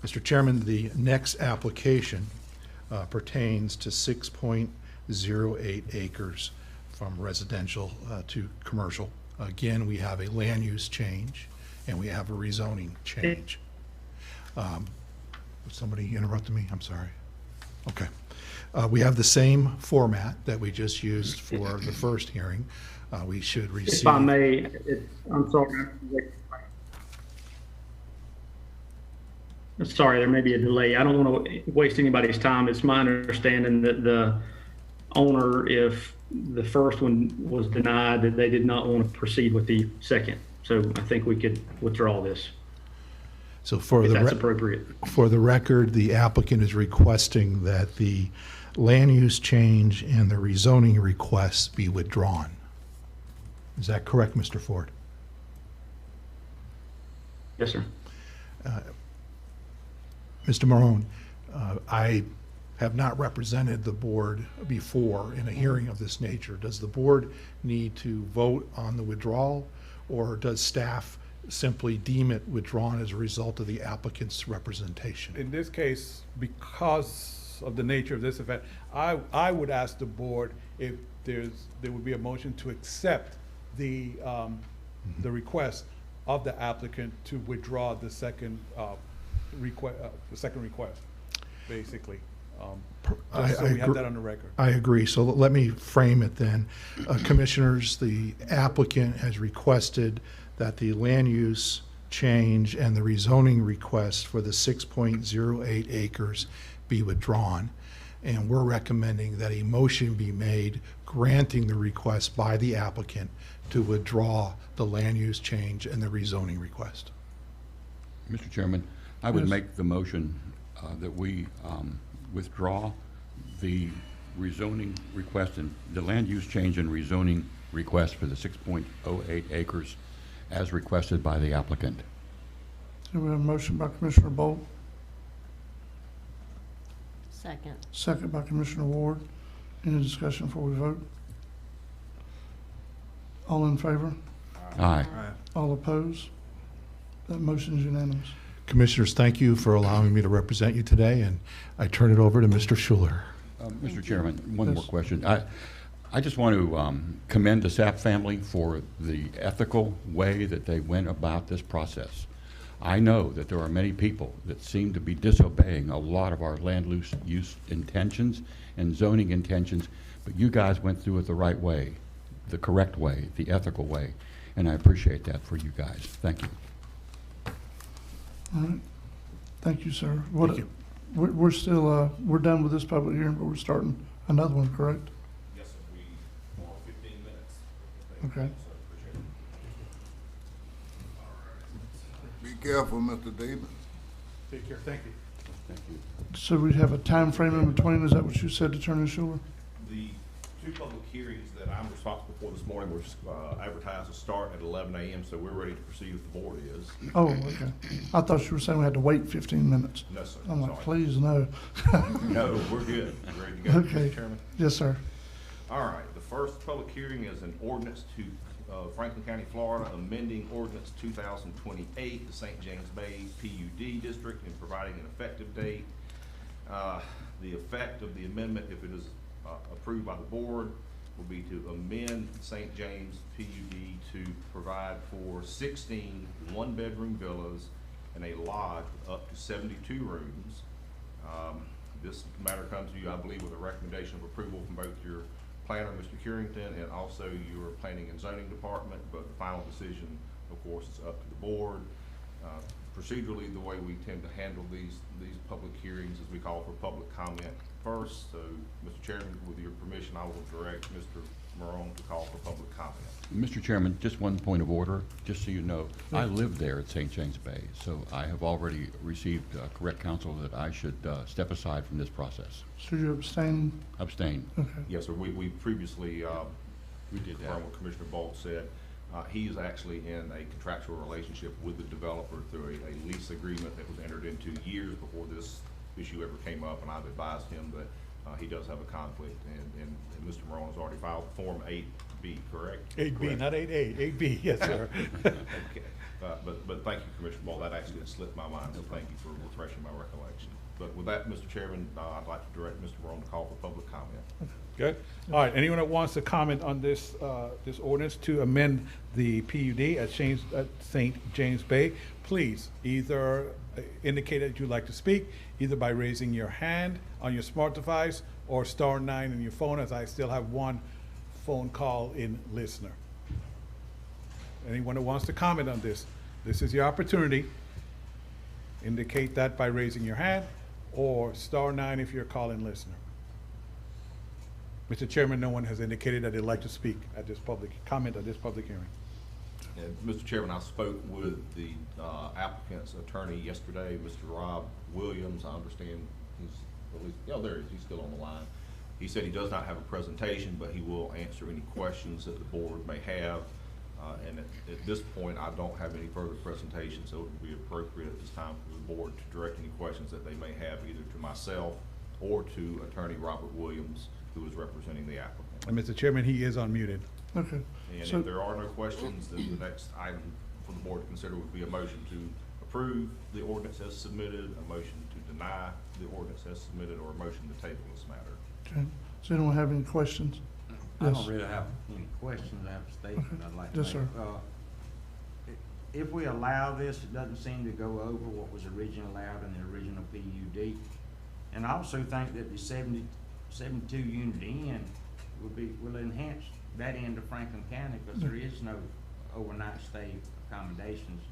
Mr. Chairman, the next application pertains to 6.08 acres from residential to commercial. Again, we have a land use change and we have a rezoning change. Somebody interrupted me, I'm sorry. Okay. We have the same format that we just used for the first hearing. We should receive. If I may, I'm sorry. Sorry, there may be a delay. I don't want to waste anybody's time. It's my understanding that the owner, if the first one was denied, that they did not want to proceed with the second. So I think we could withdraw this. So for if the that's appropriate. For the record, the applicant is requesting that the land use change and the rezoning requests be withdrawn. Is that correct, Mr. Ford? Yes, sir. Mr. Marone, I have not represented the board before in a hearing of this nature. Does the board need to vote on the withdrawal, or does staff simply deem it withdrawn as a result of the applicant's representation? In this case, because of the nature of this event, I would ask the board if there would be a motion to accept the request of the applicant to withdraw the second request, basically. So we have that on the record. I agree. So let me frame it then. Commissioners, the applicant has requested that the land use change and the rezoning request for the 6.08 acres be withdrawn. And we're recommending that a motion be made granting the request by the applicant to withdraw the land use change and the rezoning request. Mr. Chairman, I would Yes. make the motion that we withdraw the rezoning request and the land use change and rezoning request for the 6.08 acres as requested by the applicant. So we have a motion by Commissioner Bolt, Second. second by Commissioner Ward. Any discussion before we vote? All in favor? Aye. All opposed? That motion is unanimous. Commissioners, thank you for allowing me to represent you today, and I turn it over to Mr. Schuler. Mr. Chairman, one Yes. more question. I just want to commend the Sapp family for the ethical way that they went about this process. I know that there are many people that seem to be disobeying a lot of our land use intentions and zoning intentions, but you guys went through it the right way, the correct way, the ethical way, and I appreciate that for you guys. Thank you. All right. Thank you, sir. Thank you. We're still, we're done with this public hearing, but we're starting another one, correct? Yes, sir. We are 15 minutes. Okay. Be careful, Mr. Davis. Take care. Thank you. Thank you. So we have a time frame in between, is that what you said, Attorney Schuler? The two public hearings that I'm responsible for this morning were advertised to start at 11 a.m., so we're ready to proceed if the board is. Oh, okay. I thought you were saying we had to wait 15 minutes. No, sir. I'm like, Sorry. please, no. No, we're good. We're ready to go, Okay. Mr. Chairman. Yes, sir. All right, the first public hearing is an ordinance to Franklin County, Florida, amending ordinance 2028, the St. James Bay PUD district, and providing an effective date. The effect of the amendment, if it is approved by the board, will be to amend St. James PUD to provide for 16 one-bedroom villas and a lodge with up to 72 rooms. This matter comes to you, I believe, with a recommendation of approval from both your planner, Mr. Currington, and also your planning and zoning department, but the final decision, of course, is up to the board. procedurally, the way we tend to handle these public hearings is we call for public comment first. So, Mr. Chairman, with your permission, I will direct Mr. Morone to call for public comment. Mr. Chairman, just one point of order, just so you know, I live there at St. James Bay, so I have already received correct counsel that I should step aside from this process. So you're abstaining? Abstain. Okay. Yes, sir. We previously, We did that. from what Commissioner Bolt said, he is actually in a contractual relationship with the developer through a lease agreement that was entered into years before this issue ever came up, and I've advised him that he does have a conflict, and Mr. Morone has already filed Form 8B, correct? 8B, not 8A, 8B, yes, sir. Okay, but thank you, Commissioner Ball, that actually had slipped my mind, so thank you for refreshing my recollection. But with that, Mr. Chairman, I'd like to direct Mr. Morone to call for public comment. Good. All right, anyone that wants to comment on this, this ordinance to amend the PUD at St. James Bay, please either indicate that you'd like to speak, either by raising your hand on your smart device or *9 on your phone, as I still have one phone call in listener. Anyone who wants to comment on this, this is your opportunity. Indicate that by raising your hand or *9 if you're a call-in listener. Mr. Chairman, no one has indicated that they'd like to speak at this public comment at this public hearing. And Mr. Chairman, I spoke with the applicant's attorney yesterday, Mr. Rob Williams. I understand he's, at least, oh, there he is, he's still on the line. He said he does not have a presentation, but he will answer any questions that the board may have. And at this point, I don't have any further presentation, so it would be appropriate at this time for the board to direct any questions that they may have either to myself or to Attorney Robert Williams, who is representing the applicant. And Mr. Chairman, he is unmuted. Okay. And So- if there are no questions, then the next item for the board to consider would be a motion to approve the ordinance as submitted, a motion to deny the ordinance as submitted, or a motion to table this matter. Okay. Does anyone have any questions? I Yes. don't really have any questions. I have a statement I'd like to Yes, make. sir. If we allow this, it doesn't seem to go over what was originally allowed in the original PUD. And I also think that the 72 unit inn will enhance that end of Franklin County, because there is no overnight stay accommodations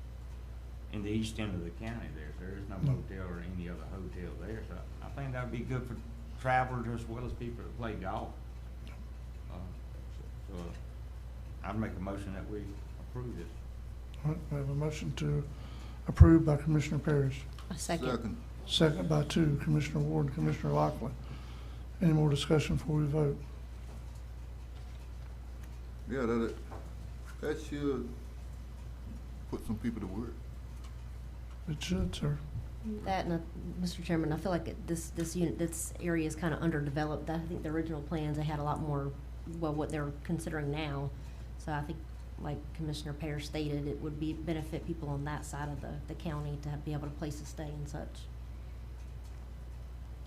in the east end of the county there. There is no motel or any other hotel there. So I think that would be good for travelers as well as people that play golf. So I'd make a motion that we approve this. All right, we have a motion to approve by Commissioner Parrish. A second. Second by Commissioner Ward and Commissioner Lockley. Any more discussion before we vote? Yeah, that should put some people to work. It should, sir. That, and Mr. Chairman, I feel like this area is kind of underdeveloped. I think the original plans, they had a lot more, well, what they're considering now. So I think, like Commissioner Parrish stated, it would benefit people on that side of the county to be able to place a stay and such.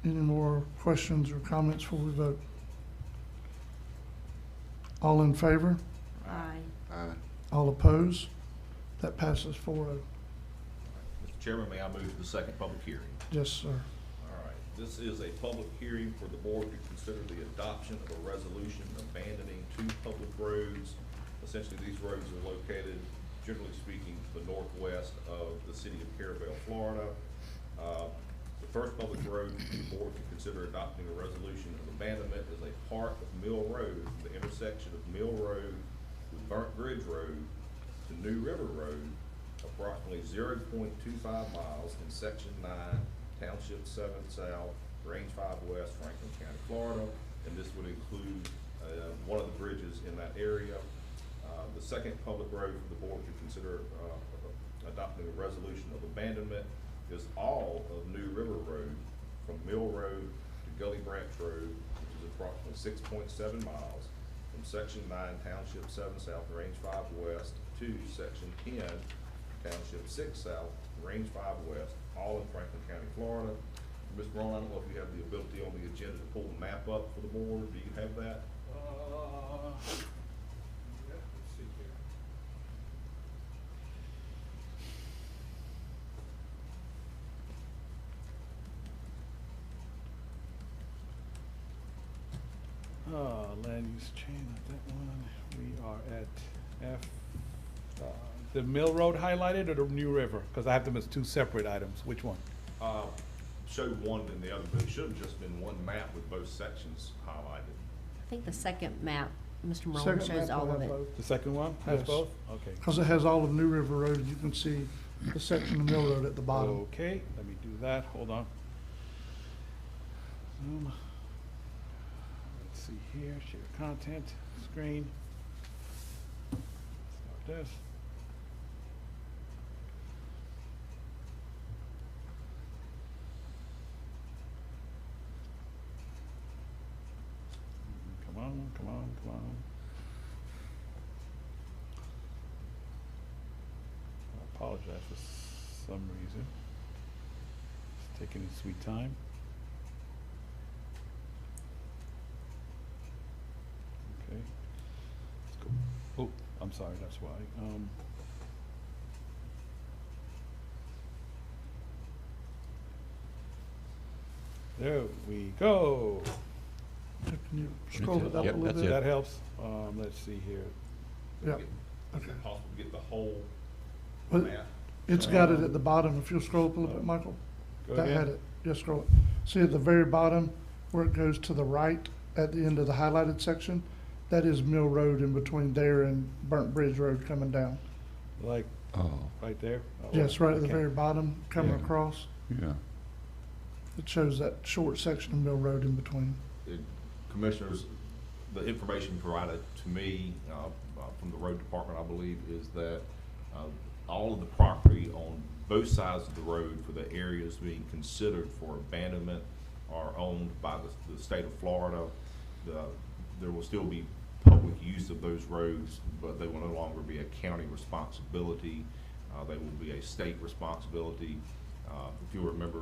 Any more questions or comments before we vote? All in favor? Aye. Aye. All opposed? That passes 4-0. Mr. Chairman, may I move to the second public hearing? Yes, sir. All right, this is a public hearing for the board to consider the adoption of a resolution abandoning 2 public roads. Essentially, these roads are located, generally speaking, to the northwest of the city of Carabel, Florida. The first public road the board to consider adopting a resolution of abandonment is a part of Mill Road, the intersection of Mill Road with Burnt Bridge Road to New River Road, approximately 0.25 miles in Section 9, Township 7 South, Range 5 West, Franklin County, Florida. And this would include one of the bridges in that area. The second public road for the board to consider adopting a resolution of abandonment is all of New River Road from Mill Road to Gully Branch Road, which is approximately 6.7 miles from Section 9, Township 7 South, Range 5 West to Section 10, Township 6 South, Range 5 West, all in Franklin County, Florida. Ms. Brown, I don't know if you have the ability on the agenda to pull the map up for the board. Do you have that? Land use change, that one. We are at F, the Mill Road highlighted or the New River? Because I have them as two separate items. Which one? Showed one than the other, but it should have just been one map with both sections highlighted. I think the second map, Mr. Morone, Second shows map all will of have it. both. The second one has Yes. both? Okay. Because it has all of New River Road, you can see the section of Mill Road at the bottom. Okay, let me do that. Hold on. Zoom. Let's see here, share content, screen. Start this. Come on, come on, come on. I apologize for some reason. It's taking its sweet time. Okay. Let's go. Oh, I'm sorry, that's why. There we go. Can you scroll it up a Yep, little that's bit? it. That helps. Let's see here. Yeah. Is Okay. it possible to get the whole Well, map? it's got it at the bottom. If you'll scroll up a little bit, Michael. Go That again. had it. Just scroll it. See at the very bottom where it goes to the right at the end of the highlighted section? That is Mill Road in between there and Burnt Bridge Road coming down. Like Oh, right there? Oh, Yes, right at the okay. very bottom, coming Yeah. across. yeah. It shows that short section of Mill Road in between. Commissioners, the information provided to me from the road department, I believe, is that all of the property on both sides of the road for the areas being considered for abandonment are owned by the state of Florida. There will still be public use of those roads, but they will no longer be a county responsibility. They will be a state responsibility. If you'll remember,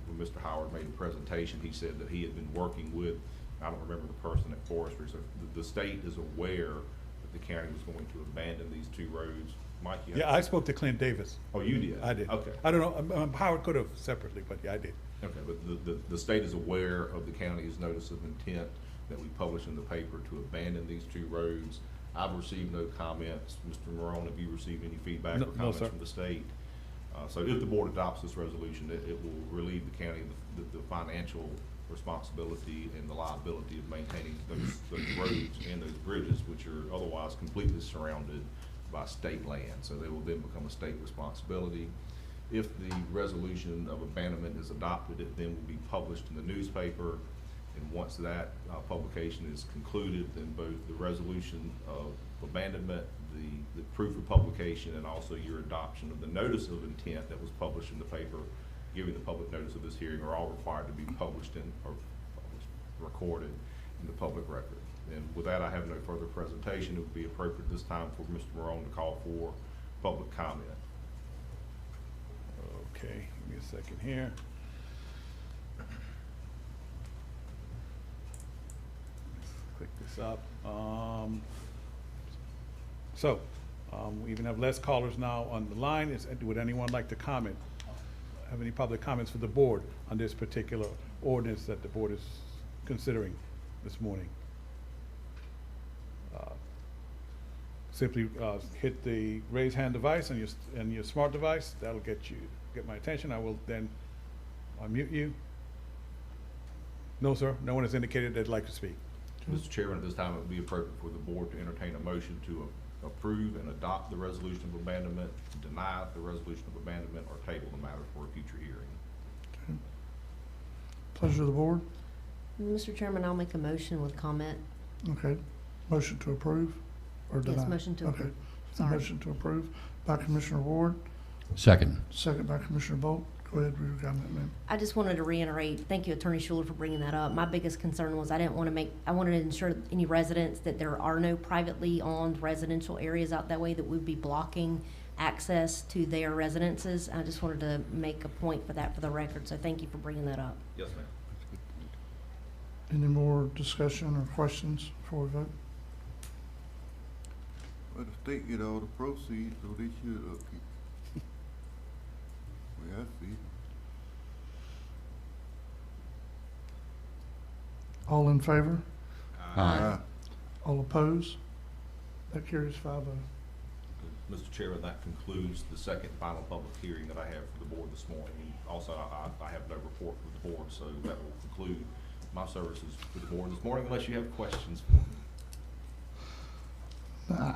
when Mr. Howard made a presentation, he said that he had been working with, I don't remember the person at Forestry, so the state is aware that the county was going to abandon these two roads. Mike, you have- Yeah, I spoke to Clint Davis. Oh, you did? I did. Okay. I don't know, Howard could have separately, but yeah, I did. Okay, but the state is aware of the county's notice of intent that we publish in the paper to abandon these two roads. I've received no comments. Mr. Morone, have you received any feedback No, or no, comments sir. from the state? So if the board adopts this resolution, it will relieve the county of the financial responsibility and the liability of maintaining those roads and those bridges, which are otherwise completely surrounded by state land. So they will then become a state responsibility. If the resolution of abandonment is adopted, it then will be published in the newspaper. And once that publication is concluded, then both the resolution of abandonment, the proof of publication, and also your adoption of the notice of intent that was published in the paper, giving the public notice of this hearing, are all required to be published or recorded in the public record. And with that, I have no further presentation. It would be appropriate this time for Mr. Morone to call for public comment. Okay, give me a second here. Let's click this up. We even have less callers now on the line. Would anyone like to comment? Have any public comments for the board on this particular ordinance that the board is considering this morning? Simply hit the raise hand device on your smart device. That'll get my attention. I will then unmute you. No, sir. No one has indicated they'd like to speak. Mr. Chairman, at this time, it would be appropriate for the board to entertain a motion to approve and adopt the resolution of abandonment, deny the resolution of abandonment, or table the matter for a future hearing. Pleasure of the board. Mr. Chairman, I'll make a motion with comment. Okay. Motion to approve or deny? Yes, motion to approve. Okay. Sorry. Motion to approve by Commissioner Ward, Second. second by Commissioner Bolt. Go ahead with your comment, ma'am. I just wanted to reiterate, thank you, Attorney Schuler, for bringing that up. My biggest concern was I wanted to ensure any residents that there are no privately owned residential areas out that way that would be blocking access to their residences. I just wanted to make a point for that for the record, so thank you for bringing that up. Yes, ma'am. Any more discussion or questions before we vote? Well, the state get all the proceeds, so they should keep. Well, I see. All in favor? Aye. All opposed? That carries 5-0. Mr. Chairman, that concludes the second and final public hearing that I have for the board this morning. And also, I have no report for the board, so that will conclude my services for the board this morning, unless you have questions for me.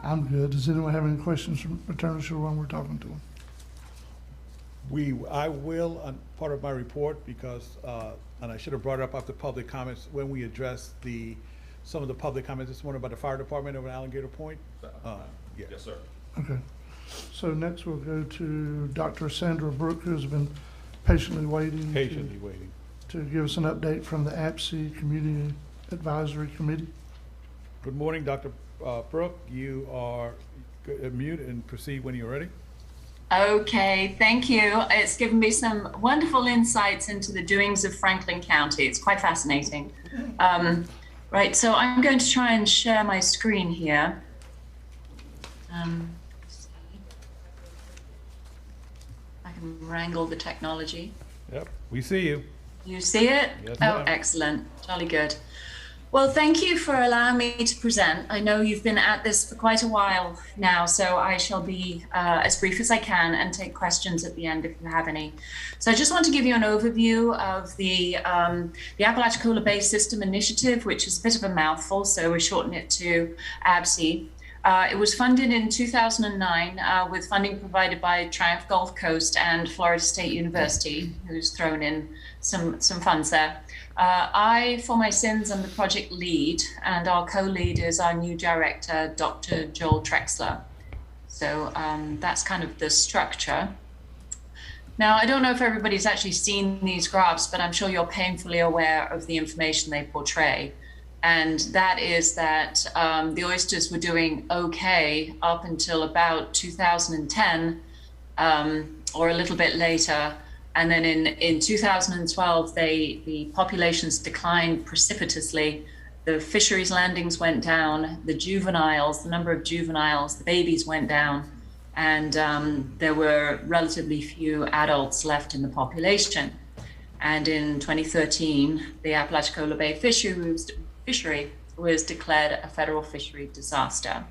I'm good. Does anyone have any questions from Attorney Schuler when we're talking to him? I will, on part of my report, because, and I should have brought it up after public comments, when we address some of the public comments this morning about the fire department over at Alligator Point. Yeah. Yes, sir. Okay. So next we'll go to Dr. Sandra Brook, who's been patiently waiting. To give us an update from the APSI Community Advisory Committee. Good morning, Dr. Brook. You are mute and proceed when you're ready. Okay, thank you. It's given me some wonderful insights into the doings of Franklin County. It's quite fascinating. Right, so I'm going to try and share my screen here. I can wrangle the technology. Yep, we see you. You see it? Yes, oh, ma'am. Excellent. Jolly good. Well, thank you for allowing me to present. I know you've been at this for quite a while now, so I shall be as brief as I can and take questions at the end if you have any. So I just want to give you an overview of the Apalachicola Bay System Initiative, which is a bit of a mouthful, so we shorten it to ABSI. It was funded in 2009 with funding provided by Triumph Gulf Coast and Florida State University, who's thrown in some funds there. I, for my sins, am the project lead, and our co-lead is our new director, Dr. Joel Trexler. So that's kind of the structure. Now, I don't know if everybody's actually seen these graphs, but I'm sure you're painfully aware of the information they portray. And that is that the oysters were doing okay up until about 2010 or a little bit later. And then in 2012, the populations declined precipitously. The fisheries landings went down, the juveniles, the number of juveniles, the babies went down, and there were relatively few adults left in the population. And in 2013, the Apalachicola Bay fishery was declared a federal fishery disaster.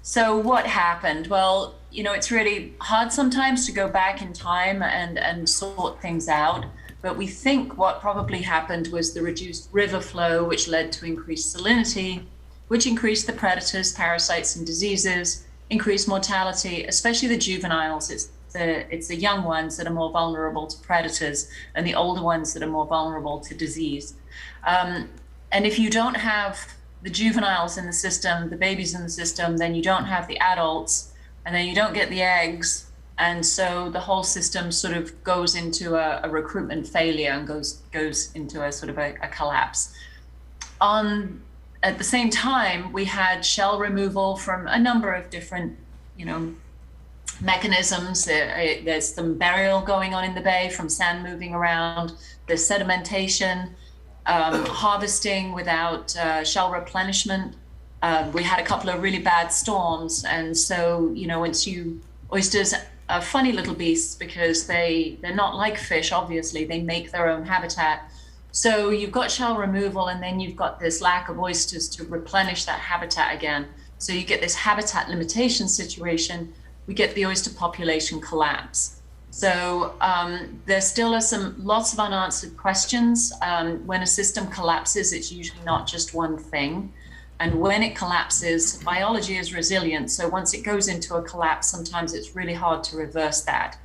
So what happened? Well, you know, it's really hard sometimes to go back in time and sort things out, but we think what probably happened was the reduced river flow, which led to increased salinity, which increased the predators, parasites, and diseases, increased mortality, especially the juveniles. It's the young ones that are more vulnerable to predators and the older ones that are more vulnerable to disease. And if you don't have the juveniles in the system, the babies in the system, then you don't have the adults, and then you don't get the eggs. And so the whole system sort of goes into a recruitment failure and goes into a sort of a collapse. At the same time, we had shell removal from a number of different, mechanisms. There's some burial going on in the bay from sand moving around. There's sedimentation, harvesting without shell replenishment. We had a couple of really bad storms, and so oysters are funny little beasts because they're not like fish. Obviously, they make their own habitat. So you've got shell removal, and then you've got this lack of oysters to replenish that habitat again. So you get this habitat limitation situation. We get the oyster population collapse. So there still are lots of unanswered questions. When a system collapses, it's usually not just one thing. And when it collapses, biology is resilient. So once it goes into a collapse, sometimes it's really hard to reverse that.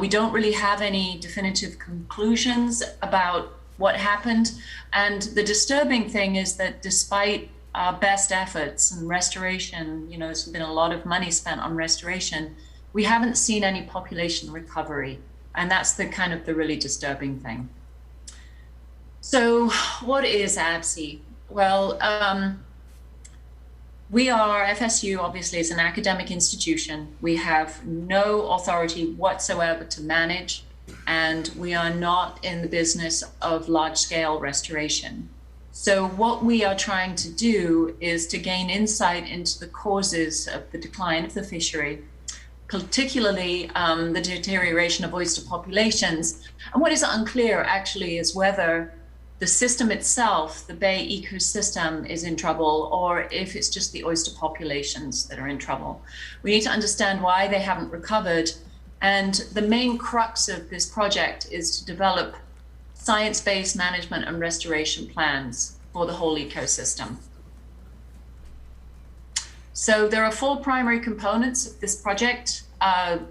We don't really have any definitive conclusions about what happened. And the disturbing thing is that despite our best efforts and restoration, there's been a lot of money spent on restoration, we haven't seen any population recovery. And that's the really disturbing thing. So what is ABSI? Well, FSU obviously is an academic institution. We have no authority whatsoever to manage, and we are not in the business of large-scale restoration. So what we are trying to do is to gain insight into the causes of the decline of the fishery, particularly the deterioration of oyster populations. And what is unclear actually is whether the system itself, the bay ecosystem, is in trouble, or if it's just the oyster populations that are in trouble. We need to understand why they haven't recovered. And the main crux of this project is to develop science-based management and restoration plans for the whole ecosystem. So there are 4 primary components of this project.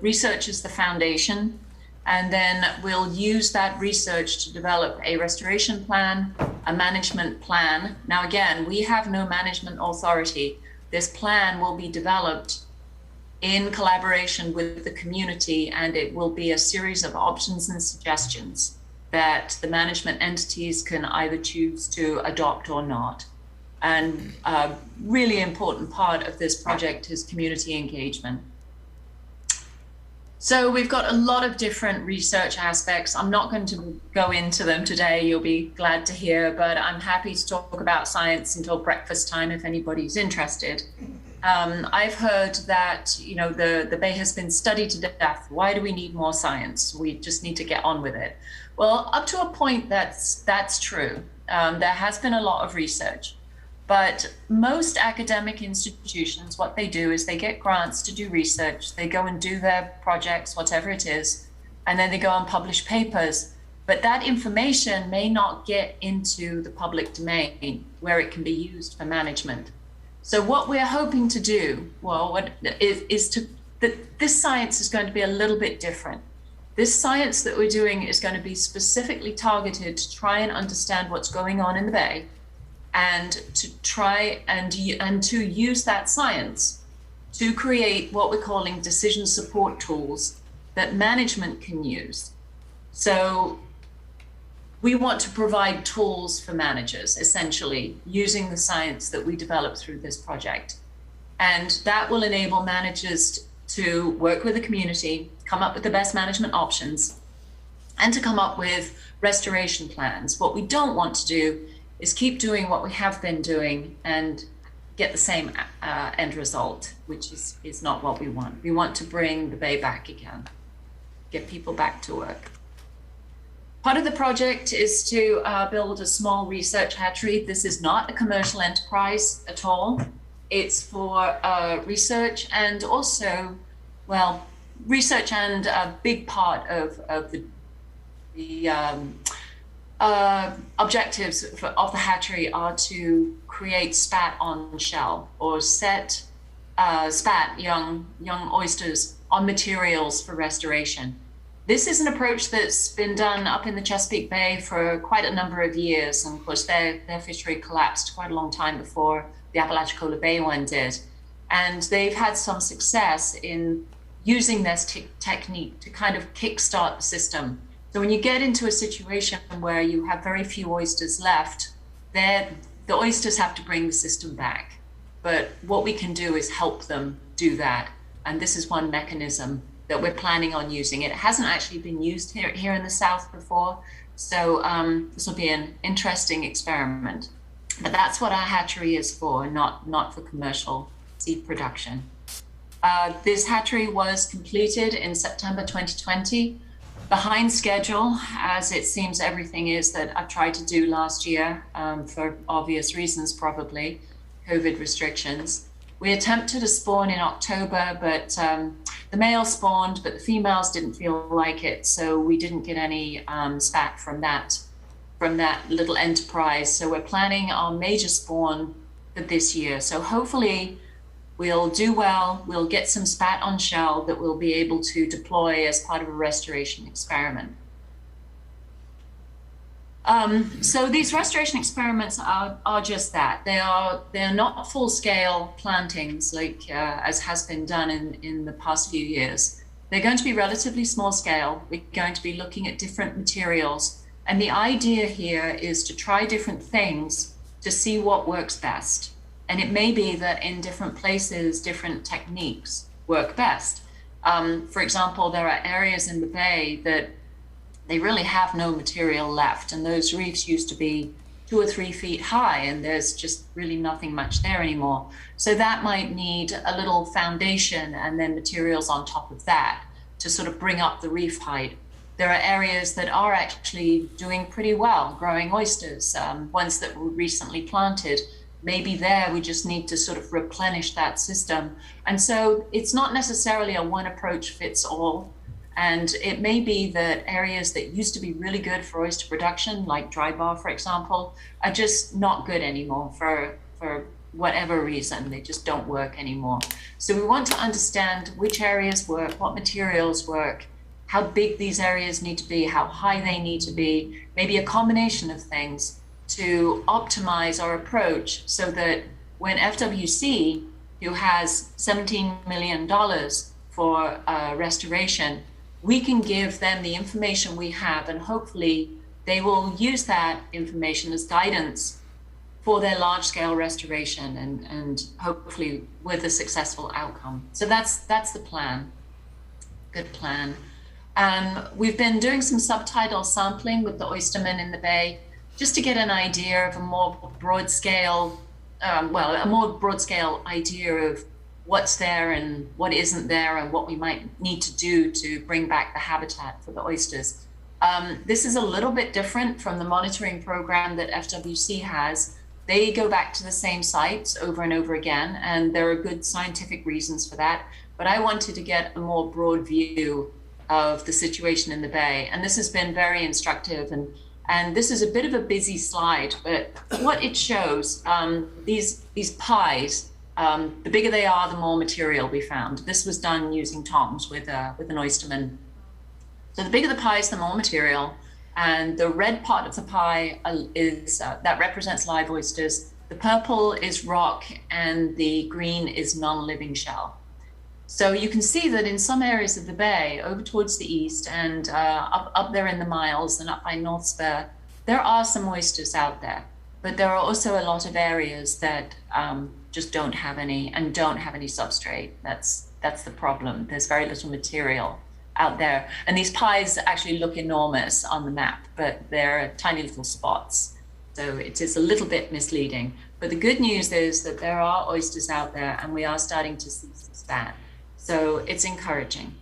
Research is the foundation, and then we'll use that research to develop a restoration plan, a management plan. Now again, we have no management authority. This plan will be developed in collaboration with the community, and it will be a series of options and suggestions that the management entities can either choose to adopt or not. And a really important part of this project is community engagement. So we've got a lot of different research aspects. I'm not going to go into them today, you'll be glad to hear, but I'm happy to talk about science until breakfast time if anybody's interested. I've heard that, you know, the bay has been studied to death. Why do we need more science? We just need to get on with it. Well, up to a point that's true. There has been a lot of research. But most academic institutions, what they do is they get grants to do research, they go and do their projects, whatever it is, and then they go and publish papers. But that information may not get into the public domain where it can be used for management. So what we're hoping to do, this science is going to be a little bit different. This science that we're doing is going to be specifically targeted to try and understand what's going on in the bay, and to try and to use that science to create what we're calling decision support tools that management can use. So we want to provide tools for managers, essentially, using the science that we develop through this project. And that will enable managers to work with the community, come up with the best management options, and to come up with restoration plans. What we don't want to do is keep doing what we have been doing and get the same end result, which is not what we want. We want to bring the bay back again, get people back to work. Part of the project is to build a small research hatchery. This is not a commercial enterprise at all. It's for research, and also, well, research, and a big part of the objectives of the hatchery are to create spat on shell, or set young oysters on materials for restoration. This is an approach that's been done up in the Chesapeake Bay for quite a number of years, and of course their fishery collapsed quite a long time before the Apalachicola Bay one did. And they've had some success in using this technique to kind of kickstart the system. So when you get into a situation where you have very few oysters left, the oysters have to bring the system back. But what we can do is help them do that. And this is one mechanism that we're planning on using. It hasn't actually been used here in the South before. So this will be an interesting experiment. But that's what our hatchery is for, not for commercial seed production. This hatchery was completed in September 2020. Behind schedule, as it seems everything is that I tried to do last year, for obvious reasons probably, COVID restrictions. We attempted a spawn in October, but the male spawned, but the females didn't feel like it, so we didn't get any spat from that little enterprise. So we're planning our major spawn for this year. So hopefully we'll do well, we'll get some spat on shell that we'll be able to deploy as part of a restoration experiment. So these restoration experiments are just that. They are not full-scale plantings like as has been done in the past few years. They're going to be relatively small scale. We're going to be looking at different materials. And the idea here is to try different things to see what works best. And it may be that in different places, different techniques work best. For example, there are areas in the bay that they really have no material left, and those reefs used to be 2 or 3 feet high, and there's just really nothing much there anymore. So that might need a little foundation and then materials on top of that to sort of bring up the reef height. there are areas that are actually doing pretty well, growing oysters, ones that were recently planted. Maybe there we just need to sort of replenish that system. And so it's not necessarily a one approach fits all. And it may be that areas that used to be really good for oyster production, like dry bar, for example, are just not good anymore for whatever reason. They just don't work anymore. So we want to understand which areas work, what materials work, how big these areas need to be, how high they need to be, maybe a combination of things to optimize our approach so that when FWC, who has $17 million for restoration, we can give them the information we have, and hopefully they will use that information as guidance for their large-scale restoration and hopefully with a successful outcome. So that's the plan. Good plan. We've been doing some subtidal sampling with the oystermen in the bay, just to get an idea of a more broad scale, idea of what's there and what isn't there and what we might need to do to bring back the habitat for the oysters. This is a little bit different from the monitoring program that FWC has. They go back to the same sites over and over again, and there are good scientific reasons for that. But I wanted to get a more broad view of the situation in the bay, and this has been very instructive. And this is a bit of a busy slide, but what it shows, these pies, the bigger they are, the more material we found. This was done using tongs with an oysterman. So the bigger the pies, the more material. And the red part of the pie is that represents live oysters. The purple is rock, and the green is non-living shell. So you can see that in some areas of the bay, over towards the east and up there in the Miles and up by North Spur, there are some oysters out there. But there are also a lot of areas that just don't have any and don't have any substrate. That's the problem. There's very little material out there. And these pies actually look enormous on the map, but they're tiny little spots. So it is a little bit misleading. But the good news is that there are oysters out there, and we are starting to see some spat. So it's encouraging.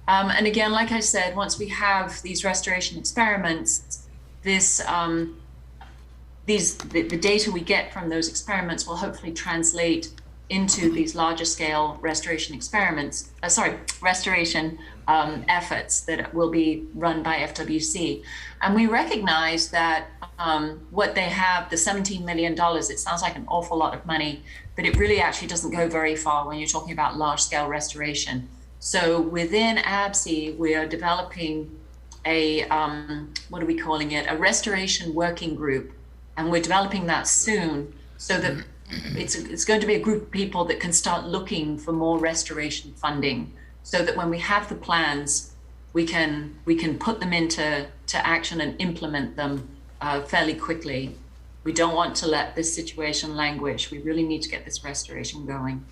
And again, like I said, once we have these restoration experiments, the data we get from those experiments will hopefully translate into these larger scale restoration efforts that will be run by FWC. And we recognize that what they have, the $17 million, it sounds like an awful lot of money, but it really actually doesn't go very far when you're talking about large scale restoration. So within ABSI, we are developing a, what are we calling it? A restoration working group. And we're developing that soon so that it's going to be a group of people that can start looking for more restoration funding, so that when we have the plans, we can put them into action and implement them fairly quickly. We don't want to let this situation languish. We really need to get this restoration going.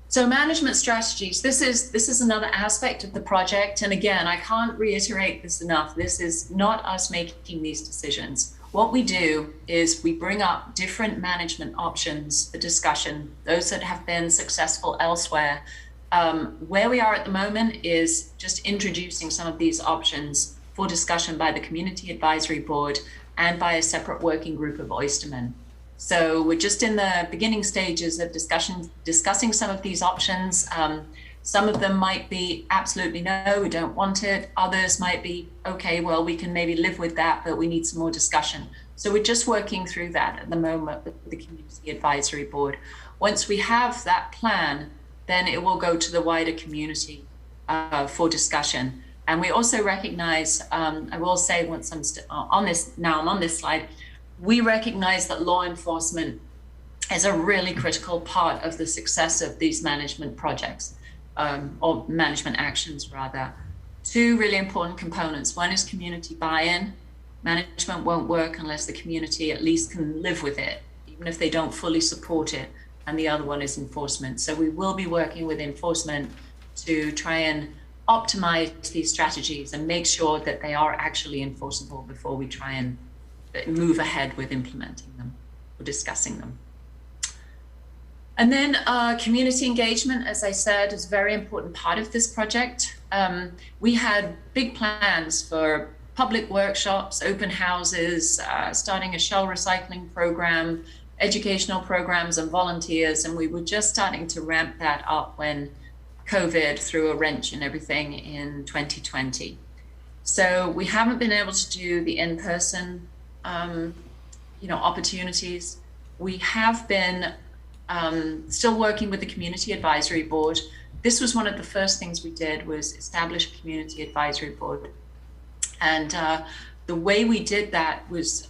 So management strategies, this is another aspect of the project. And again, I can't reiterate this enough. This is not us making these decisions. What we do is we bring up different management options for discussion, those that have been successful elsewhere. Where we are at the moment is just introducing some of these options for discussion by the Community Advisory Board and by a separate working group of oystermen. So we're just in the beginning stages of discussing some of these options. Some of them might be absolutely no, we don't want it. Others might be, okay, well, we can maybe live with that, but we need some more discussion. So we're just working through that at the moment with the Community Advisory Board. Once we have that plan, then it will go to the wider community for discussion. And we also recognize, I will say once I'm on this slide, we recognize that law enforcement is a really critical part of the success of these management projects. Or management actions rather. Two really important components. One is community buy-in. Management won't work unless the community at least can live with it, even if they don't fully support it. And the other one is enforcement. So we will be working with enforcement to try and optimize these strategies and make sure that they are actually enforceable before we try and move ahead with implementing them or discussing them. And then community engagement, as I said, is a very important part of this project. we had big plans for public workshops, open houses, starting a shell recycling program, educational programs and volunteers, and we were just starting to ramp that up when COVID threw a wrench in everything in 2020. So we haven't been able to do the in-person, opportunities. We have been still working with the Community Advisory Board. This was one of the first things we did, was establish a Community Advisory Board. And the way we did that was,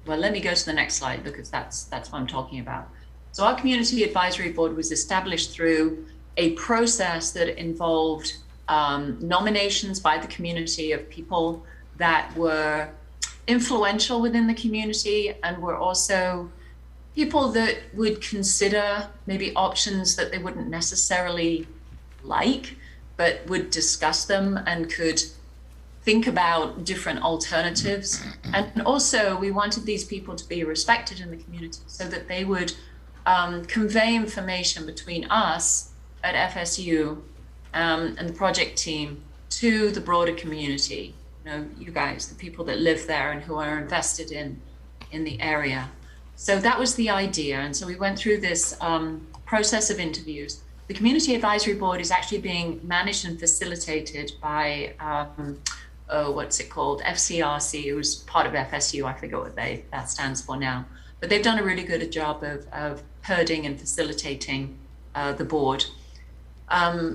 well, let me go to the next slide, because that's what I'm talking about. So our Community Advisory Board was established through a process that involved nominations by the community of people that were influential within the community and were also people that would consider maybe options that they wouldn't necessarily like, but would discuss them and could think about different alternatives. And also we wanted these people to be respected in the community so that they would convey information between us at FSU and the project team to the broader community. You guys, the people that live there and who are invested in the area. So that was the idea. And so we went through this process of interviews. The Community Advisory Board is actually being managed and facilitated by, what's it called? FCRC, who's part of FSU. I forget what that stands for now. But they've done a really good job of herding and facilitating the board.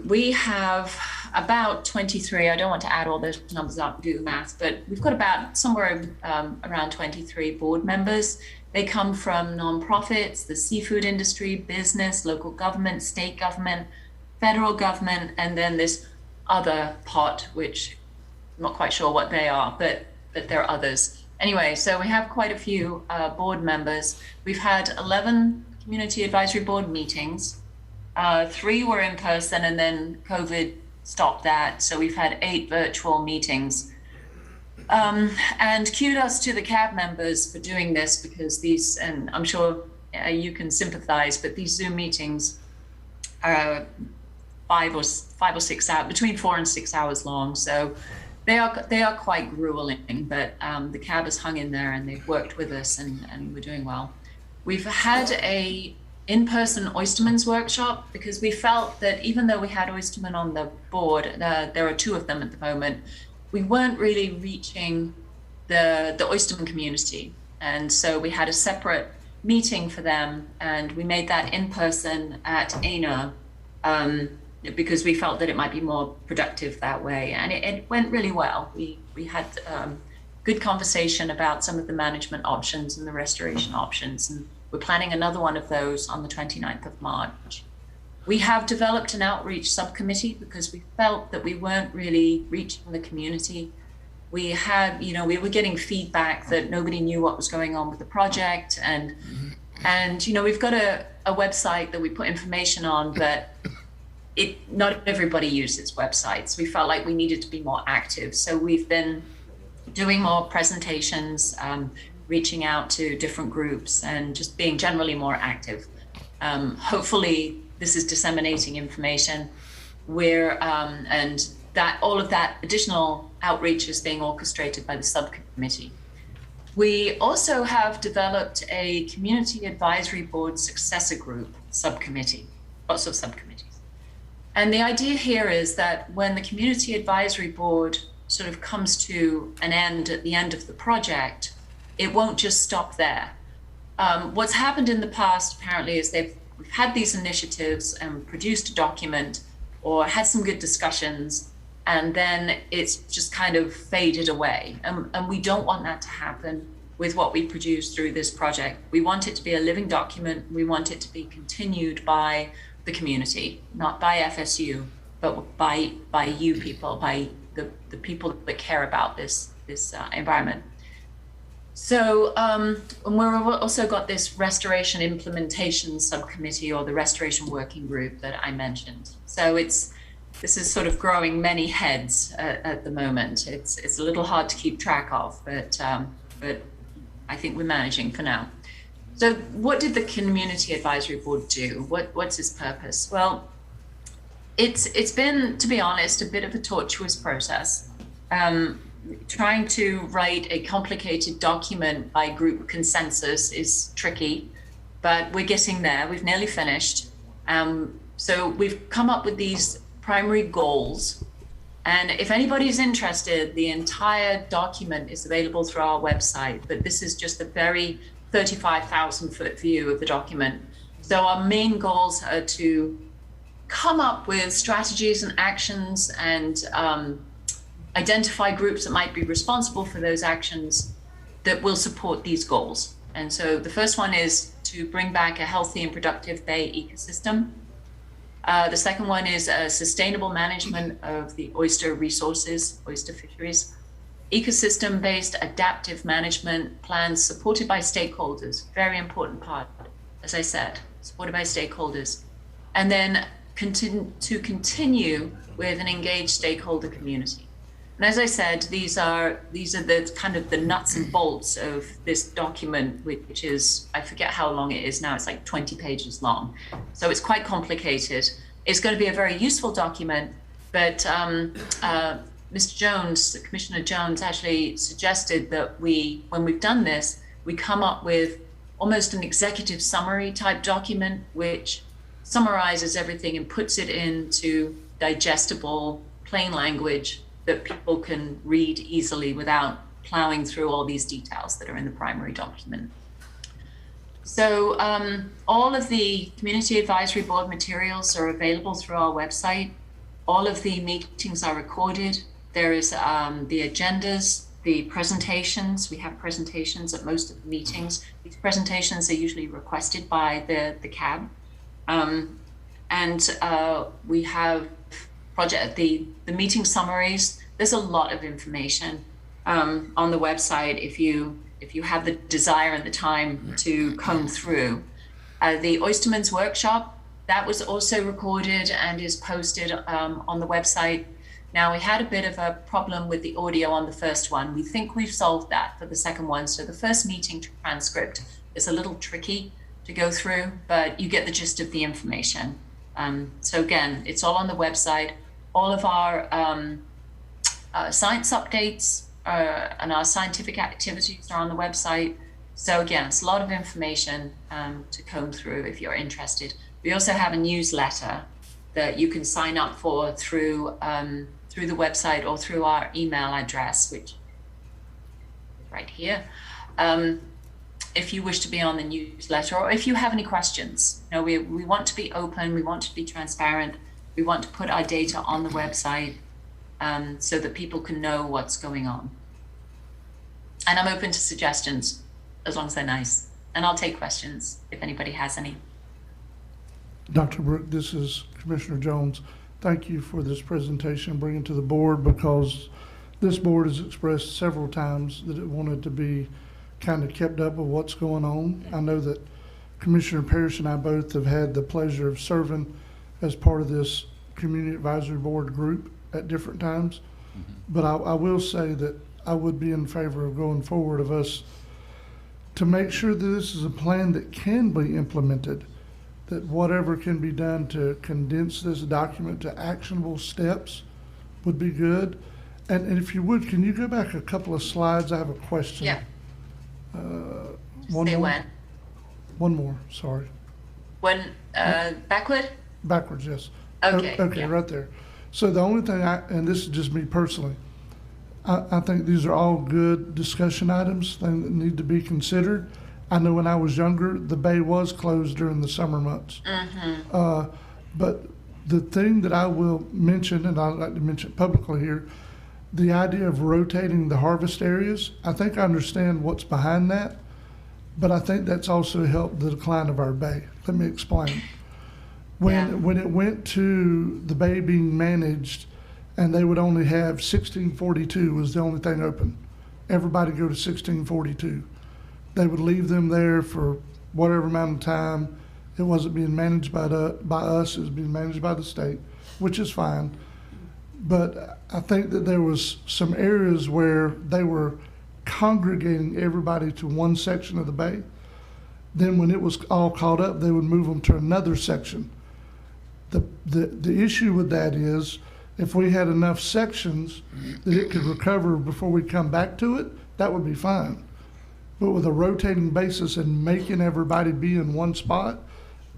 We have about 23, I don't want to add all those numbers up and do the math, but we've got about somewhere around 23 board members. They come from nonprofits, the seafood industry, business, local government, state government, federal government, and then this other pot, which I'm not quite sure what they are, but there are others. Anyway, so we have quite a few board members. We've had 11 Community Advisory Board meetings. 3 were in person, and then COVID stopped that. So we've had 8 virtual meetings. And kudos to the CAB members for doing this, because these, and I'm sure you can sympathize, but these Zoom meetings are 5 or 6 hours, between 4 and 6 hours long. So they are quite grueling, but the CAB has hung in there and they've worked with us, and we're doing well. We've had a in-person Oysterman's workshop, because we felt that even though we had Oysterman on the board, there are 2 of them at the moment, we weren't really reaching the Oysterman community. And so we had a separate meeting for them, and we made that in person at Acre, because we felt that it might be more productive that way. And it went really well. We had good conversation about some of the management options and the restoration options. And we're planning another one of those on the 29th of March. We have developed an outreach subcommittee because we felt that we weren't really reaching the community. We had, we were getting feedback that nobody knew what was going on with the project. And we've got a website that we put information on, but not everybody uses websites. We felt like we needed to be more active. So we've been doing more presentations, reaching out to different groups, and just being generally more active. Hopefully this is disseminating information and that all of that additional outreach is being orchestrated by the subcommittee. We also have developed a Community Advisory Board Successor Group subcommittee, lots of subcommittees. And the idea here is that when the Community Advisory Board sort of comes to an end at the end of the project, it won't just stop there. What's happened in the past, apparently, is we've had these initiatives and produced a document or had some good discussions, and then it's just kind of faded away. And we don't want that to happen with what we produce through this project. We want it to be a living document. We want it to be continued by the community, not by FSU, but by you people, by the people that care about this environment. So we've also got this Restoration Implementation Subcommittee, or the Restoration Working Group that I mentioned. So this is sort of growing many heads at the moment. It's a little hard to keep track of, but I think we're managing for now. So what did the Community Advisory Board do? What's its purpose? Well, It's been, to be honest, a bit of a tortuous process. Trying to write a complicated document by group consensus is tricky, but we're getting there. We've nearly finished. So we've come up with these primary goals. And if anybody's interested, the entire document is available through our website, but this is just a very 35,000 foot view of the document. So our main goals are to come up with strategies and actions and identify groups that might be responsible for those actions that will support these goals. And so the first one is to bring back a healthy and productive bay ecosystem. The second one is a sustainable management of the oyster resources, oyster fisheries. Ecosystem-based adaptive management plans supported by stakeholders, very important part, as I said, supported by stakeholders. And then continue with an engaged stakeholder community. And as I said, these are the kind of the nuts and bolts of this document, which is, I forget how long it is now, it's like 20 pages long. So it's quite complicated. It's going to be a very useful document, but Mr. Jones, Commissioner Jones, actually suggested that when we've done this, we come up with almost an executive summary type document, which summarizes everything and puts it into digestible, plain language that people can read easily without plowing through all these details that are in the primary document. So all of the Community Advisory Board materials are available through our website. All of the meetings are recorded. There is the agendas, the presentations. We have presentations at most of the meetings. These presentations are usually requested by the CAB. We have the meeting summaries. There's a lot of information on the website if you have the desire and the time to comb through. The Oysterman's Workshop, that was also recorded and is posted on the website. Now, we had a bit of a problem with the audio on the first one. We think we've solved that for the second one. So the first meeting transcript is a little tricky to go through, but you get the gist of the information. So again, it's all on the website. All of our science updates and our scientific activities are on the website. So again, it's a lot of information to comb through if you're interested. We also have a newsletter that you can sign up for through the website or through our email address, which is right here. If you wish to be on the newsletter, or if you have any questions. You know, we want to be open, we want to be transparent, we want to put our data on the website so that people can know what's going on. And I'm open to suggestions as long as they're nice. And I'll take questions if anybody has any. Dr. Brooke, this is Commissioner Jones. Thank you for this presentation, bringing to the board, because this board has expressed several times that it wanted to be kind of kept up with what's going on. I know that Commissioner Parrish and I both have had the pleasure of serving as part of this Community Advisory Board group at different times. But I will say that I would be in favor of going forward of us to make sure that this is a plan that can be implemented, that whatever can be done to condense this document to actionable steps would be good. And if you would, can you go back a couple of slides? I have a question. Yeah. One Say more? when? One more, sorry. When, backward? Backwards, yes. Okay, Okay, yeah. right there. So the only thing and this is just me personally, I think these are all good discussion items, things that need to be considered. I know when I was younger, the bay was closed during the summer months. But the thing that I will mention, and I'd like to mention publicly here, the idea of rotating the harvest areas, I think I understand what's behind that, but I think that's also helped the decline of our bay. Let me explain. When it went to the bay being managed, and they would only have 1642 was the only thing open. Everybody go to 1642. They would leave them there for whatever amount of time. It wasn't being managed by us, it was being managed by the state, which is fine. But I think that there was some areas where they were congregating everybody to one section of the bay. Then when it was all caught up, they would move them to another section. The issue with that is if we had enough sections that it could recover before we come back to it, that would be fine. But with a rotating basis and making everybody be in one spot,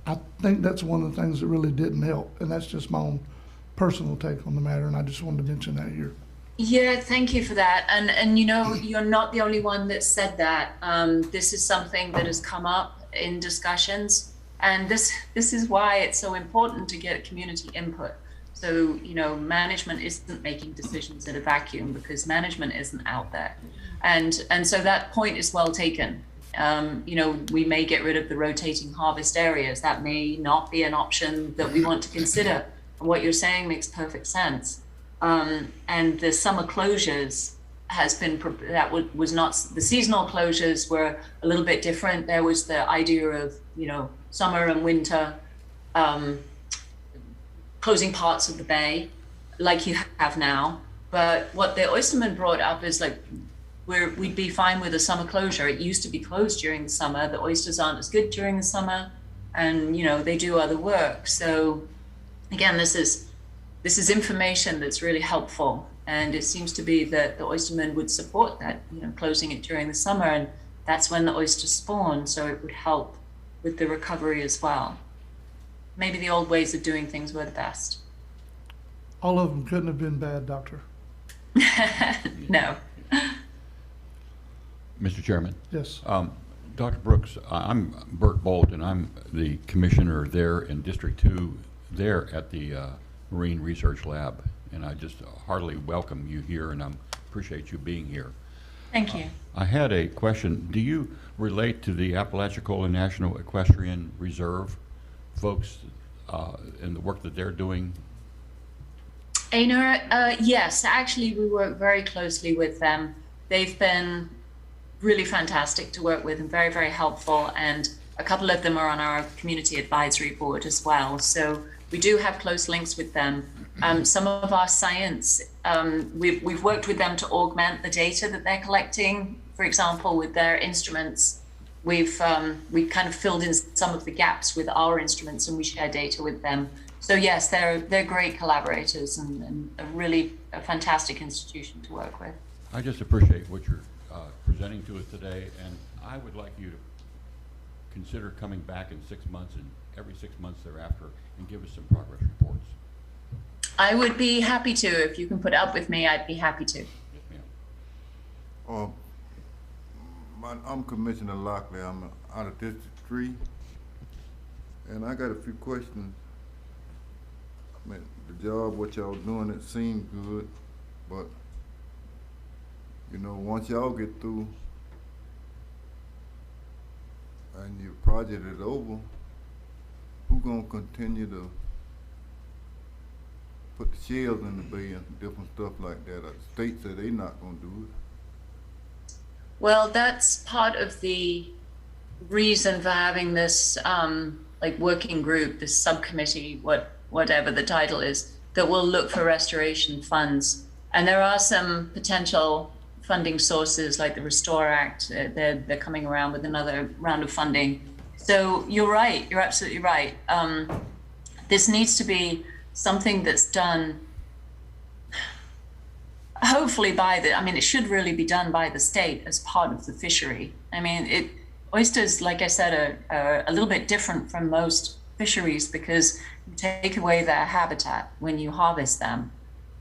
I think that's one of the things that really didn't help. And that's just my own personal take on the matter, and I just wanted to mention that here. Yeah, thank you for that. And you know, you're not the only one that said that. This is something that has come up in discussions, and this is why it's so important to get community input. So, you know, management isn't making decisions in a vacuum because management isn't out there. And so that point is well taken. You know, we may get rid of the rotating harvest areas. That may not be an option that we want to consider. And what you're saying makes perfect sense. And the summer closures has been, was not, the seasonal closures were a little bit different. There was the idea of, you know, summer and winter, closing parts of the bay like you have now. But what the oysterman brought up is like, we'd be fine with a summer closure. It used to be closed during the summer. The oysters aren't as good during the summer, and you know, they do other work. So again, this is information that's really helpful, and it seems to be that the oystermen would support that, you know, closing it during the summer, and that's when the oysters spawn, so it would help with the recovery as well. Maybe the old ways of doing things were the best. All of them couldn't have been bad, Doctor. No. Mr. Chairman? Yes. Dr. Brooks, I'm Burt Bolt, and I'm the commissioner there in District 2 there at the Marine Research Lab. And I just heartily welcome you here, and I appreciate you being here. Thank you. I had a question. Do you relate to the Apalachicola National Equestrian Reserve folks and the work that they're doing? Aina, yes, actually we work very closely with them. They've been really fantastic to work with and very, very helpful. And a couple of them are on our community advisory board as well. So we do have close links with them. Some of our science, we've worked with them to augment the data that they're collecting. For example, with their instruments, we've kind of filled in some of the gaps with our instruments, and we share data with them. So yes, they're great collaborators and a fantastic institution to work with. I just appreciate what you're presenting to us today, and I would like you to consider coming back in 6 months and every 6 months thereafter and give us some progress reports. I would be happy to. If you can put up with me, I'd be happy to. I'm Commissioner Lockley. I'm out of District 3, and I got a few questions. I mean, the job, what y'all doing, it seemed good, but you know, once y'all get through and your project is over, who gonna continue to put the shells in the bay and different stuff like that? The state said they not gonna do it. Well, that's part of the reason for having this like working group, this subcommittee, whatever the title is, that will look for restoration funds. And there are some potential funding sources like the Restore Act. They're coming around with another round of funding. So you're right, you're absolutely right. This needs to be something that's done hopefully it should really be done by the state as part of the fishery. I mean, oysters, like I said, are a little bit different from most fisheries because you take away their habitat when you harvest them.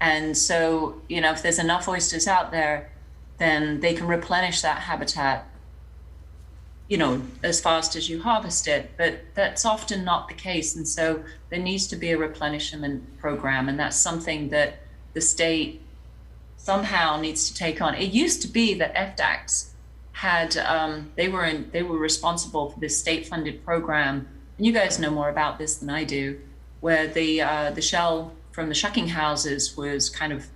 And so, you know, if there's enough oysters out there, then they can replenish that habitat, you know, as fast as you harvest it. But that's often not the case. And so there needs to be a replenishment program. And that's something that the state somehow needs to take on. It used to be that FDACs had, they were responsible for this state-funded program. And you guys know more about this than I do, where the shell from the shucking houses was kind of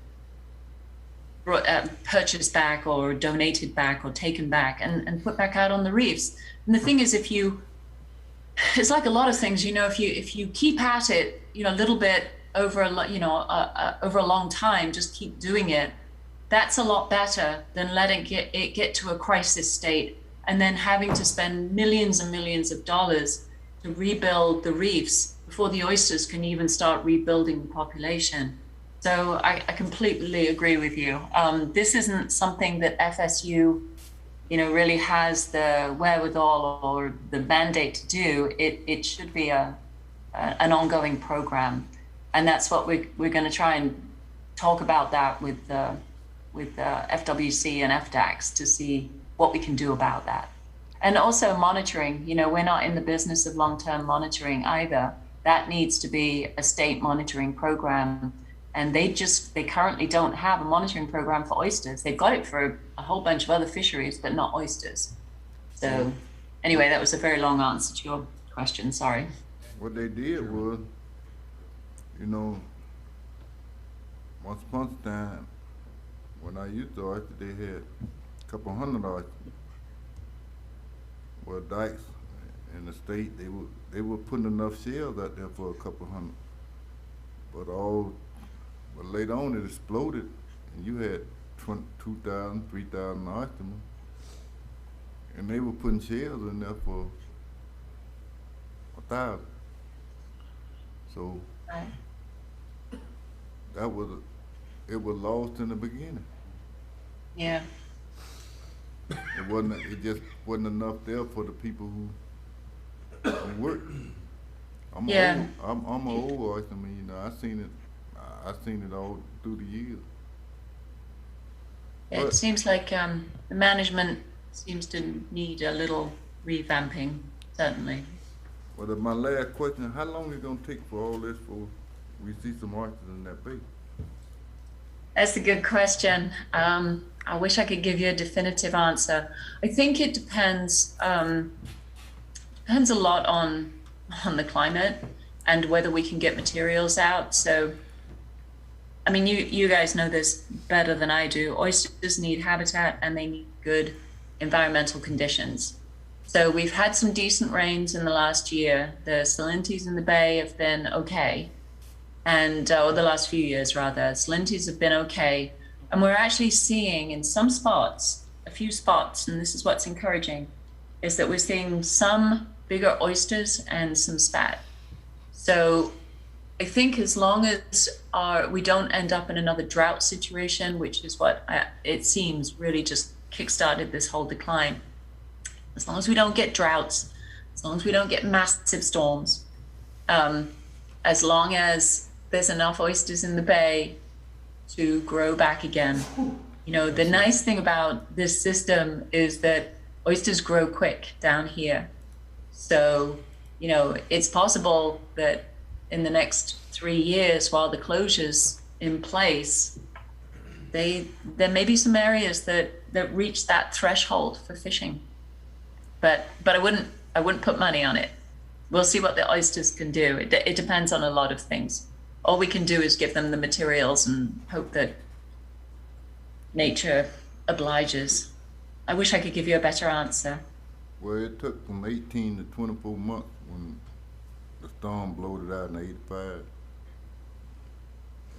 purchased back or donated back or taken back and put back out on the reefs. And the thing is, it's like a lot of things, you know, if you keep at it, you know, a little bit over a long time, just keep doing it, that's a lot better than letting it get to a crisis state and then having to spend millions and millions of dollars to rebuild the reefs before the oysters can even start rebuilding the population. So I completely agree with you. This isn't something that FSU, really has the wherewithal or the mandate to do. It should be an ongoing program, and that's what we're going to try and talk about that with FWC and FDAX to see what we can do about that. And also monitoring. We're not in the business of long-term monitoring either. That needs to be a state monitoring program. And they currently don't have a monitoring program for oysters. They've got it for a whole bunch of other fisheries, but not oysters. So anyway, that was a very long answer to your question, sorry. What they did was, once upon a time, when I used to oyster, they had a couple hundred oysters. Well, dikes in the state, they were putting enough shells out there for a couple hundred. But later on it exploded, and you had 2,000, 3,000 oysters, and they were putting shells in there for 1,000. So it was lost in the beginning. Yeah. It just wasn't enough there for the people who worked. I'm an old oysterman, I've seen it all through the years. It seems like the management seems to need a little revamping, certainly. Well, my last question, how long is it going to take for all this for we see some oysters in that bay? That's a good question. I wish I could give you a definitive answer. I think it depends a lot on the climate and whether we can get materials out. So, I mean, you guys know this better than I do. Oysters need habitat and they need good environmental conditions. So we've had some decent rains in the last year. The salinities in the bay have been okay. And or the last few years rather, salinities have been okay. And we're actually seeing in some spots, a few spots, and this is what's encouraging, is that we're seeing some bigger oysters and some spat. So I think as long as we don't end up in another drought situation, which is what it seems really just kickstarted this whole decline, as long as we don't get droughts, as long as we don't get massive storms, as long as there's enough oysters in the bay to grow back again. The nice thing about this system is that oysters grow quick down here. So, it's possible that in the next 3 years, while the closure's in place, there may be some areas that reach that threshold for fishing. But I wouldn't put money on it. We'll see what the oysters can do. It depends on a lot of things. All we can do is give them the materials and hope that nature obliges. I wish I could give you a better answer. Well, it took from 18 to 24 months when the storm blowed it out in '85.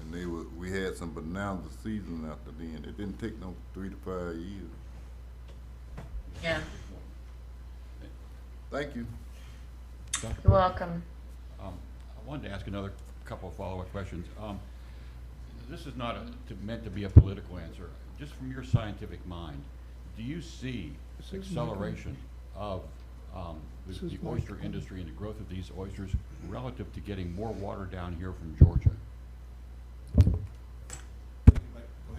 And we had some bonanza season after then. It didn't take no 3 to 5 years. Yeah. Thank you. You're welcome. I wanted to ask another couple of follow-up questions. This is not meant to be a political answer. Just from your scientific mind, do you see acceleration of the oyster industry and the growth of these oysters relative to getting more water down here from Georgia?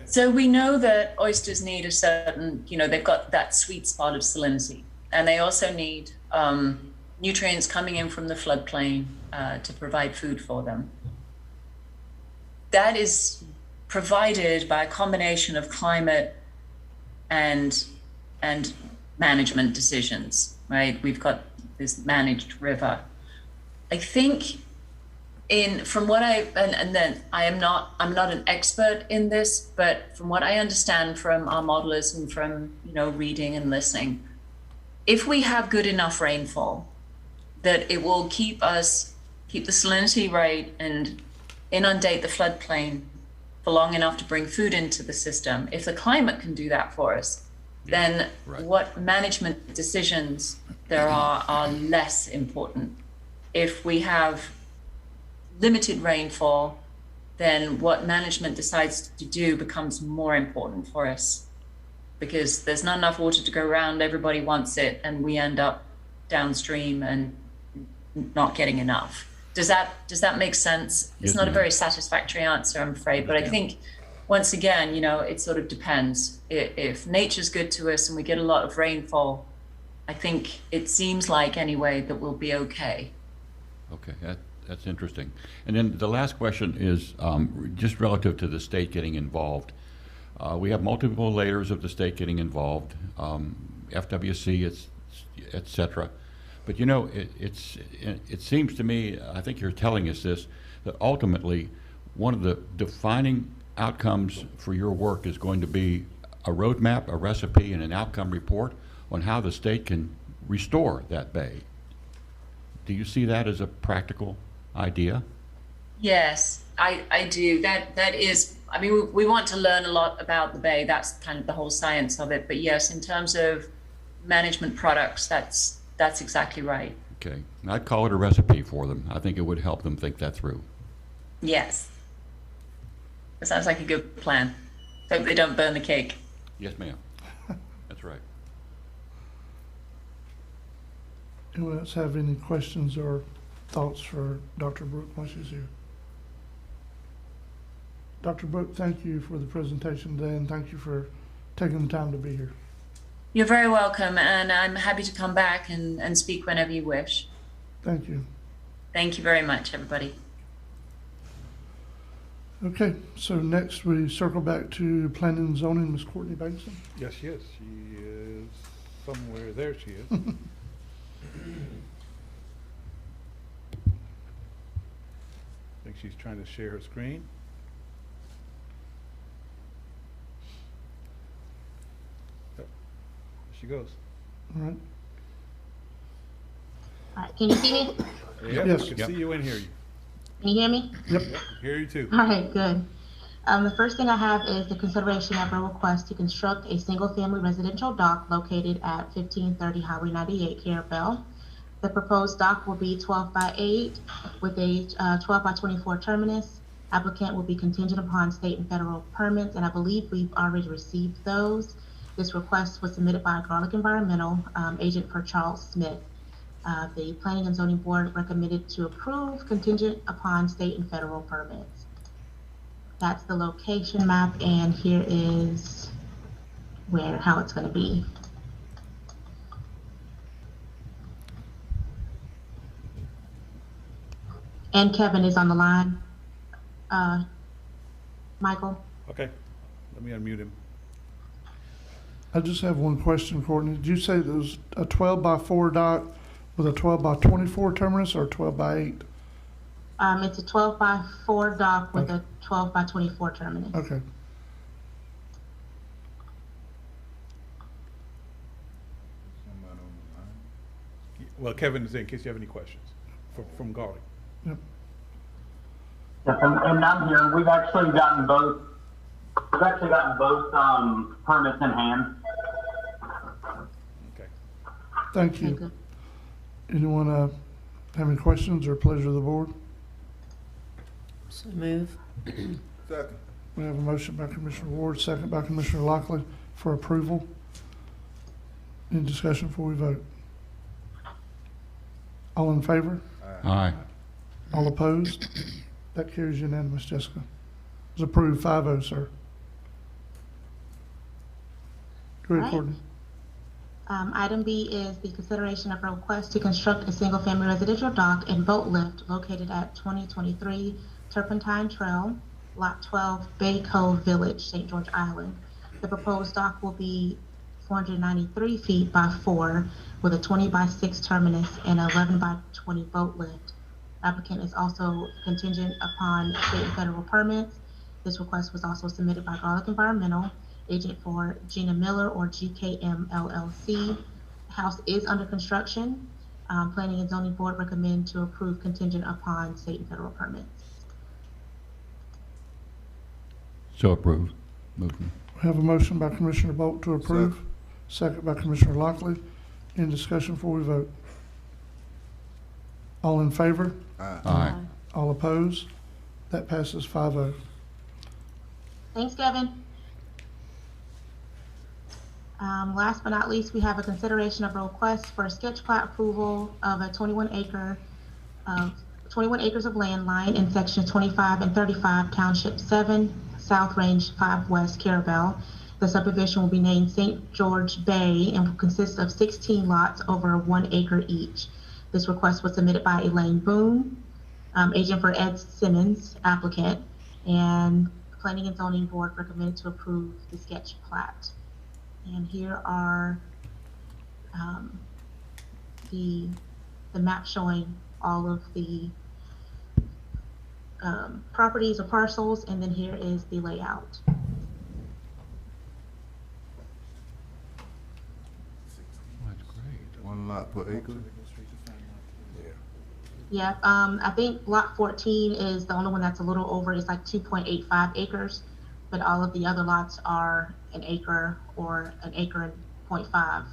So we know that oysters need a certain, they've got that sweet spot of salinity, and they also need nutrients coming in from the floodplain to provide food for them. That is provided by a combination of climate and management decisions, right? We've got this managed river. I think from what I'm not an expert in this, but from what I understand from our modelers and from reading and listening, if we have good enough rainfall, that it will keep the salinity right and inundate the floodplain for long enough to bring food into the system. If the climate can do that for us, then what management decisions there are less important. If we have limited rainfall, then what management decides to do becomes more important for us, because there's not enough water to go around, everybody wants it, and we end up downstream and not getting enough. Does that make sense? Yes, It's not a ma'am. very satisfactory answer, I'm afraid, but I think, once again, you know, it sort of depends. If nature's good to us and we get a lot of rainfall, I think it seems like, anyway, that we'll be okay. Okay, that's interesting. And then the last question is just relative to the state getting involved. We have multiple layers of the state getting involved, FWC, et cetera. But you know, it seems to me, I think you're telling us this, that ultimately one of the defining outcomes for your work is going to be a roadmap, a recipe, and an outcome report on how the state can restore that bay. Do you see that as a practical idea? Yes, I do. That is, I mean, we want to learn a lot about the bay. That's kind of the whole science of it. But yes, in terms of management products, that's exactly right. Okay, I'd call it a recipe for them. I think it would help them think that through. Yes. That sounds like a good plan. Hope they don't burn the cake. Yes, ma'am. That's right. Anyone else have any questions or thoughts for Dr. Brooke while she's here? Dr. Brooke, thank you for the presentation today, and thank you for taking the time to be here. You're very welcome, and I'm happy to come back and speak whenever you wish. Thank you. Thank you very much, everybody. Okay, so next we circle back to planning and zoning, Ms. Courtney Bankson. Yes, she is. She is somewhere. There she is. I think she's trying to share her screen. Yep. There she goes. All right. All right, can you see me? Yes, I can see you and hear you. Can you hear me? Yep. Hear you too. All right, good. The first thing I have is the consideration of a request to construct a single-family residential dock located at 1530 Highway 98, Carabel. The proposed dock will be 12 by 8 with a 12 by 24 terminus. Applicant will be contingent upon state and federal permits, and I believe we've already received those. This request was submitted by Garlic Environmental, agent for Charles Smith. The Planning and Zoning Board recommended to approve contingent upon state and federal permits. That's the location map, and here is how it's going to be. And Kevin is on the line. Michael? Okay, let me unmute him. I just have one question, Courtney. Did you say there was a 12 by 4 dock with a 12 by 24 terminus or 12 by 8? It's a 12 by 4 dock with a 12 by 24 terminus. Okay. Well, Kevin is in case you have any questions from Garlic. Yep. Yes, and I'm here. We've actually gotten both. Permits in hand. Okay. Thank you. Anyone have any questions or pleasure of the board? So move. Second. We have a motion by Commissioner Ward, second by Commissioner Lockley for approval. Any discussion before we vote? All in favor? Aye. All opposed? That carries unanimous, Jessica. It's approved 5-0, sir. Go ahead, Right. Courtney. Item B is the consideration of a request to construct a single-family residential dock and boat lift located at 2023 Turpentine Trail, Lot 12, Bay Cove Village, St. George Island. The proposed dock will be 493 feet by 4 with a 20 by 6 terminus and 11 by 20 boat lift. Applicant is also contingent upon state and federal permits. This request was also submitted by Garlic Environmental, agent for Gina Miller or GKM LLC. House is under construction. Planning and Zoning Board recommend to approve contingent upon state and federal permits. So approved. Movement. We have a motion by Commissioner Bolt to approve, second by Commissioner Lockley. Any discussion before we vote? All in favor? Aye. Aye. All opposed? That passes 5-0. Thanks, Kevin. Last but not least, we have a consideration of a request for a sketch plat approval of a 21 acres of land line in section 25 and 35, Township 7, South Range 5 West, Carabel. The subdivision will be named St. George Bay and will consist of 16 lots over 1 acre each. This request was submitted by Elaine Boone, agent for Ed Simmons, applicant, and the Planning and Zoning Board recommended to approve the sketch plat. And here are the map showing all of the properties or parcels, and then here is the layout. That's great. 1 lot per acre? Yeah, I think lot 14 is the only one that's a little over. It's like 2.85 acres, but all of the other lots are an acre or an acre and 0.5.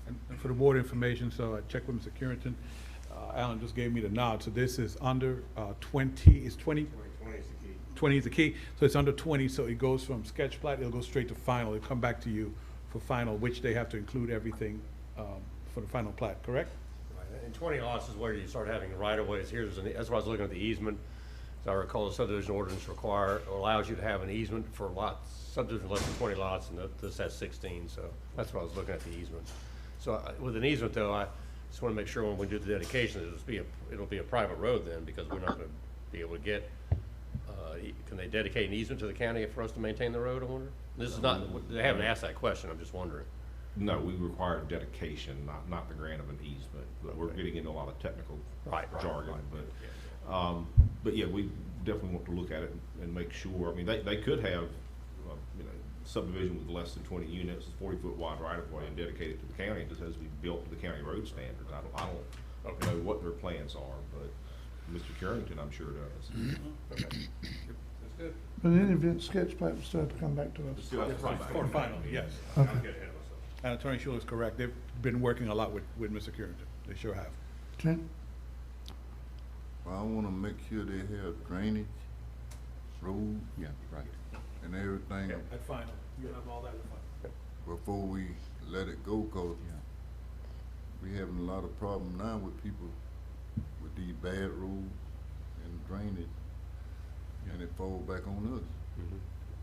And for the board information, so I checked with Mr. Currington. Alan just gave me the nod. So this is under 20, is 20? 20 is the key. 20 is the key. So it's under 20, so it goes from sketch plat, it'll go straight to final. It'll come back to you for final, which they have to include everything for the final plat, correct? Right. And 20 lots is where you start having right-of-ways. That's why I was looking at the easement. As I recall, the subdivision ordinance allows you to have an easement for lots, subdivision less than 20 lots, and this has 16, so that's why I was looking at the easement. So with an easement, though, I just want to make sure when we do the dedication, it'll be a private road then, because we're not going to be able to get, can they dedicate an easement to the county for us to maintain the road, I wonder? This is not, they haven't asked that question, I'm just wondering. No, we require dedication, not the grant of an easement. But we're getting into a lot of technical jargon, but yeah, we definitely want to look at it and make sure. I mean, they could have, subdivision with less than 20 units, 40-foot wide right-of-way, and dedicate it to the county. It just has to be built to the county road standards. I don't know what their plans are, but Mr. Currington, I'm sure does. Okay. That's good. But in any event, sketch plat will still have to come back to us. For final, yes. Okay. And Attorney Schuler is correct. They've been working a lot with Mr. Currington. They sure have. Okay. Well, I want to make sure they have drainage, road. Yeah, right. And everything. At final, you'll have all that at final. Before we let it go, cause we having a lot of problem now with people with these bad roads and drainage, and it fall back on us. Mm-hmm.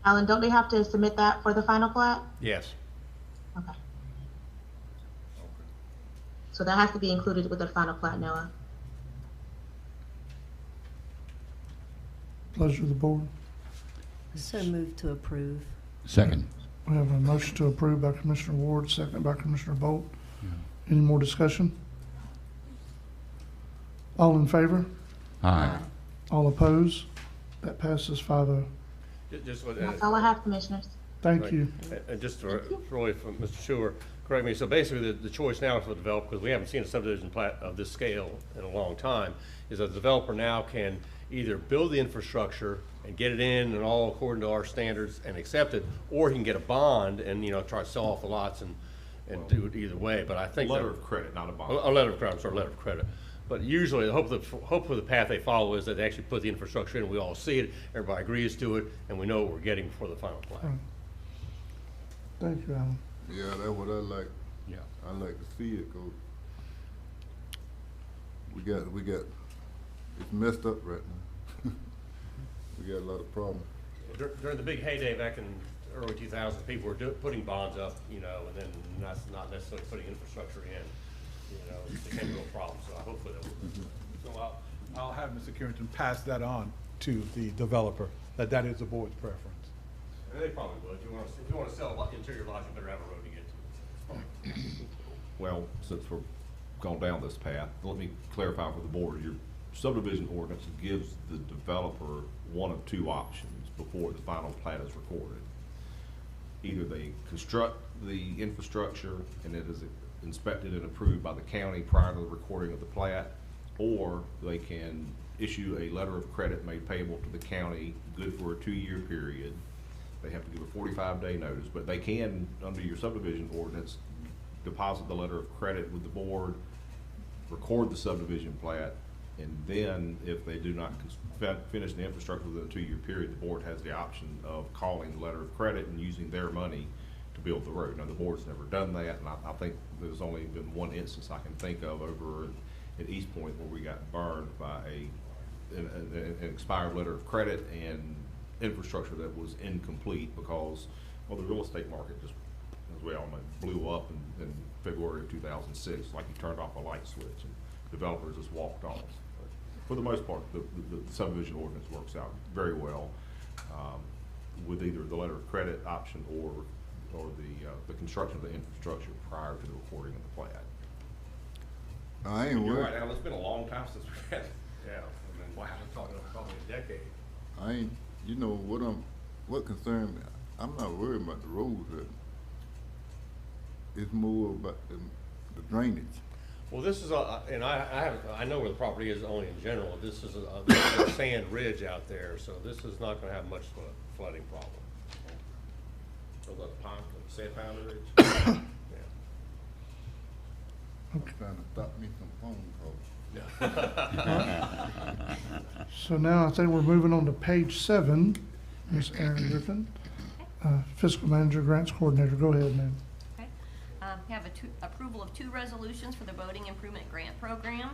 Alan, don't they have to submit that for the final plat? Yes. Okay. So that has to be included with the final plat, Noah. Pleasure of the board. So moved to approve. Second. We have a motion to approve by Commissioner Ward, second by Commissioner Bolt. Any more discussion? All in favor? Aye. All opposed? That passes 5-0. That's all I have, Commissioners. Thank you. And just really from Mr. Schuler, correct me, so basically the choice now for the developer, because we haven't seen a subdivision plat of this scale in a long time, is that the developer now can either build the infrastructure and get it in and all according to our standards and accept it, or he can get a bond and, try to sell off the lots and do it either way. But I think letter of credit, not a bond. A letter of credit, I'm sorry, letter of credit. But usually the hope for the path they follow is that they actually put the infrastructure in, and we all see it, everybody agrees to it, and we know what we're getting before the final plan. Thank you, Alan. Yeah, that's what I like. Yeah. I like to see it, cause we got, it's messed up right now. We got a lot of problems. During the big heyday back in early 2000s, people were putting bonds up, and then that's not necessarily putting infrastructure in. It became a real problem, so hopefully that will. So I'll have Mr. Currington pass that on to the developer, that is the board's preference. And they probably would. If you want to sell interior lots, you better have a road to get to it. Well, since we're gone down this path, let me clarify for the board. Your subdivision ordinance gives the developer one of two options before the final plat is recorded. Either they construct the infrastructure and it is inspected and approved by the county prior to the recording of the plat, or they can issue a letter of credit made payable to the county, good for a 2-year period. They have to give a 45-day notice, but they can, under your subdivision ordinance, deposit the letter of credit with the board record the subdivision plat, and then if they do not finish the infrastructure within a 2-year period, the board has the option of calling the letter of credit and using their money to build the road. Now, the board's never done that, and I think there's only been one instance I can think of over at East Point where we got burned by an expired letter of credit and infrastructure that was incomplete because, well, the real estate market just, as we all know, blew up in February of 2006, like you turned off a light switch and developers just walked off. But for the most part, the subdivision ordinance works out very well with either the letter of credit option or the construction of the infrastructure prior to the recording of the plat. I ain't You're worried. right, Al, it's been a long time since we've had, yeah, I mean, wow, I'm talking probably a decade. I ain't, you know, what concerned me, I'm not worried about the roads. It's more about the drainage. Well, this is and I know where the property is only in general. This is a sand ridge out there, so this is not going to have much flooding problem. So the pond, sand pond ridge. I'm trying to stop me some phone calls. So now I think we're moving on to page 7, Ms. Erin Griffin, Fiscal Manager, Grants Coordinator. Go ahead, ma'am. Okay. We have approval of 2 resolutions for the Boating Improvement Grant Program.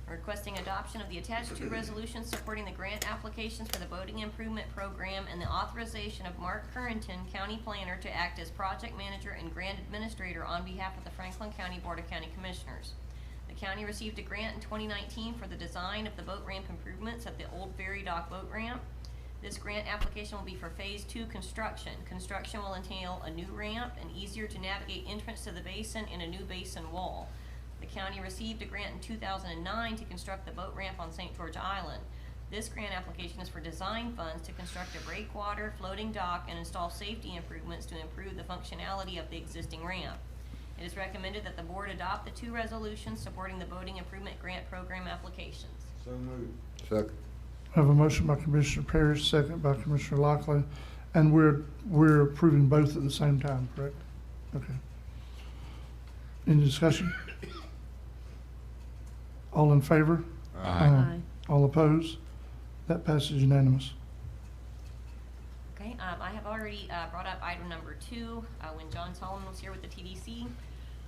We're requesting adoption of the attached 2 resolutions supporting the grant applications for the Boating Improvement Program and the authorization of Mark Currington, County Planner, to act as Project Manager and Grant Administrator on behalf of the Franklin County Board of County Commissioners. The county received a grant in 2019 for the design of the boat ramp improvements at the Old Ferry Dock Boat Ramp. This grant application will be for Phase 2 construction. Construction will entail a new ramp, an easier to navigate entrance to the basin, and a new basin wall. The county received a grant in 2009 to construct the boat ramp on St. George Island. This grant application is for design funds to construct a breakwater, floating dock, and install safety improvements to improve the functionality of the existing ramp. It is recommended that the board adopt the 2 resolutions supporting the Boating Improvement Grant Program applications. So moved. Second. I have a motion by Commissioner Parrish, second by Commissioner Lockley, and we're approving both at the same time, correct? Okay. Any discussion? All in favor? Aye. All opposed? That passes unanimous. Okay, I have already brought up item number 2 when John Solomon was here with the TDC.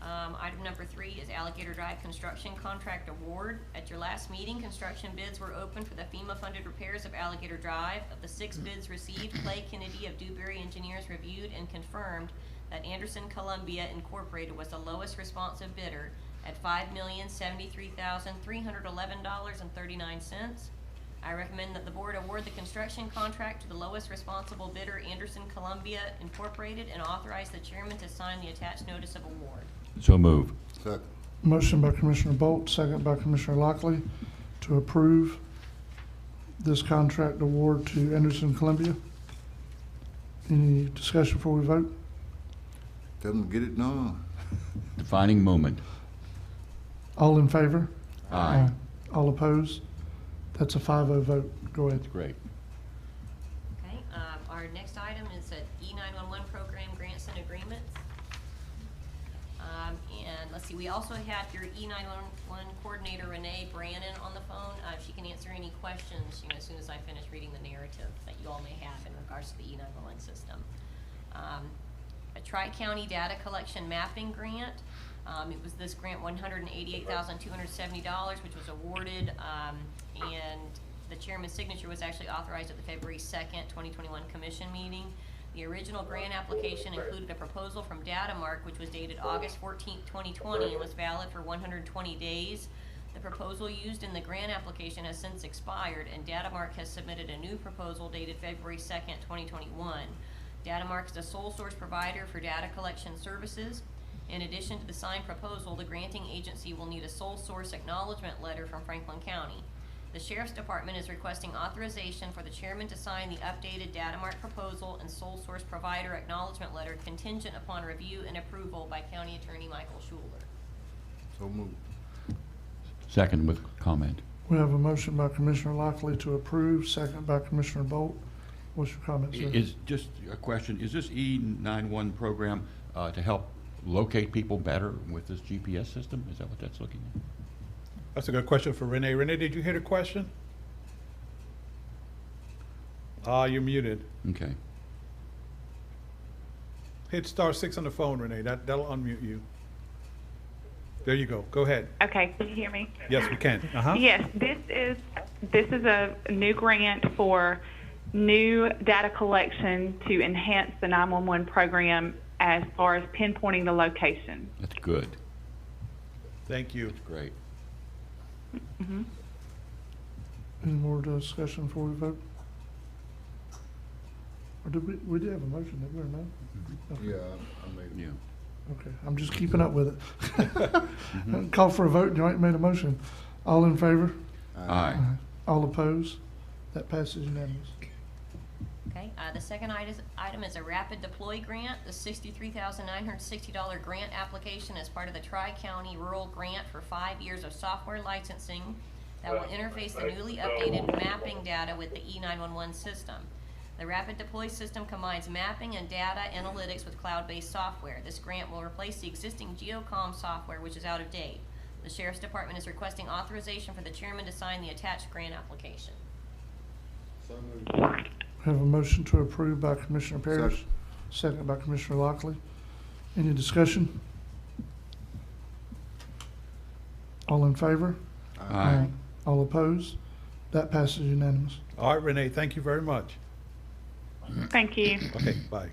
Item number 3 is Alligator Drive Construction Contract Award. At your last meeting, construction bids were open for the FEMA-funded repairs of Alligator Drive. Of the 6 bids received, Clay Kennedy of Dewberry Engineers reviewed and confirmed that Anderson Columbia Incorporated was the lowest responsive bidder at $5,073,311.39. I recommend that the board award the construction contract to the lowest responsible bidder, Anderson Columbia Incorporated, and authorize the chairman to sign the attached notice of award. So move. Second. Motion by Commissioner Bolt, second by Commissioner Lockley to approve this contract award to Anderson Columbia. Any discussion before we vote? Tell them to get it done. Defining moment. All in favor? Aye. All opposed? That's a 5-0 vote. Go ahead. That's great. Okay, our next item is a E911 program grants and agreements. And let's see, we also have your E911 coordinator, Renee Brannon, on the phone. She can answer any questions, as soon as I finish reading the narrative that you all may have in regards to the E911 system. A Tri-County Data Collection Mapping Grant. It was this grant $188,270, which was awarded, and the chairman's signature was actually authorized at the February 2nd, 2021 commission meeting. The original grant application included a proposal from Datamark, which was dated August 14th, 2020, and was valid for 120 days. The proposal used in the grant application has since expired, and Datamark has submitted a new proposal dated February 2nd, 2021. Datamark is the sole source provider for data collection services. In addition to the signed proposal, the granting agency will need a sole source acknowledgement letter from Franklin County. The Sheriff's Department is requesting authorization for the chairman to sign the updated Datamark proposal and sole source provider acknowledgement letter contingent upon review and approval by County Attorney Michael Schuler. So moved. Second with comment. We have a motion by Commissioner Lockley to approve, second by Commissioner Bolt. What's your comment, sir? Is just a question, is this E91 program to help locate people better with this GPS system? Is that what that's looking at? That's a good question for Renee. Renee, did you hear the question? You're muted. Okay. Hit *6 on the phone, Renee. That'll unmute you. There you go. Go ahead. Okay, can you hear me? Yes, we can. Yes, this is a new grant for new data collection to enhance the 911 program as far as pinpointing the location. That's good. Thank you. That's great. Mm-hmm. Any more discussion before we vote? Or did we did have a motion, didn't we, or no? Okay. Yeah, I made it. Yeah. Okay, I'm just keeping up with it. Call for a vote, Joint made a motion. All in favor? Aye. All opposed? That passes unanimous. Okay, the second item is a rapid deploy grant. The $63,960 grant application is part of the Tri-County Rural Grant for 5 years of software licensing that will interface the newly updated mapping data with the E911 system. The rapid deploy system combines mapping and data analytics with cloud-based software. This grant will replace the existing Geocom software, which is out of date. The Sheriff's Department is requesting authorization for the chairman to sign the attached grant application. So moved. Have a motion to approve by Commissioner Parrish, second by Commissioner Lockley. Any discussion? All in favor? Aye. All opposed? That passes unanimous. All right, Renee, thank you very much. Thank you. Okay, bye.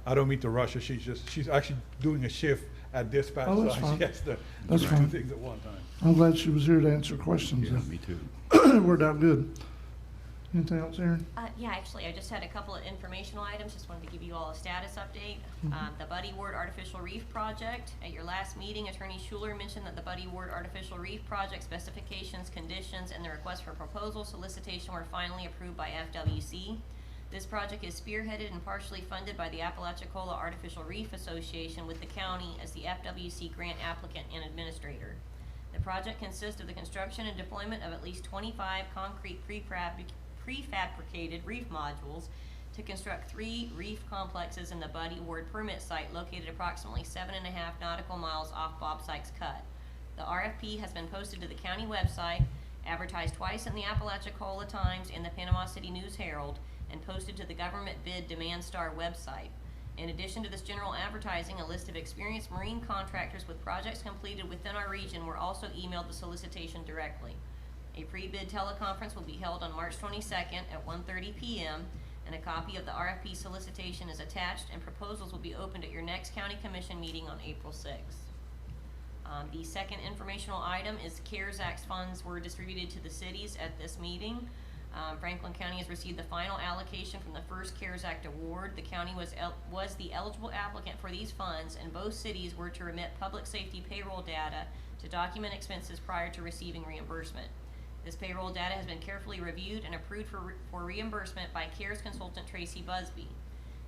I don't mean to rush her. She's actually doing a shift at dispatch. Oh, that's so fine. She has to That's do fine. two things at one time. I'm glad she was here to answer questions. Yeah, me too. It worked out good. Anything else, Aaron? Yeah, actually, I just had a couple of informational items. Just wanted to give you all a status update. The Buddy Ward Artificial Reef Project. At your last meeting, Attorney Schuler mentioned that the Buddy Ward Artificial Reef Project specifications, conditions, and the request for proposal solicitation were finally approved by FWC. This project is spearheaded and partially funded by the Apalachicola Artificial Reef Association with the county as the FWC grant applicant and administrator. The project consists of the construction and deployment of at least 25 concrete prefabricated reef modules to construct 3 reef complexes in the Buddy Ward permit site located approximately 7.5 nautical miles off Bob Sykes Cut. The RFP has been posted to the county website, advertised twice in the Apalachicola Times and the Panama City News Herald, and posted to the government bid Demand Star website. In addition to this general advertising, a list of experienced marine contractors with projects completed within our region were also emailed the solicitation directly. A pre-bid teleconference will be held on March 22nd at 1:30 p.m. and a copy of the RFP solicitation is attached, and proposals will be opened at your next County Commission meeting on April 6th. The second informational item is CARES Act funds were distributed to the cities at this meeting. Franklin County has received the final allocation from the first CARES Act award. The county was the eligible applicant for these funds, and both cities were to remit public safety payroll data to document expenses prior to receiving reimbursement. This payroll data has been carefully reviewed and approved for reimbursement by CARES consultant Tracy Busby.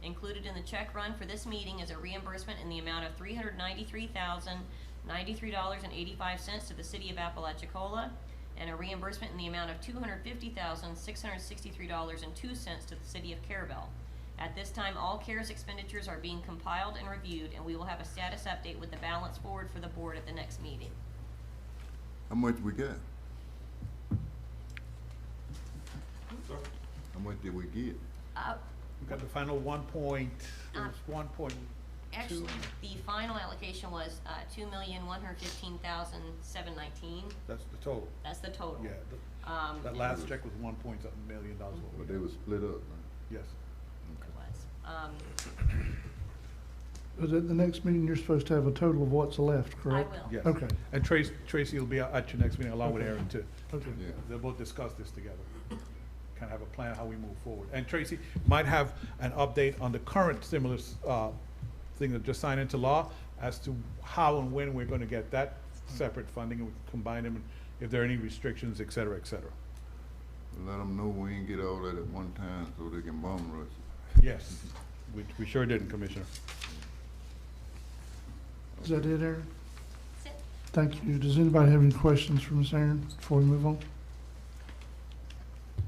Included in the check run for this meeting is a reimbursement in the amount of $393,093.85 to the city of Apalachicola, and a reimbursement in the amount of $250,663.02 to the city of Carabel. At this time, all CARES expenditures are being compiled and reviewed, and we will have a status update with the balance forward for the board at the next meeting. How much we got? How much did we get? We got the final 1.2. Actually, the final allocation was $2,115,719. That's the total. That's the total. Yeah. That last check was $1.something million. But they were split up, right? Yes. It was. But at the next meeting, you're supposed to have a total of what's left, correct? I will. Yes. Okay. And Tracy will be at your next meeting along with Okay. Aaron too. Okay. Yeah. They'll both discuss this together. Kind of have a plan how we move forward. And Tracy might have an update on the current stimulus thing that just signed into law as to how and when we're going to get that separate funding and we combine them, and if there are any restrictions, et cetera, et cetera. Let them know we ain't get all that at one time so they can bomb rush. Yes, we sure didn't, Commissioner. Is that it, Aaron? That's it. Thank you. Does anybody have any questions for Ms. Aaron before we move on?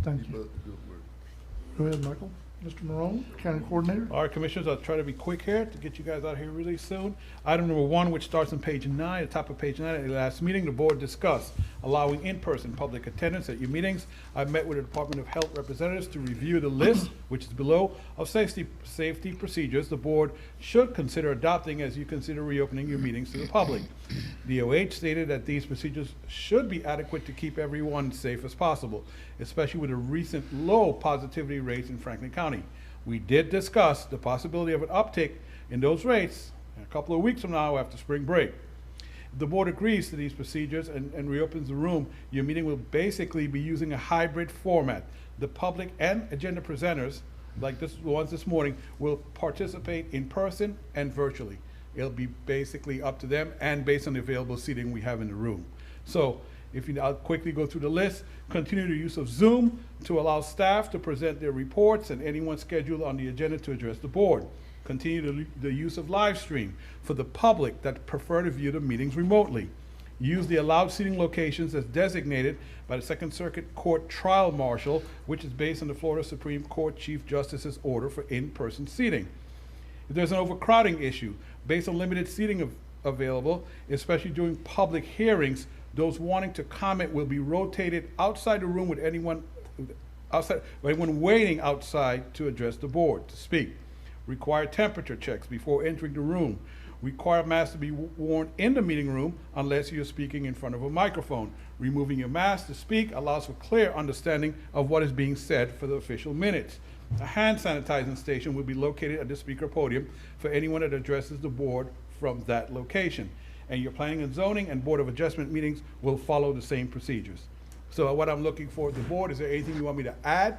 Thank Keep you. up the good work. Go ahead, Michael. Mr. Morone, County Coordinator. All right, Commissioners, I'll try to be quick here to get you guys out of here really soon. Item number 1, which starts on page 9, the top of page 9, at the last meeting, the board discussed allowing in-person public attendance at your meetings. I met with the Department of Health representatives to review the list, which is below, of safety procedures the board should consider adopting as you consider reopening your meetings to the public. DOH stated that these procedures should be adequate to keep everyone safe as possible, especially with the recent low positivity rates in Franklin County. We did discuss the possibility of an uptick in those rates a couple of weeks from now after spring break. If the board agrees to these procedures and reopens the room, your meeting will basically be using a hybrid format. The public and agenda presenters, like the ones this morning, will participate in person and virtually. It'll be basically up to them and based on the available seating we have in the room. So I'll quickly go through the list. Continue the use of Zoom to allow staff to present their reports and anyone scheduled on the agenda to address the board. Continue the use of live stream for the public that prefer to view the meetings remotely. Use the allowed seating locations as designated by the Second Circuit Court Trial Marshal, which is based on the Florida Supreme Court Chief Justice's order for in-person seating. If there's an overcrowding issue, based on limited seating available, especially during public hearings, those wanting to comment will be rotated outside the room with anyone waiting outside to address the board to speak. Require temperature checks before entering the room. Require masks to be worn in the meeting room unless you're speaking in front of a microphone. Removing your mask to speak allows for clear understanding of what is being said for the official minutes. A hand sanitizing station will be located at the speaker podium for anyone that addresses the board from that location. And your planning and zoning and board of adjustment meetings will follow the same procedures. So what I'm looking for the board, is there anything you want me to add?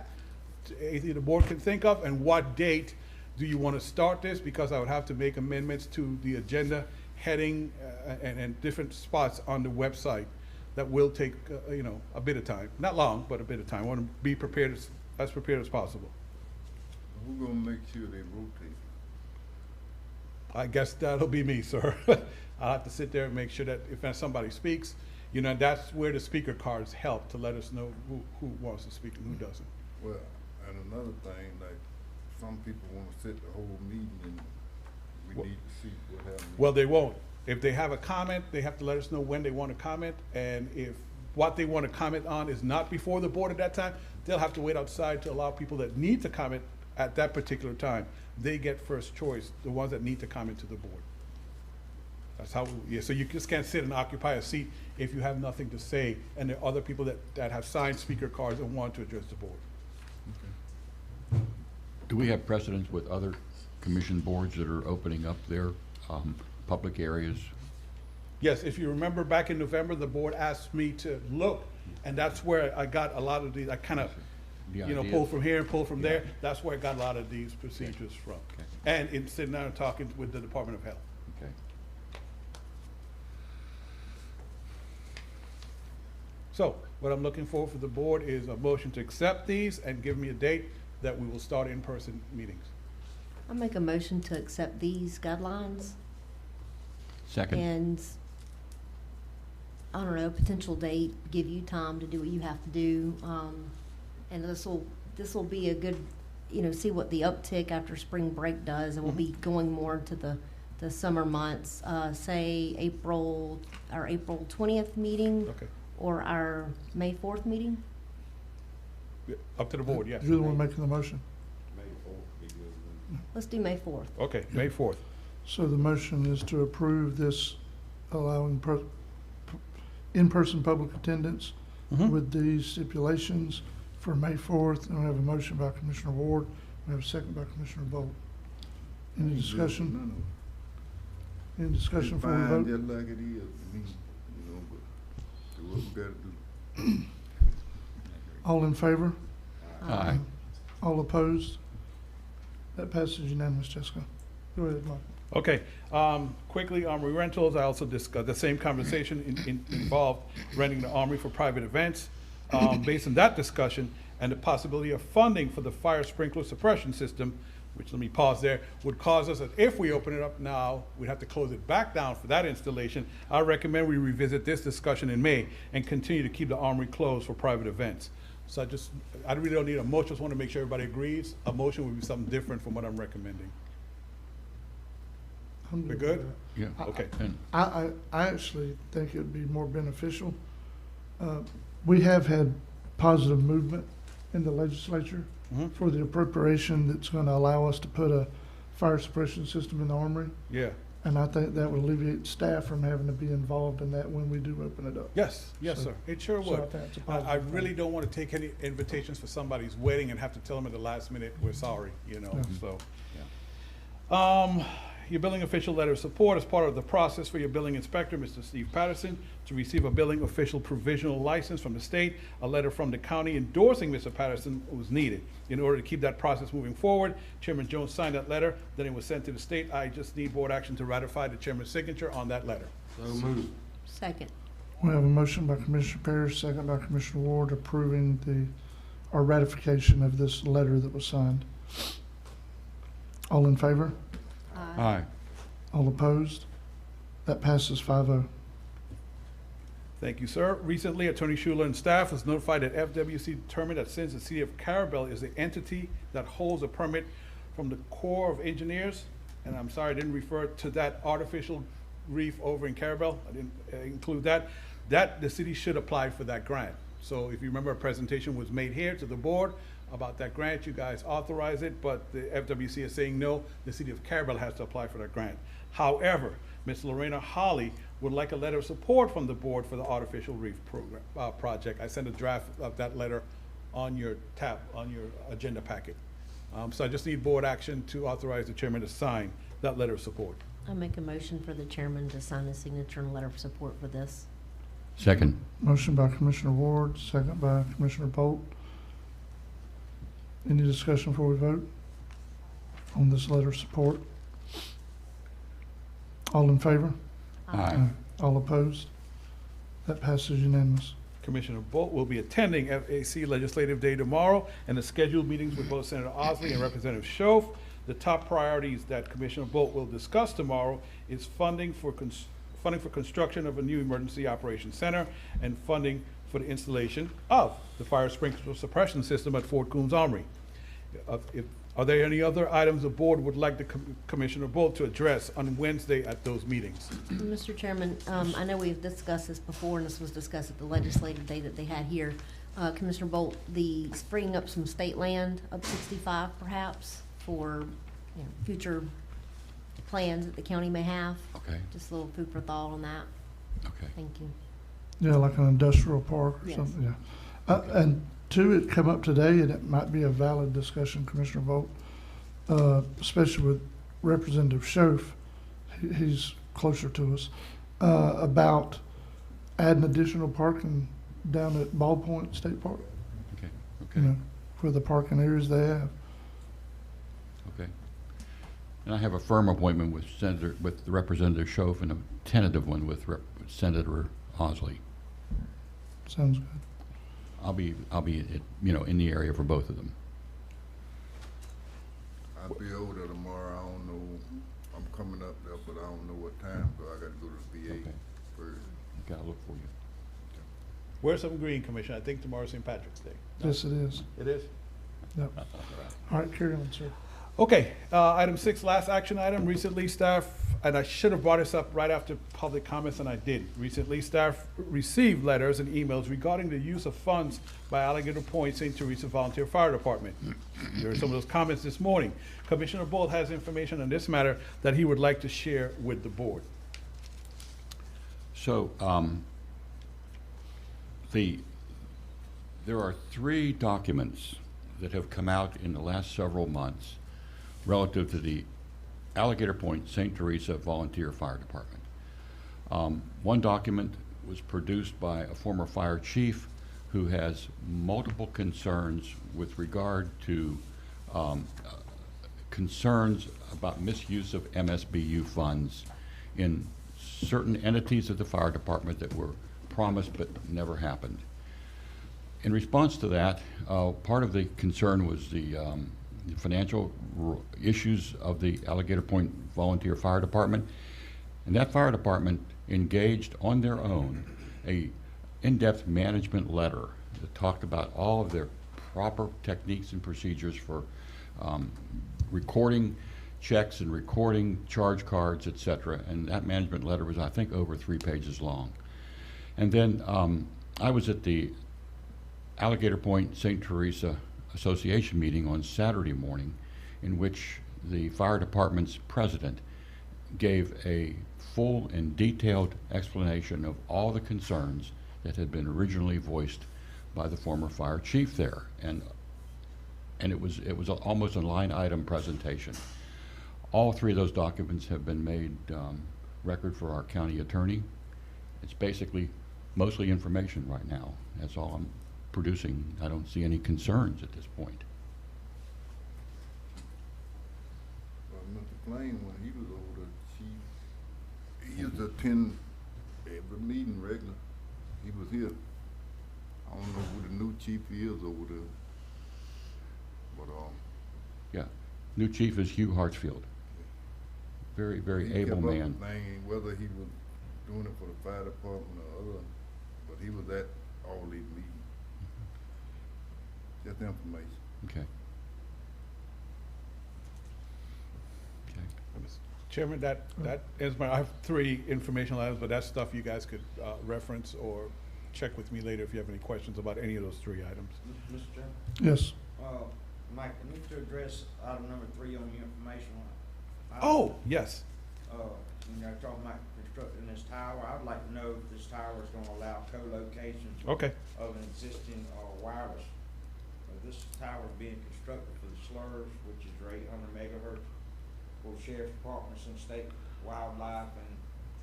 Anything the board can think of? And what date do you want to start this? Because I would have to make amendments to the agenda heading and different spots on the website that will take a bit of time. Not long, but a bit of time. I want to be prepared as prepared as possible. Who's gonna make sure they rotate? I guess that'll be me, sir. I'll have to sit there and make sure that if somebody speaks, that's where the speaker cards help to let us know who wants to speak and who doesn't. Well, and another thing, like some people want to sit the whole meeting and we need to see what happens. Well, they won't. If they have a comment, they have to let us know when they want to comment, and if what they want to comment on is not before the board at that time, they'll have to wait outside to allow people that need to comment at that particular time. They get first choice, the ones that need to comment to the board. That's how, so you just can't sit and occupy a seat if you have nothing to say, and there are other people that have signed speaker cards and want to address the board. Okay. Do we have precedents with other commission boards that are opening up their public areas? Yes, if you remember back in November, the board asked me to look, and that's where I got a lot of these, I kind of, pull from here and pull from there. That's where I got a lot of these procedures from. Okay. And in sitting down and talking with the Department of Health. Okay. So what I'm looking for the board is a motion to accept these and give me a date that we will start in-person meetings. I make a motion to accept these guidelines. Second. And, I don't know, potential date, give you time to do what you have to do. And this will be a good, see what the uptick after spring break does, and we'll be going more into the summer months, say our April 20th meeting. Okay. Or our May 4th meeting? Yeah, up to the board, yes. You're the one making the motion. Let's do May 4th. Okay, May 4th. So the motion is to approve this allowing in-person public attendance with these stipulations for May 4th. And we have a motion by Commissioner Ward. We have a second by Commissioner Bolt. Any discussion? Any discussion before we vote? Just like it is, but do what we gotta do. All in favor? Aye. All opposed? That passes unanimous, Jessica. Go ahead, Mike. Okay, quickly, Armory rentals, I also discussed, the same conversation involved renting the Armory for private events. Based on that discussion and the possibility of funding for the fire sprinkler suppression system, which, let me pause there, would cause us, that if we open it up now, we'd have to close it back down for that installation. I recommend we revisit this discussion in May and continue to keep the Armory closed for private events. So I really don't need a motion, just want to make sure everybody agrees. A motion would be something different from what I'm recommending. We're good? Yeah. Okay. I actually think it'd be more beneficial. We have had positive movement in the legislature for the appropriation that's going to allow us to put a fire suppression system in the armory. Yeah. And I think that would alleviate staff from having to be involved in that when we do open it up. Yes, yes, sir. It sure so would. I think it's a I positive really thing. don't want to take any invitations for somebody's wedding and have to tell them at the last minute, we're sorry, you know, so, yeah. Your billing official letter of support is part of the process for your billing inspector, Mr. Steve Patterson, to receive a billing official provisional license from the state. A letter from the county endorsing Mr. Patterson was needed. In order to keep that process moving forward, Chairman Jones signed that letter, then it was sent to the state. I just need board action to ratify the chairman's signature on that letter. So moved. Second. We have a motion by Commissioner Parrish, second by Commissioner Ward, approving our ratification of this letter that was signed. All in favor? Aye. All opposed? That passes 5-0. Thank you, sir. Recently, Attorney Schuler and staff was notified that FWC determined that since the city of Carabel is the entity that holds a permit from the Corps of Engineers, and I'm sorry I didn't refer to that artificial reef over in Carabel, I didn't include that the city should apply for that grant. So if you remember, a presentation was made here to the board about that grant. You guys authorize it, but the FWC is saying no, the city of Carabel has to apply for that grant. However, Ms. Lorena Holly would like a letter of support from the board for the artificial reef program, project. I sent a draft of that letter on your agenda packet. So I just need board action to authorize the chairman to sign that letter of support. I make a motion for the chairman to sign the signature and letter of support for this. Second. Motion by Commissioner Ward, second by Commissioner Bolt. Any discussion before we vote on this letter of support? All in favor? Aye. All opposed? That passes unanimous. Commissioner Bolt will be attending FAC Legislative Day tomorrow and the scheduled meetings with both Senator Osley and Representative Schoaf. The top priorities that Commissioner Bolt will discuss tomorrow is funding for construction of a new emergency operations center and funding for the installation of the fire sprinkler suppression system at Fort Coombs Armory. Are there any other items the board would like the Commissioner Bolt to address on Wednesday at those meetings? Mr. Chairman, I know we've discussed this before, and this was discussed at the legislative day that they had here. Commissioner Bolt, the freeing up some state land up 65 perhaps for future plans that the county may have. Okay. Just a little food for thought on that. Okay. Thank you. Yeah, like an industrial park or Yes. something, yeah. And two, it come up today, and it might be a valid discussion, Commissioner Bolt, especially with Representative Schoaf, he's closer to us, about adding additional parking down at Ball Point State Park. Okay. You know, for the parking areas they have. Okay. And I have a firm appointment with Representative Schoaf and a tentative one with Senator Osley. Sounds good. I'll be in the area for both of them. I'll be over there tomorrow. I don't know. I'm coming up there, but I don't know what time, so I gotta go to the VA first. Okay, I'll look for you. Wear some green, Commissioner. I think tomorrow's St. Patrick's Day. Yes, it is. It is? Yep. All right, carry on, sir. Okay, item 6, last action item. Recently, staff, and I should have brought this up right after public comments, and I did. Recently, staff received letters and emails regarding the use of funds by Alligator Point St. Teresa Volunteer Fire Department. There are some of those comments this morning. Commissioner Bolt has information on this matter that he would like to share with the board. So, there are 3 documents that have come out in the last several months relative to the Alligator Point St. Teresa Volunteer Fire Department. One document was produced by a former fire chief who has multiple concerns with regard to concerns about misuse of MSBU funds in certain entities of the fire department that were promised but never happened. In response to that, part of the concern was the financial issues of the Alligator Point Volunteer Fire Department. And that fire department engaged on their own a in-depth management letter that talked about all of their proper techniques and procedures for recording checks and recording charge cards, et cetera. And that management letter was, I think, over 3 pages long. And then I was at the Alligator Point St. Teresa Association meeting on Saturday morning, in which the fire department's president gave a full and detailed explanation of all the concerns that had been originally voiced by the former fire chief there. And it was almost a line item presentation. All 3 of those documents have been made record for our county attorney. It's basically mostly information right now. That's all I'm producing. I don't see any concerns at this point. Well, Mr. Plain, when he was over there, he used to attend every meeting regular. He was here. I don't know who the new chief is over there, but yeah, new chief is Hugh Hartsfield. Very, very able man. Whether he was doing it for the fire department or other, but he was at all these meetings. Just information. Okay. Chairman, that is I have 3 informational items, but that's stuff you guys could reference or check with me later if you have any questions about any of those 3 items. Mr. Chairman? Yes. Mike, I need to address item number 3 on your information. Oh, yes. When you're talking about constructing this tower, I'd like to know if this tower is gonna allow co-location of an existing wireless. This tower is being constructed for the slurs, which is your 800 megahertz, for sheriff's departments and state wildlife and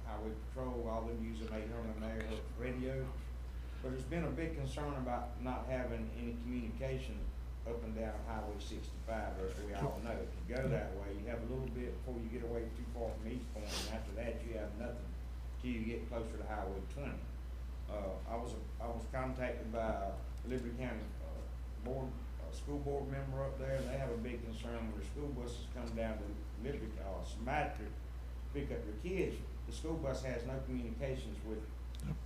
highway patrol, all of them using 800 megahertz radios. But there's been a big concern about not having any communication up and down Highway 65, as we all know. If you go that way, you have a little bit before you get away too far from East Point, and after that, you have nothing till you get closer to Highway 20. I was contacted by a Liberty County school board member up there, and they have a big concern when the school buses come down to Liberty, Sumatra, to pick up your kids. The school bus has no communications with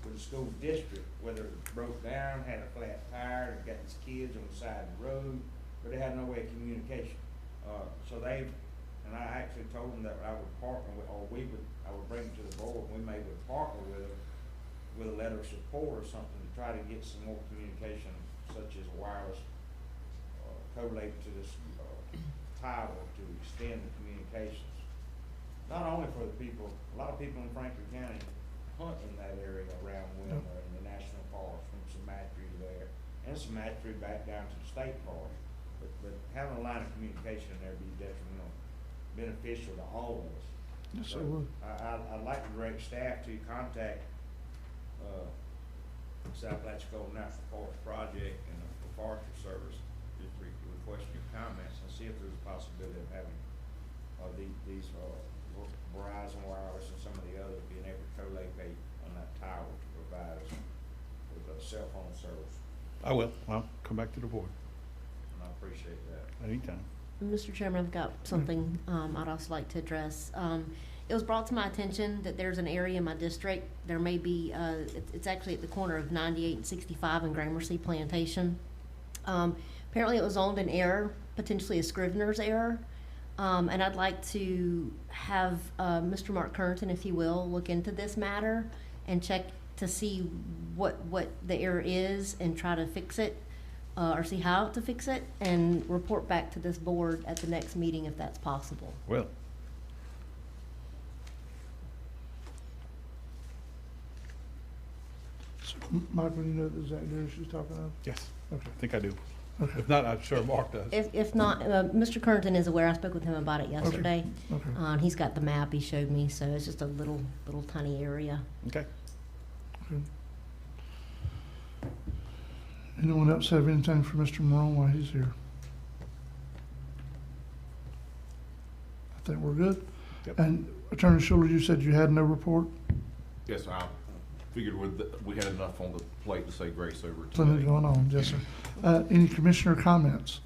the school district, whether it broke down, had a flat tire, got its kids on the side of the road, but they had no way of communication. And I actually told them that I would partner with, I would bring it to the board, we may would partner with them with a letter of support or something to try to get some more communication, such as wireless correlated to this tower to extend the communications. Not only for the people, a lot of people in Franklin County hunt in that area around Wilmer in the national forest, from Sumatra there, and Sumatra back down to the state forest. But having a line of communication there would be detrimental, beneficial to all of us. Yes, so it would. I'd like to direct staff to contact South Apalachicola National Forest Project and the Forestry Service to request your comments and see if there's a possibility of having these Verizon Wireless and some of the others being able to co-locate on that tower to provide us with a cell phone service. I will. I'll come back to the board. And I appreciate that. Anytime. Mr. Chairman, I've got something I'd also like to address. It was brought to my attention that there's an area in my district, there may be, it's actually at the corner of 98 and 65 in Gramercy Plantation. Apparently it was owned in error, potentially a Scrivener's error. And I'd like to have Mr. Mark Kernton, if he will, look into this matter and check to see what the error is and try to fix it, or see how to fix it, and report back to this board at the next meeting if that's possible. Well. So, Michael, you know the exact area she's talking about? Yes. Okay. I think I do. Okay. If not, I'm sure Mark does. If not, Mr. Kernton is aware. I spoke with him about it yesterday. Okay. And he's got the map he showed me, so it's just a little tiny area. Okay. Okay. Anyone else have anything for Mr. Morone while he's here? I think we're good. Yep. And Attorney Schuler, you said you had no report? Yes, I figured we had enough on the plate to say grace over today. Plenty going on, yes, sir. Any commissioner comments?